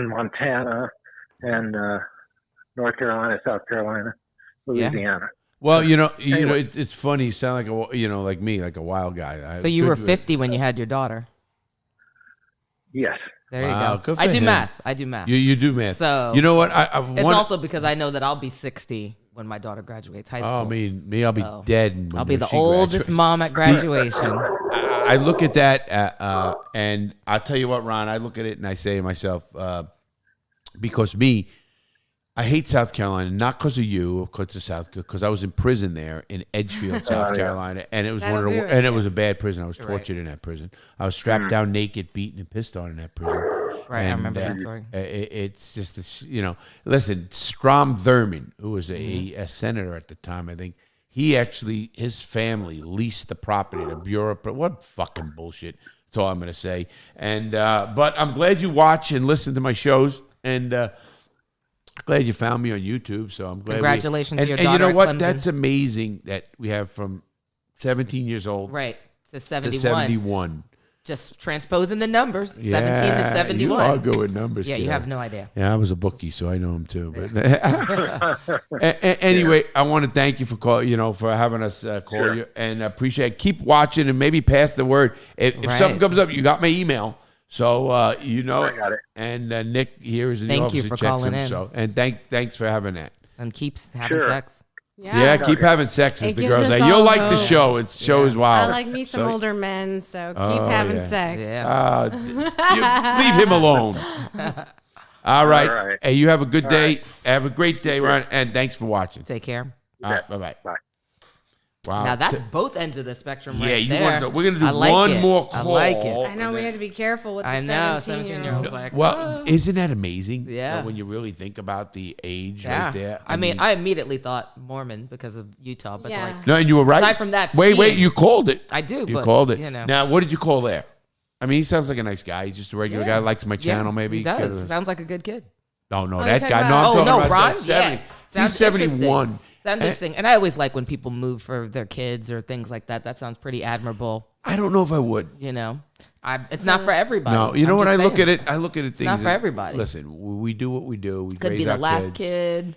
Montana and North Carolina, South Carolina, Louisiana. Well, it's funny. You sound like me, like a wild guy. So you were 50 when you had your daughter. Yes. There you go. I do math. You do math. So you know what? It's also because I know that I'll be 60 when my daughter graduates high school. Oh, me, I'll be dead. I'll be the oldest mom at graduation. I look at that, and I'll tell you what, Ron. I look at it and I say to myself, because I hate South Carolina, not because of you, because I was in prison there in Edgefield, South Carolina, and it was it was a bad prison. I was tortured in that prison. I was strapped down naked, beaten, and pissed on in that prison. Right, I remember that story. It's just listen, Strom Thurmond, who was a senator at the time, I think his family leased the property to Bureau. What fucking bullshit? That's all I'm going to say. And but I'm glad you watch and listen to my shows, and. Glad you found me on YouTube, so I'm glad. Congratulations to your daughter. And you know what? Clemson. That's amazing that we have from 17 years old to 71. Just transposing the numbers, 17 to 71. You are good with numbers. Yeah, you have no idea. Yeah, I was a bookie, so I know them too. But anyway, I want to thank you for having us call you, and appreciate it. Keep watching and maybe pass the word. If something comes up, you got my email. So I got it. And Nick here is in the Thank office. you for calling in. So, and thanks for having that. And keeps having sex. Yeah, keep having sex, as the girls say. You'll like the show. It's show is wild. I like me some older men, so keep having sex. Yeah. Leave him alone. All right. Hey, you have a good day. Right. Have a great day, Ron, and thanks for watching. Take care. Bye-bye. Bye. Wow. Now that's both ends of the spectrum right there. We're going to do one more call. I like it. I know we have to be careful with the 17-year-olds. Like, well, isn't that amazing? Yeah. When you really think about the age right there. I mean, I immediately thought Mormon because of Utah. But no, and you were right. Aside from that, wait, you called it. I do. You called it. Now, what did you call there? I mean, he sounds like a nice guy. He's just a regular guy. Likes my channel, maybe. He does. Sounds like a good kid. No, that guy. No, I'm talking about Ron? that Sounds He's 71. Sounds interesting. And I always like when people move for their kids or things like that. That sounds pretty admirable. I don't know if I would. You know, it's not for everybody. No, you know what? I look at it. I look at it. Things not for everybody. Listen, we do what we do. We could raise be the our last kids. kid.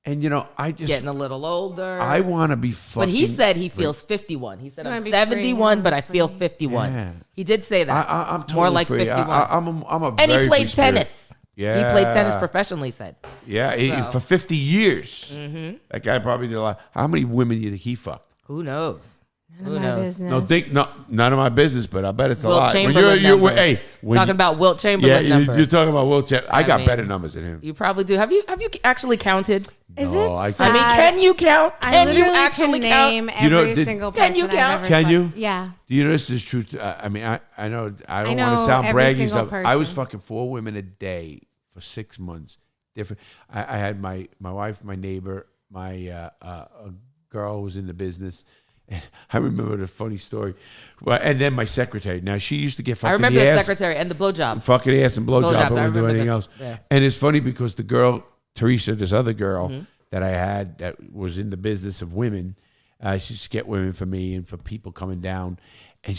And you know, I just getting a little older. I want to be fucking. But he said he feels 51. He said I'm 71, but I feel 51. Yeah. He did say that. I'm totally more like free. 51. I'm a and very he played free spirit. tennis. Yeah, he played tennis professionally. Said. Yeah, for 50 years. Mm-hmm. That guy probably did a lot. How many women do you think he fucked? Who knows? None of my business. None of my business, but I bet it's a Wilt lot. Chamberlain numbers. Hey, talking about Wilt Chamberlain numbers. You're talking about Wilt Chamberlain. I got better numbers than him. You probably do. Have you actually counted? Is No, it I sad? I mean, can you count? I Can you literally actually can count? name You know, every single person Can you count? I've ever Can you? slept. Yeah. Do you know this is true? I mean, I know I don't know want to sound every braggy single stuff. I was person. fucking 4 women a day for 6 months. Different. I had my wife, my neighbor, my a girl who was in the business. And I remember the funny story. Well, and then my secretary. Now she used to get fucking I remember the the ass, secretary and the blowjob. fucking ass and blowjob. Blowjob, I I wouldn't do remember anything this. else. Yeah. And it's funny because the girl Teresa, this other girl Mm-hmm. that I had that was in the business of women, she used to get women for me and for people coming down. And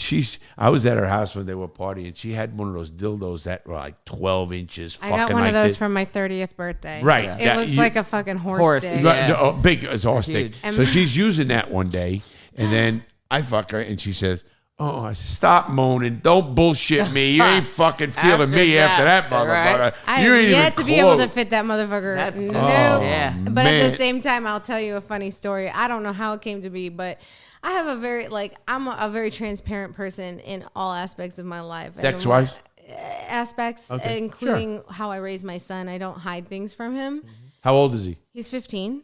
I was at her house when they were partying. She had one of those dildos that were like 12 inches. I got one of those for my 30th birthday. Right. It Yeah, looks you- like a fucking horse dick. Right, no, big as horse dick. huge. So she's using that one day, and then I fuck her, and she says, "Oh," I said, "Stop moaning! Don't bullshit me. You ain't fucking feeling After me that, after that motherfucker. right? I You have ain't yet even to be able to close." fit that motherfucker. That's no. yeah. But at man. the same time, I'll tell you a funny story. I don't know how it came to be, but I have I'm a very transparent person in all aspects of my life. Sex wise? Aspects, Okay, including how I raise my son. I don't hide things from him. How old is he? He's 15.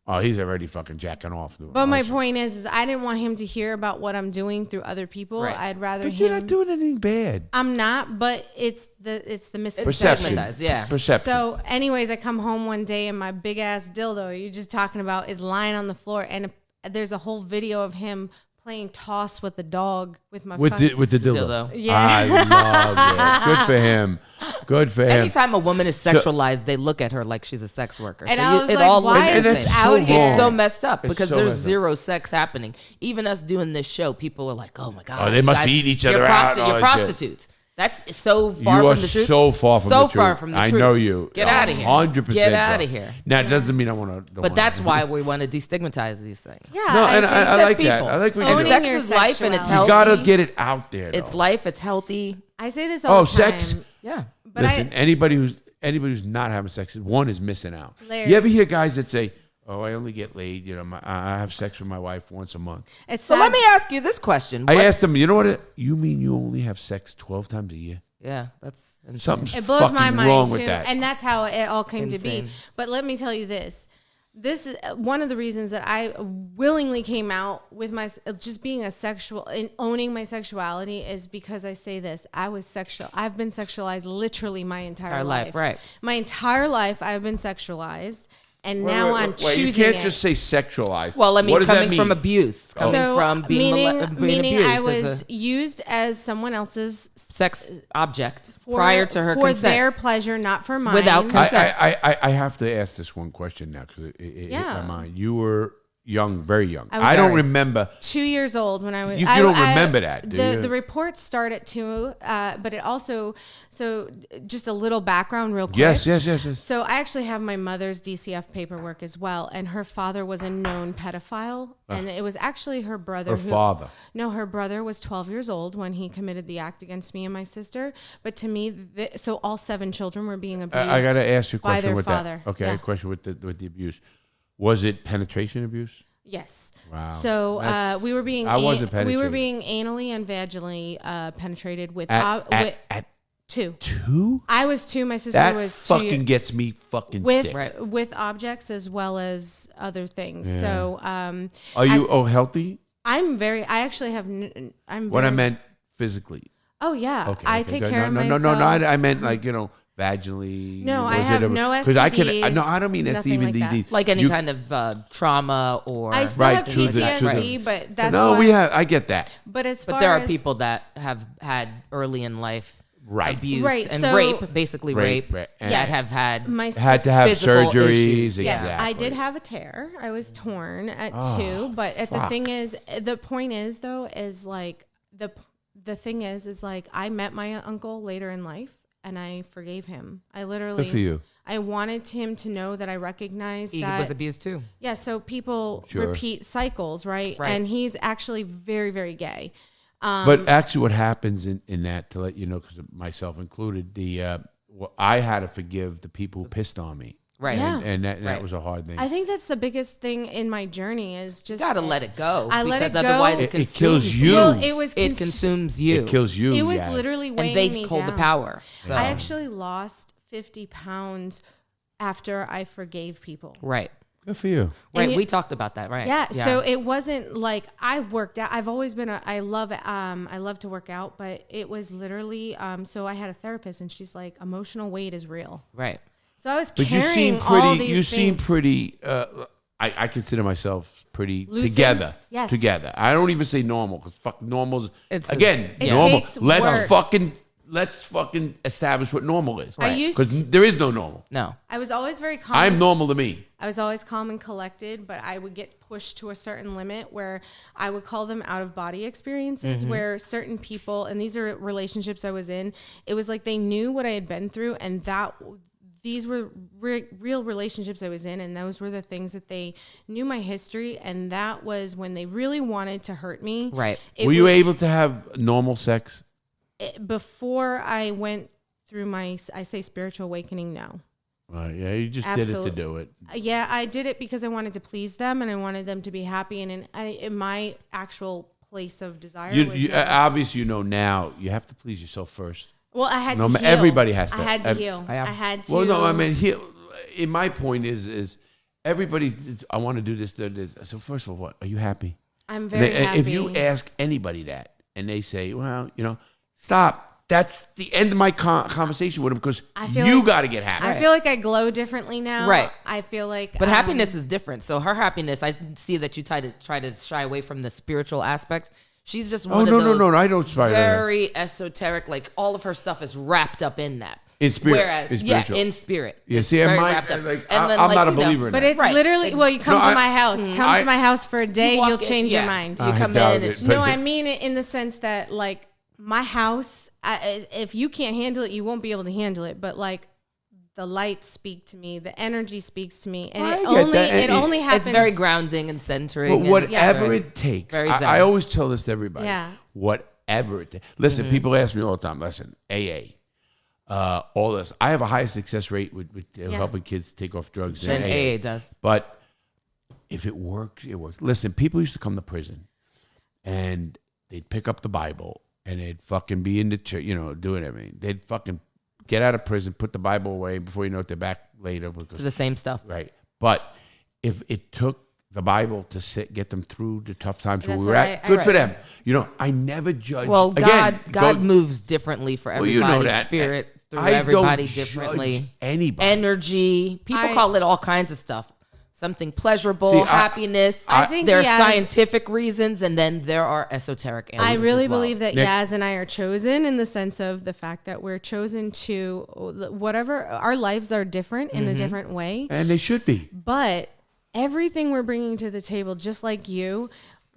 Oh, he's already fucking jacking off. But my point is I didn't want him to hear about what I'm doing through other people. Right. I'd rather But him. you're not doing anything bad. I'm not, but it's the misperception. Perception. stigmatized, yeah. Perception. So, anyways, I come home one day and my big ass dildo you're just talking about is lying on the floor, and there's a whole video of him playing toss with the dog with my with fucking- the dildo. Dildo. Yeah. I love it. Good for him. Good for him. Anytime a woman is sexualized, they look at her like she's a sex worker. And So I was it like, all why looks is the this same. out here? It's so messed up It's because so there's messed up. zero sex happening. Even us doing this show, people are like, "Oh my god, Oh, they must you be guys- eating each you're other out and all You're that shit." prostitutes." That's so far You are from the truth. so far from so the truth. far from the I truth. know you. Get out of here. 100%. Get out of here. Now, it doesn't mean I want to. But that's why we want to destigmatize these things. Yeah, No, and think I just like that. people. I like when And you do sex it. is life and it's You healthy. You gotta get it out there. It's though. life. It's healthy. I say this all Oh, the time. sex. Yeah. But Listen, anybody who's not having sex, one is missing out. Larry. You ever hear guys that say, "Oh, I only get laid. You know, I have sex with my wife once a month." It's So sad. let me ask you this question. I What's- asked them, "You know what? You mean you only have sex 12 times a year?" Yeah, that's insane. Something's It blows fucking my mind wrong too, with that. and that's how it all came to Insane. be. But let me tell you this: this is one of the reasons that I willingly came out with my just being a sexual and owning my sexuality is because I say this: I was sexual. I've been sexualized literally my entire life. Right. My entire life, I've been sexualized, and now I'm Wait, choosing you can't it. just say sexualized. Well, I mean, What does that coming from mean? abuse, coming so from being, meaning abused I as was a used as someone else's sex object for, prior to her for consent. their pleasure, not for mine. Without consent. I have to ask this one question now because it hit Yeah. my mind. You were young, very young. I was I don't very- remember. 2 years old when I was. You don't remember that, do you? The reports start at 2, but it also just a little background, real quick. Yes. So I actually have my mother's DCF paperwork as well, and her father was a known pedophile, and it was actually her brother. Her father. No, her brother was 12 years old when he committed the act against me and my sister. But to me, so all 7 children were being abused. I got to ask you a by question their with father. that. Okay, Yeah. a question with the abuse. Was it penetration abuse? Yes. Wow. So That's- we were being I wasn't we were penetrated. being anally and vaginally penetrated with At 2. 2? I was 2. My sister That was 2. fucking gets me fucking with sick. with objects as well as other things. So Are you healthy? I'm very. I actually have. I'm. What I very- meant physically. Oh yeah. Okay. I okay, take good. care no, of no, myself. No, I meant like vaginally. No, I Was have it no Because I can. STDs, No, I don't mean nothing like STD. that. like any kind of trauma or I still Right, have to the- PTSD, but that's No, why, we have. I get that. But as far but there are as people that have had early in life abuse Right, and so- rape, basically rape, Right. that Yes. have had My Had to have physical surgeries. issues. Yes, Exactly. I did have a tear. I was torn at Oh, 2, but the fuck. thing is, the point is though, is like the thing is like I met my uncle later in life and I forgave him. I literally, Good for you. I wanted him to know that I recognized He that was abused too. Yeah, so people Sure. repeat cycles, right? Right. And he's actually very, very gay. But actually, what happens in that, to let you know, because myself included, I had to forgive the people who pissed on me. Right. Yeah. And that Right. was a hard thing. I think that's the biggest thing in my journey is just You gotta let it go. I let because it go. otherwise It consumes kills you. Well, it was It consumes you. It kills you. It was yeah. literally weighing and they me hold down. the power. So. I actually lost 50 pounds after I forgave people. Right. Good for you. Right. And We talked about that. Right. Yeah, so it wasn't like I worked out. I've always been I love to work out, but it was literally so I had a therapist and she's like, emotional weight is real. Right. So I was But you carrying seem all pretty. these You seem things. pretty. I consider myself pretty Lucid? together. Yes. Together. I don't even say normal because fuck normal's It's again It normal. takes Let's work. fucking establish what normal is. I used Because there is no normal. No. I was always very calm. I'm normal to me. I was always calm and collected, but I would get pushed to a certain limit where I would call them out of body experiences where certain people, and these are relationships I was in, it was like they knew what I had been through and these were real relationships I was in, and those were the things that they knew my history, and that was when they really wanted to hurt me. Right. Were you able to have normal sex? Before I went through my, I say spiritual awakening, no. Yeah, you just did it to do it. Yeah, I did it because I wanted to please them and I wanted them to be happy. And in my actual place of desire, was never- Obviously, you know now you have to please yourself first. well, I had No, to heal. everybody has to. I had to heal. I had to. Well, no, I mean, in my point is everybody. I want to do this. So first of all, what are you happy? I'm very happy. If you ask anybody that, and they say, "Well, stop." That's the end of my conversation with them because you got to get happy. I feel like I glow differently now. Right. I feel like. But happiness is different. So her happiness, I see that you try to shy away from the spiritual aspects. She's just one of those no, I don't try. very esoteric. Like all of her stuff is wrapped up in that. In spirit. Whereas, In spiritual. in spirit. Yeah, It's see, very I'm wrapped up. like, And then, I'm not a you know, believer in But that. it's Right. literally, well, you come No, to my house. Come to my house for a day, walk you'll in- change yeah. your mind. You I come doubt in. it, It's, but- No, I mean it in the sense that, like, my house, if you can't handle it, you won't be able to handle it. But, like, the lights speak to me. The energy speaks to me. And I it get only, that. it only happens. it's very grounding and centering. But and whatever very- it takes, very I zen. always tell this to everybody. Yeah. Whatever it takes. Listen, people ask me all the time. Listen, AA, all this. I have a high success rate with helping kids take off drugs. Than AA does. But if it works, it works. Listen, people used to come to prison, and they'd pick up the Bible, and they'd fucking be in the church, doing everything. They'd fucking get out of prison, put the Bible away. Before you know it, they're back later. To the same stuff. Right. But if it took the Bible to get them through the tough times where That's we were what at, I- good I- for them. I never judge. Well, Again, God moves differently for Well, everybody. you know that. Spirit through I don't everybody judge differently. anybody. Energy. People call it all kinds of stuff. Something pleasurable, See, happiness. I think there are Yaz- scientific reasons, and then there are esoteric answers. I really as well. believe that Nick? Yaz and I are chosen in the sense of the fact that we're chosen to whatever our lives are different in a different way, And they should be. but everything we're bringing to the table, just like you,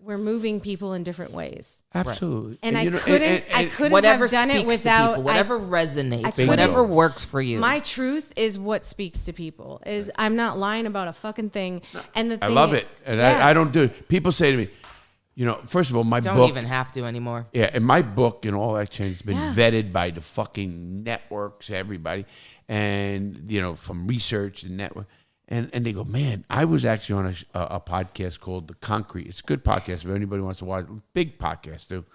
we're moving people in different ways. Absolutely. And I you know, couldn't, I and- couldn't Whatever have done it speaks to without people, whatever resonates, couldn't- whatever works for you. My truth is what speaks to people. Is I'm not lying about a fucking thing. And the I thing love is- it. And yeah. I don't do it. People say to me, first of all, my Don't book. even have to anymore. Yeah, and my book and all that change has been Yeah. vetted by the fucking networks, everybody, and from research and network, and they go, man, I was actually on a podcast called The Concrete. It's a good podcast if anybody wants to watch. Big podcast too.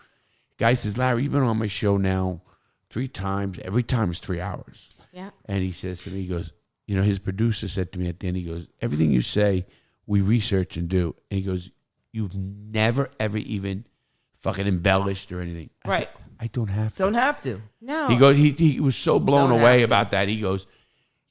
Guy says, Larry, you've been on my show now 3 times. Every time is 3 hours. Yeah. And he says to me, he goes, his producer said to me at the end, he goes, everything you say, we research and do. And he goes, you've never, ever even fucking embellished or anything. I Right. said, I don't have to. Don't have to. No. He goes, he was so blown Don't away have to. about that. He goes,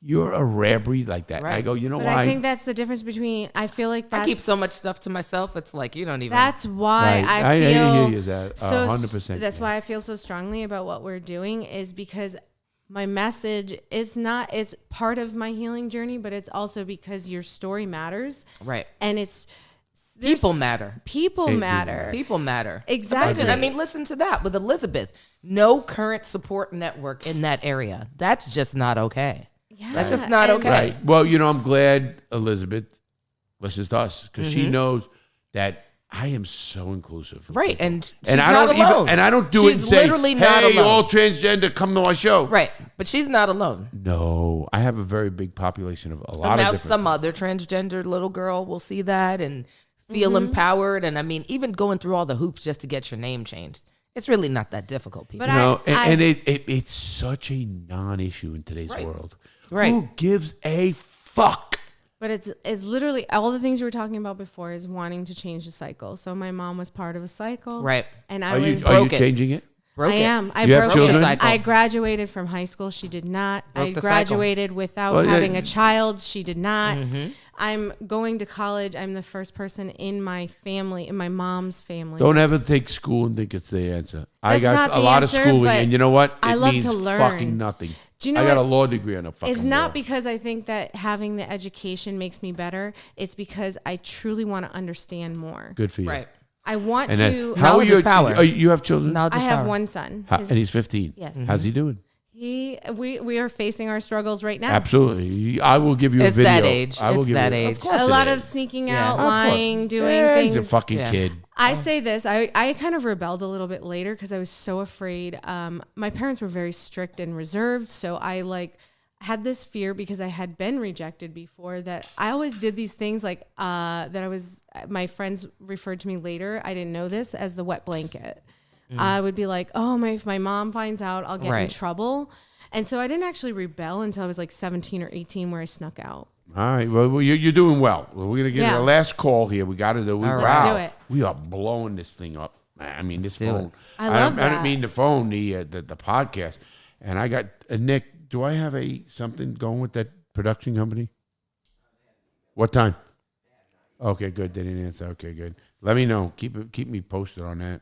you're a rare breed like that. Right. I go, you know But why? I think that's the difference between. I feel like that's. I keep so much stuff to myself. It's like you don't even. That's why Right. I feel. hear you, Zach. so 100%. That's why I feel so strongly about what we're doing is because my message is not. It's part of my healing journey, but it's also because your story matters. Right. And it's. People matter. People matter. People matter. Exactly. I mean, listen to that with Elizabeth. No current support network in that area. That's just not okay. Yeah. That's just not okay. Right. Well, you know, I'm glad Elizabeth listens to us because Mm-hmm. she knows that I am so inclusive. Right. And she's And I not don't alone. and I don't do it and She's say, literally not hey, alone. all transgender, come to our show. Right. But she's not alone. No, I have a very big population of a lot And of now different. some other transgender little girl will see that and feel Mm-hmm. empowered. And I mean, even going through all the hoops just to get your name changed. It's really not that difficult, people. But No, I- and it's such a non-issue in today's Right. world. Right. Who gives a fuck? But it's literally all the things you were talking about before is wanting to change the cycle. So my mom was part of a cycle, Right. And I Are you was. Broke it. changing it? Broke I it. am. I You have broke children? it. Cycle. I graduated from high school. She did not. Broke I the graduated without Well, yeah. having a child. She did not. Mm-hmm. I'm going to college. I'm the first person in my family, in my mom's family. Don't ever take school and think it's the answer. I That's got not a the lot answer, of schooling, but and you know what? I It love means to learn. fucking nothing. Do you know I got a what? law degree on a fucking It's not wall. because I think that having the education makes me better. It's because I truly want to understand more. Good for you. Right. I want And then, to. how are Knowledge you? is power. You have children? Knowledge I is have power. one son. And he's 15. Yes. How's he doing? We are facing our struggles right now. Absolutely. I will give you a It's video. that age. I will It's give that you age. Of course A it lot is. of sneaking Yeah. out, Of course. lying, doing Yeah, things. he's a fucking Yeah. kid. I say this. I kind of rebelled a little bit later because I was so afraid. My parents were very strict and reserved, so I had this fear because I had been rejected before that I always did these things like that I was my friends referred to me later. I didn't know this as the wet blanket. I would be like, oh, if my mom finds out, I'll get in Right. trouble. And so I didn't actually rebel until I was like 17 or 18 where I snuck out. All right. Well, you're doing well. We're going to get Yeah. the last call here. We got to do it. All right. Let's do it. We are blowing this thing up. I mean, this do phone. it. I love I don't that. mean the phone, the podcast. And I got Nick. Do I have something going with that production company? What time? Okay, good. They didn't answer. Okay, good. Let me know. Keep me posted on that.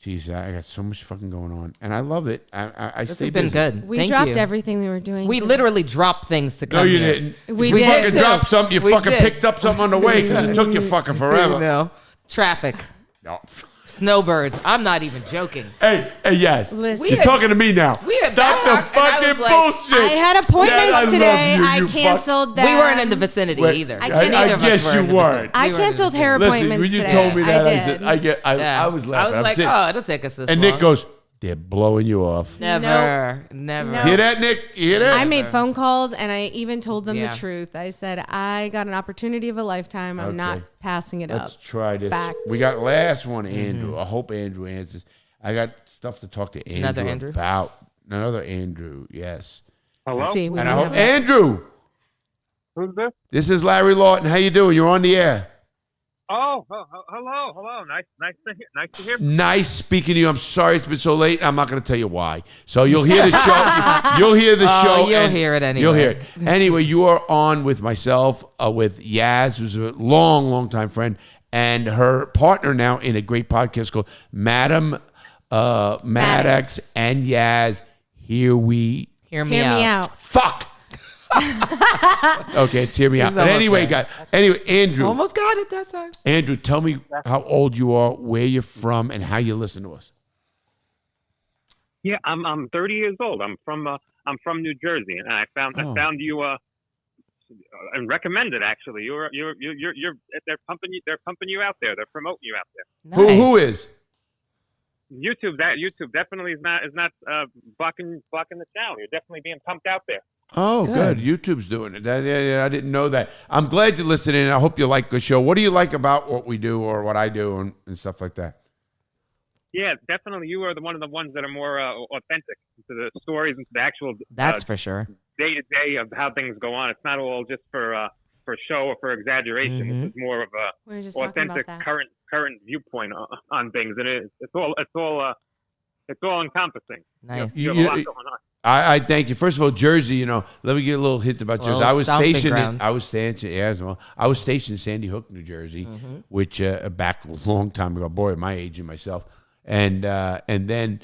Jeez, I got so much fucking going on, and I love it. I This stay has been busy. good. We Thank dropped you. everything we were doing. We literally dropped things to come No, you here. didn't. We you did fucking too. dropped something. You We fucking did. picked up something on the way because it took you fucking forever. No. Traffic. No. Snowbirds. I'm not even joking. Hey, yes. Listen. You're talking to me now. we had Stop the back, and I fucking was like, bullshit. I had appointments Yeah, I love today. you, I you canceled that. We weren't in the vicinity Wait, either. I Neither can't- of us guess were you in the weren't. vicinity. I We weren't in the canceled hair vicinity. Listen, appointments when you today. told me that, I did. said, I was laughing. I was I'm like, sitting- oh, it'll take us this and long. Nick goes, they're blowing you off. Never. Never. No. Hear that, Nick? You hear that? I made phone calls and I even told them Yeah. the truth. I said, I got an opportunity of a lifetime. I'm not Okay. passing it Let's up. try this. Fact. We got last one, Mm-hmm. Andrew. I hope Andrew answers. I got stuff to talk to Andrew, Another Andrew? about. Another Andrew, yes. Hello? See, we And I don't hope have that. Andrew, Who's this? this is Larry Lawton. How you doing? You're on the air. Oh, hello. Nice to hear. Nice speaking to you. I'm sorry it's been so late. I'm not going to tell you why. So you'll hear the show. You'll hear the Oh, show. you'll and hear it anyway. You'll hear it. Anyway, you are on with myself, with Yaz, who's a long time friend, and her partner now in a great podcast called Madame Maddox and Yaz. Hear me Hear me out. Fuck. Okay, it's hear me out. He's But almost anyway, there. Andrew. Almost got it that time. Andrew, tell me how old you are, where you're from, and how you listen to us. Yeah, I'm 30 years old. I'm from New Jersey, and I found you and recommended actually. You're they're pumping you out there. They're promoting you out there. Nice. Who is? YouTube definitely is not blocking the channel. You're definitely being pumped out there. Oh, good. YouTube's doing it. I didn't know that. I'm glad you're listening. I hope you like the show. What do you like about what we do or what I do and stuff like that? Yeah, definitely. You are one of the ones that are more authentic to the stories and to the actual That's for sure. day to day of how things go on. It's not all just for show or for exaggeration. Mm-hmm. It's more of We were a just talking about authentic that. current viewpoint on things, and it's all encompassing. Nice. You have a lot going on. I thank you. First of all, Jersey, you know, let me get a little hint about Jersey. Well, I was stomping stationed grounds. I was stationed in Sandy Hook, New Jersey, which back a long time ago, boy, at my age and myself. And then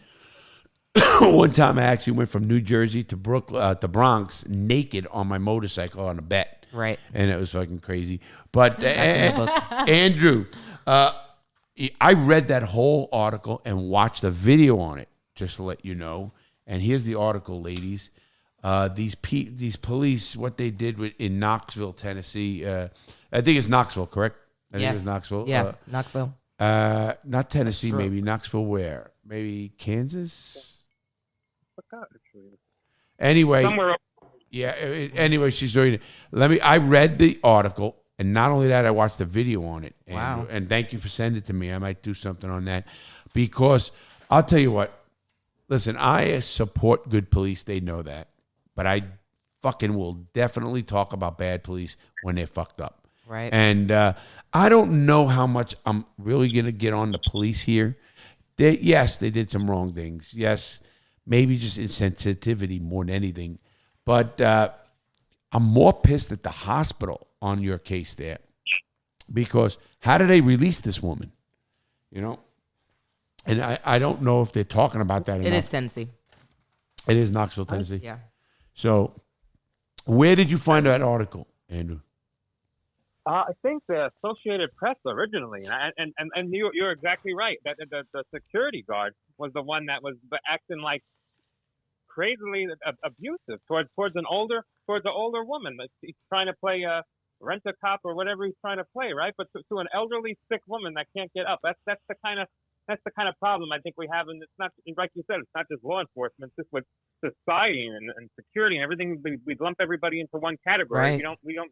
one time I actually went from New Jersey to the Bronx naked on my motorcycle on a bet. Right. And it was fucking crazy. But Andrew, I read that whole article and watched a video on it, just to let you know. And here's the article, ladies. These police, what they did in Knoxville, Tennessee. I think it's Knoxville, correct? I think it's Knoxville. Yeah, Knoxville. Not Tennessee, maybe. Knoxville where? Maybe Kansas? Anyway. Somewhere up. Yeah, anyway, she's doing it. I read the article, and not only that, I watched the video on it. Wow. And thank you for sending it to me. I might do something on that. Because I'll tell you what. Listen, I support good police. They know that. But I fucking will definitely talk about bad police when they're fucked up. Right. And I don't know how much I'm really going to get on the police here. Yes, they did some wrong things. Yes, maybe just insensitivity more than anything. But I'm more pissed at the hospital on your case there. Because how did they release this woman? You know? And I don't know if they're talking about that enough. It is Tennessee. It is Knoxville, Tennessee. Yeah. So where did you find that article, Andrew? I think the Associated Press originally, and you're exactly right. That the security guard was the one that was acting like crazily abusive towards an older woman. He's trying to play rent a cop or whatever he's trying to play, right? But to an elderly sick woman that can't get up, that's the kind of problem I think we have. And it's not, like you said, it's not just law enforcement, it's just with society and security and everything. We lump everybody into one category. Right. We don't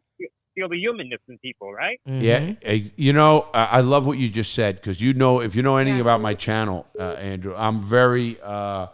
feel the humanness in people, right? Yeah, you know, I love what you just said, because you know, if you know anything about my channel, Andrew, I'm very, open,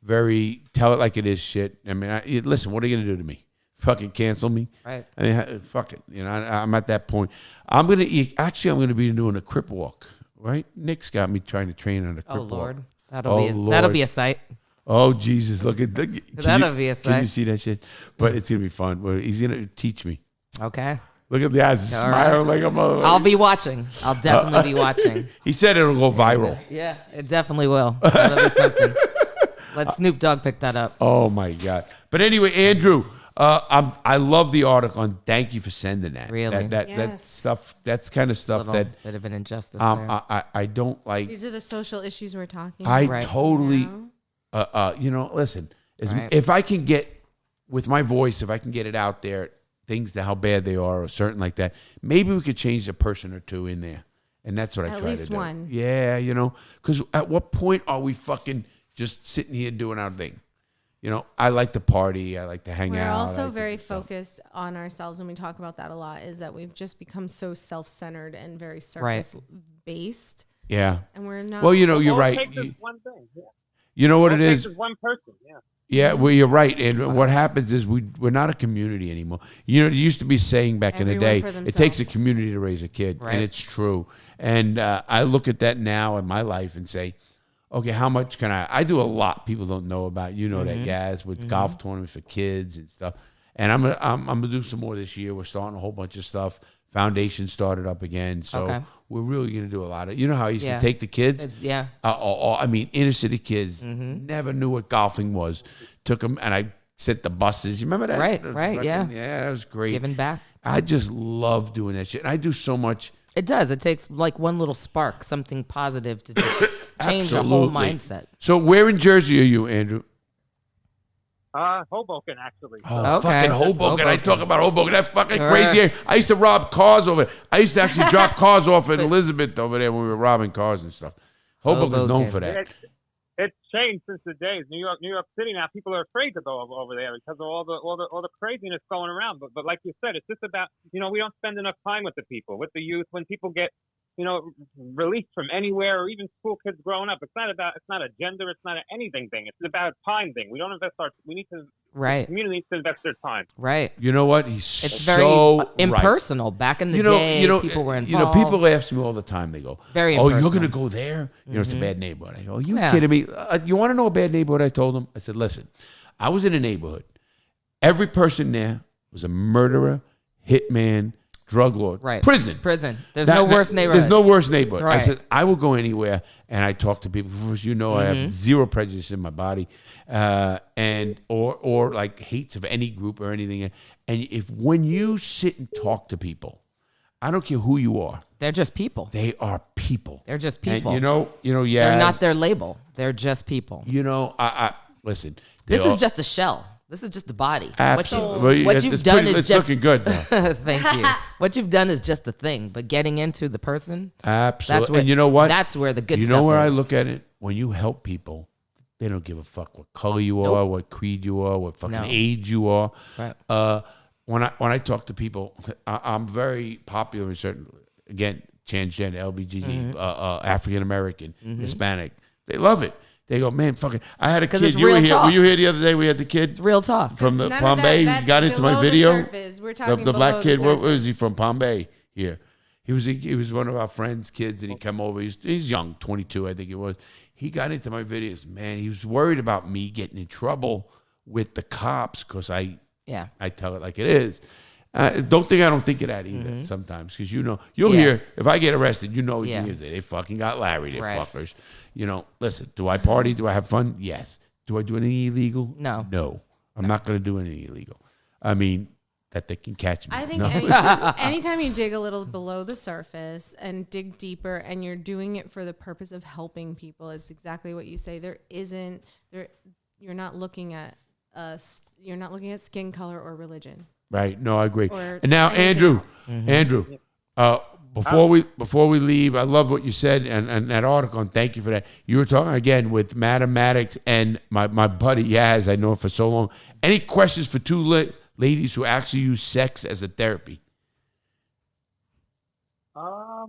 very tell it like it is shit. I mean, listen, what are you gonna do to me? Fucking cancel me? Right. I mean, fuck it. You know, I'm at that point. I'm gonna be doing a crip walk. Right? Nick's got me trying to train on a crip walk. Lord, that'll be a sight. Oh Jesus! Look at that'll be a sight. Can you see that shit? But it's gonna be fun. He's gonna teach me. Okay. Look at the eyes smiling like a mother. I'll be watching. I'll definitely be watching. He said it'll go viral. Yeah, it definitely will. That'll be something. Let Snoop Dogg pick that up. Oh my God! But anyway, Andrew, I love the article, and thank you for sending that. Really? That stuff. That's kind of stuff that bit of an injustice. I don't like. These are the social issues we're talking I about. totally. Listen. If I can get with my voice, if I can get it out there, things that how bad they are or certain like that, maybe we could change a person or two in there, and that's what I try to do. At least one. Yeah, because at what point are we fucking just sitting here doing our thing? I like to party. I like to hang out. We're also very focused on ourselves, and we talk about that a lot, is that we've just become so self-centered and very surface-based. Yeah. And we're not. Well, you're right. One thing. Yeah. You know what it is? One person. Yeah. Yeah, well, you're right. And what happens is we're not a community anymore. It used to be saying back in the day, it takes a community to raise a kid. Right. And it's true. And I look at that now in my life and say, okay, how much can I do a lot people don't know about, that Yaz, with golf tournaments for kids and stuff. And I'm gonna do some more this year. We're starting a whole bunch of stuff. Foundation started up again. So we're really going to do a lot of, how I used to take the kids? Inner city kids never knew what golfing was. Took them and I sent the buses. You remember that? Right. Yeah, that was great. Giving back. I just love doing that shit. And I do so much. It does. It takes like one little spark, something positive to just change the whole mindset. So where in Jersey are you, Andrew? Hoboken, actually. Oh, fucking Hoboken. I talk about Hoboken. That fucking crazy. I used to rob cars over there. I used to actually drop cars off in Elizabeth over there when we were robbing cars and stuff. Hoboken's known for that. It's changed since the days. New York City now, people are afraid to go over there because of all the craziness going around. But like you said, it's just about, we don't spend enough time with the people, with the youth. When people get released from anywhere, or even school kids growing up. It's not a gender, it's not an anything thing. It's about time thing. We don't invest the community needs to invest their time. Right. You know what? It's very impersonal. Right. Back in the day, people were involved. People ask me all the time. They go, very "Oh, impersonal. you're going to go there? It's a bad neighborhood." I go, "You kidding me? You want to know a bad neighborhood?" I told them. I said, "Listen, I was in a neighborhood. Every person there was a murderer, hitman, drug lord, prison. There's no worse neighborhood. There's no worse neighborhood." Right. I said, "I will go anywhere," and I talk to people. As you know, I have zero prejudice in my body, and or like hates of any group or anything. And when you sit and talk to people, I don't care who you are. They're just people. They are people. They're just people. And yeah. They're not their label. They're just people. I listen. This is just a shell. This is just the body. Absolutely. What you've done is it's just looking good. Thank you. What you've done is just the thing, but getting into the person. Absolutely. And you know what? That's where the good stuff is. You know where I look at it? When you help people, they don't give a fuck what color you are, what creed you are, what fucking age you are. Right. When I talk to people, I'm very popular in certain, again, transgender, LBGT, African American, Hispanic. They love it. They go, man, fucking. I had a kid. You were here. Were you here the other day? We had the kid. It's real talk from the Palm Bay. He got into my video. We're talking the black kid. Where was he from? Palm Bay. Here. He was one of our friends' kids, and he come over. He's young, 22, I think he was. He got into my videos. Man, he was worried about me getting in trouble with the cops because I tell it like it is. Don't think of that either sometimes, because you'll hear if I get arrested, they fucking got Larry, they fuckers. Listen, do I party? Do I have fun? Yes. Do I do anything illegal? No. I'm not going to do anything illegal. I mean, that they can catch me. I think anytime you dig a little below the surface and dig deeper, and you're doing it for the purpose of helping people, it's exactly what you say. You're not looking at skin color or religion. Right. No, I agree. And now, Andrew, before we leave, I love what you said and that article, and thank you for that. You were talking again with Madame Maddox and my buddy Yaz. I know her for so long. Any questions for two ladies who actually use sex as a therapy? I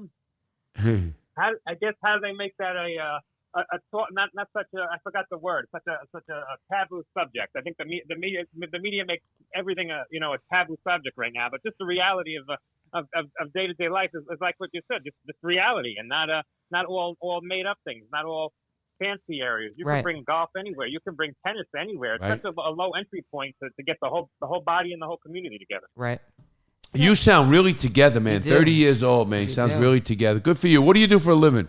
guess how they make that a not such a, I forgot the word, such a taboo subject. I think the media makes everything a taboo subject right now, but just the reality of day-to-day life is like what you said, just reality, and not all made up things, not all fancy areas. You can bring golf anywhere, you can bring tennis anywhere. It's such a low entry point to get the whole body and the whole community together. Right. You sound really together, man. 30 years old, man. You sounds really together. Good for you. What do you do for a living?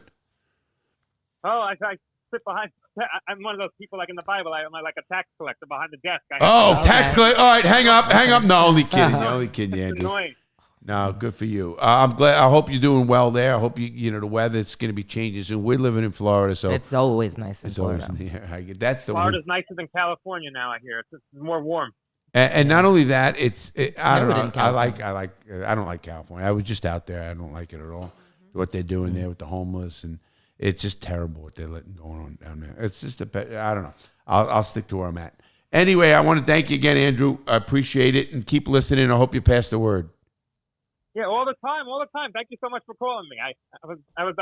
Oh, I sit behind. I'm one of those people like in the Bible. I'm like a tax collector behind the desk. Tax collector. All right, hang up. No, only kidding. Only kidding, Andrew. It's annoying. No, good for you. I'm glad. I hope you're doing well there. I hope the weather's going to be changing soon. We're living in Florida, so it's always nice. It's always that's the Florida's nicer than California now. I hear it's more warm. And not only that, I don't know. I don't like California. I was just out there. I don't like it at all. What they're doing there with the homeless, and it's just terrible what they're letting going on down there. It's just I don't know. I'll stick to where I'm at. Anyway, I want to thank you again, Andrew. I appreciate it, and keep listening. I hope you pass the word. Yeah, all the time. Thank you so much for calling me. I was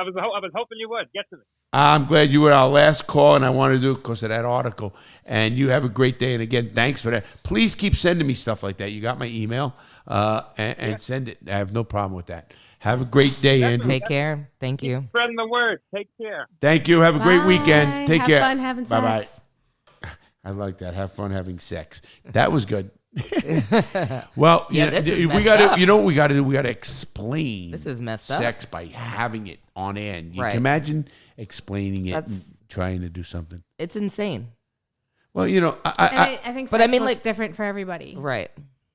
hoping you would get to me. I'm glad you were our last call, and I wanted to do it because of that article. And you have a great day. And again, thanks for that. Please keep sending me stuff like that. You got my email, and send it. I have no problem with that. Have a great day, Andrew. Take care. Thank you. Spreading the word. Take care. Thank you. Have a great weekend. Take care. Have fun having sex. Bye-bye. I like that. Have fun having sex. That was good. Well, we got to. You know what we got to do? We got to explain. This is messed up. Sex by having it on air. You can imagine explaining it and trying to do something. It's insane. Well, I think sex looks different for everybody. Right.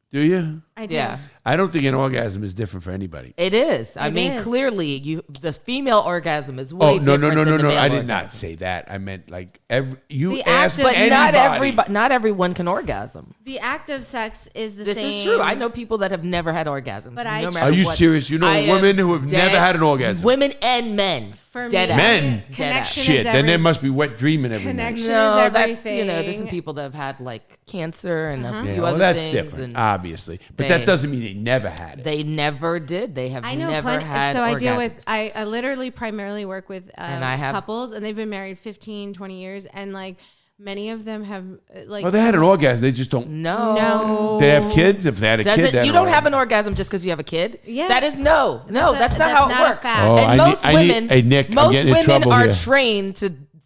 Do you? I do. Yeah. I don't think an orgasm is different for anybody. It is. I mean, clearly, the female orgasm is way different than the male orgasm. I did not say that. I meant like you ask anybody. But not everyone can orgasm. The act of sex is the same. This is true. I know people that have never had orgasms. But are you serious? You know women who have never had an orgasm? Women and men. For dead me, men. Connection Shit. is Then there must be wet dreaming every night. Connection is everything. That's, there's some people that have had like cancer and a few other that's things. different, obviously. But But that doesn't mean they never had it. They never did. They have I know never plenty. had So I deal orgasms. with, I literally primarily work with And I have- couples, and they've been married 15, 20 years. And like many of them have like. Well, they had an orgasm. They just don't. No. They have kids. If they had a kid, they had you an don't have orgasm. an orgasm just because you have a kid. Yeah. That is no. That's not how it not a works. fact. Oh, And I most need- women, hey, Nick, I'm most getting in women trouble are here. trained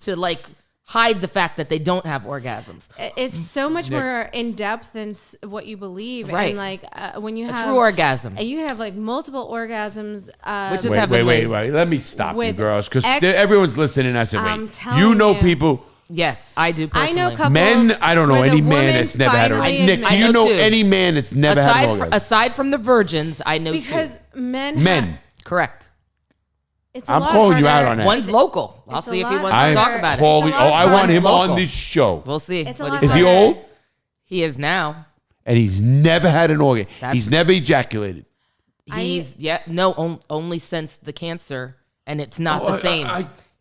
to like hide the fact that they don't have orgasms. It's so much more in depth than what you believe, Right. And like when you A have true orgasm. and you can have like multiple orgasms, Which is Wait, heavenly. wait. Let me stop you, With girls, because ex- everyone's listening. I said, I'm wait, telling you know you. people. Yes, I do I personally. know couples. Men, I don't know where the any man woman that's never had an finally orgasm. Nick, admits- do you know too. any man that's never had an orgasm? Aside from the virgins, I know because two. Men. Correct. It's a I'm lot calling you harder. out on that. One's local. I'll It's a see if he lot wants I'm to talk about it. calling. It's a lot I want harder. him Local. on this show. We'll see. It's a what lot he Is he harder. old? He is now. And he's never had an orgasm. That's- He's never ejaculated. He's only since the cancer, and it's not Oh, the same.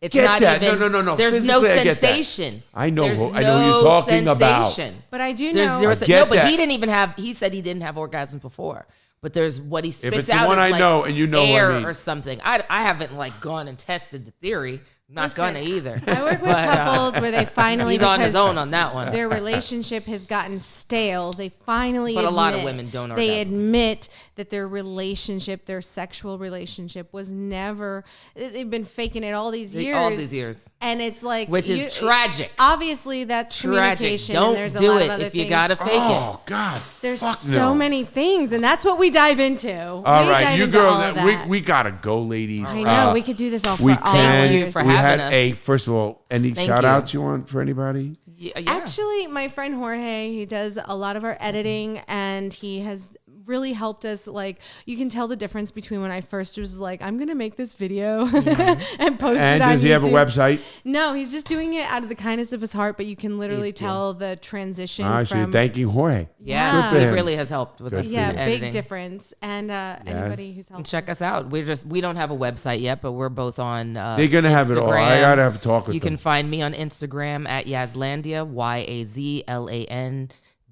It's get not that. even. No. There's no Physically, I get that. sensation. I know. There's I know who you're talking about. sensation. But I do There's know. zero. I get But that. he didn't even have. He said he didn't have orgasms before. But there's what he spits it's the out one is I like know, and you know what I air mean. or something. I haven't like gone and tested the theory. I'm not Listen, gonna either. I work with But, couples where they finally he's on his because own on that one. Their relationship has gotten stale. They finally But a lot of admit- women don't They orgasm. admit that their relationship, their sexual relationship, was never. They've been faking it all these years. All these years. and it's like Which is tragic. Obviously, that's Tragic. communication. Don't and there's a do lot it of other if you things. gotta fake it. Oh God. There's fuck so no. many things, and that's what we dive into. All we right, dive you into girls. all of that. We gotta go, ladies. I know we could do this all for We hours. can. you for we having had us. first of all, any Thank shout you. outs you want for anybody? Yeah. Actually, my friend Jorge, he does a lot of our editing, and he has really helped us. Like, you can tell the difference between when I first was like, I'm gonna make this video and post And it on does he have a YouTube. website? No, he's just doing it out of the kindness of his heart, but you can literally tell the transition Ah, so you're from thanking Jorge. Yeah, Good for he him. really has helped with Good us. for yeah, him. big editing. difference. And anybody who's And helped. check us out. We don't have a website yet, but we're both on. They're gonna have it all. I Instagram. gotta have a talk with You them. can find me on Instagram at Yazlandia,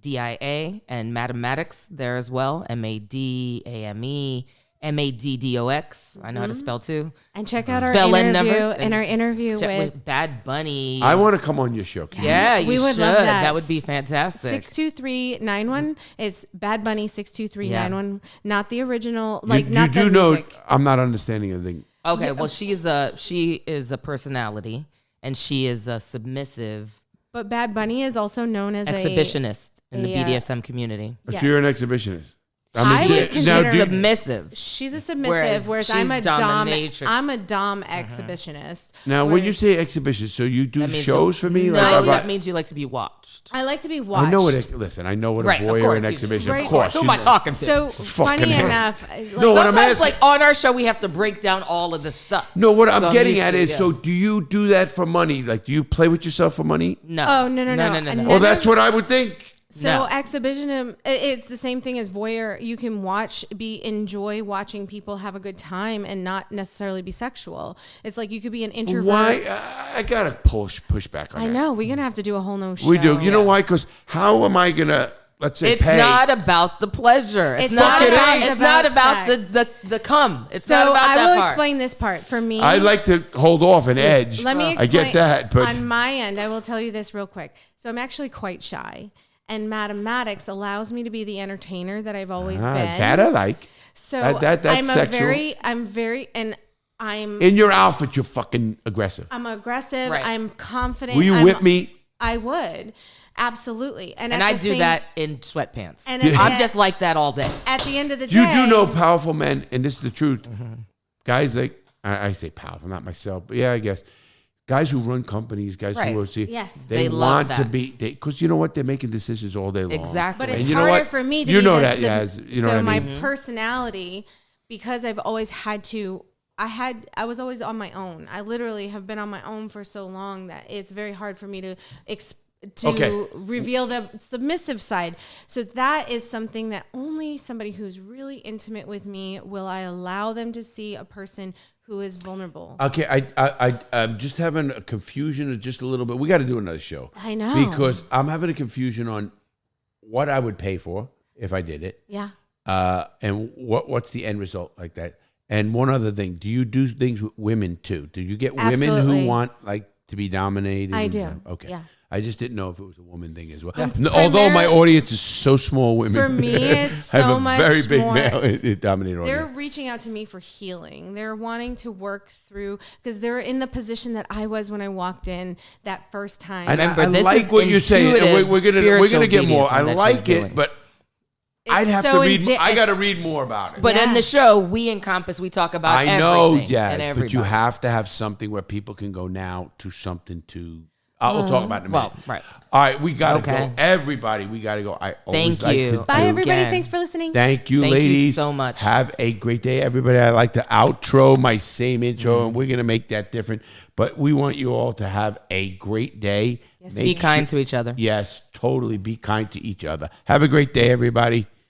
YAZLANDIA, and Madame Maddox there as well. MADAME MADDOX. I know how to spell too. And check out our Spell and interview. numbers. And our interview Check with Bad Bunny. I want to come on your show. Keith. Yeah, We you would should. love that. That would be fantastic. 62391 is Bad Bunny 62391, not the original, You- like you, not do the know. music. I'm not understanding anything. Okay, well, she is a personality, and she is a submissive But Bad Bunny is also known as exhibitionist in the a, BDSM community. Yes. So you're an exhibitionist. I would now, consider- Submissive. She's a submissive, whereas I'm a she's dom. dominatrix. I'm a dom exhibitionist. Now, when you whereas say exhibition, so you do That means shows for me? No, Like, that means you like to be watched. I like to be watched. I know what. Listen, I know what Right, a of voyeur course and you do. exhibition. Right. Of course. Who am I talking to? So Fucking funny hell. enough, No, what I'm Sometimes, asking- like on our show, we have to break down all of the stuff. No, what So I'm getting used at to, is, yeah. so do you do that for money? Like, do you play with yourself for money? No. Oh, no. Well, that's what I would think. So No. exhibitionism, it's the same thing as voyeur. You can enjoy watching people have a good time and not necessarily be sexual. It's like you could be an introvert. Why? I gotta push back on I that. know we're gonna have to do a whole new show. We do. You know why? Because how am I gonna? Let's say It's pay. not about the pleasure. It's not not about- about. it's It's not about about the cum. It's So not about I that will part. explain this part for me. I like to hold off an edge. Let me I explain. get that, but on my end, I will tell you this real quick. So I'm actually quite shy, and Madame Maddox allows me to be the entertainer that I've always been. that I like. So That's I'm sexual. I'm In your outfit, you're fucking aggressive. I'm aggressive. Right. I'm confident. Will you I'm- whip me? I would. Absolutely. And And at I the do same- that in sweatpants. And I'm just like that all day. at the end of the day. You do know powerful men, and this is the truth. Mm-hmm. Guys like I say powerful, not myself, but yeah, I guess guys who run companies, guys Right. who see, Yes. they, They love want to that. be because you know what, they're making decisions all day long. Exactly. But it's And you know harder what? for me to you be know the that, sub- Yaz. You know so what I my mean? personality, because I've always had to, I was always on my own. I literally have been on my own for so long that it's very hard for me to Okay. reveal the submissive side. So that is something that only somebody who's really intimate with me will I allow them to see a person who is vulnerable. Okay, I'm just having a confusion of just a little bit. We got to do another show. I know. Because I'm having a confusion on what I would pay for if I did it. Yeah. And what's the end result like that? And one other thing, do you do things with women too? Do you get women Absolutely. who want like to be dominated? I and do. stuff? Okay. Yeah. I just didn't know if it was a woman thing as well. Yeah. Although my audience is so small, women. For me, it's I have so a much very big more. male dominated They're audience. reaching out to me for healing. They're wanting to work through because they're in the position that I was when I walked in that first time. And Remember, I this like is what you're saying. And intuitive, we're gonna get more. spiritual I BDSM that like she's it, doing. but It's I'd have so to read. indi- I got to it's- read more about it. But in Yeah. the show, we encompass. We talk about. I know, everything yes, and but you everybody. have to have something where people can go now to something to. We'll talk about it in a minute. Well, right. All right, we got to Okay. go. Everybody, we got to go. I always Thank like you. to Bye, do- everybody. Again. Thanks for listening. Thank you, Thank you ladies. so much. Have a great day, everybody. I like to outro my same intro, and we're going to make that different. But we want you all to have a great day. Yes, Be kind to each other. Yes, totally. Be kind to each other. Have a great day, everybody.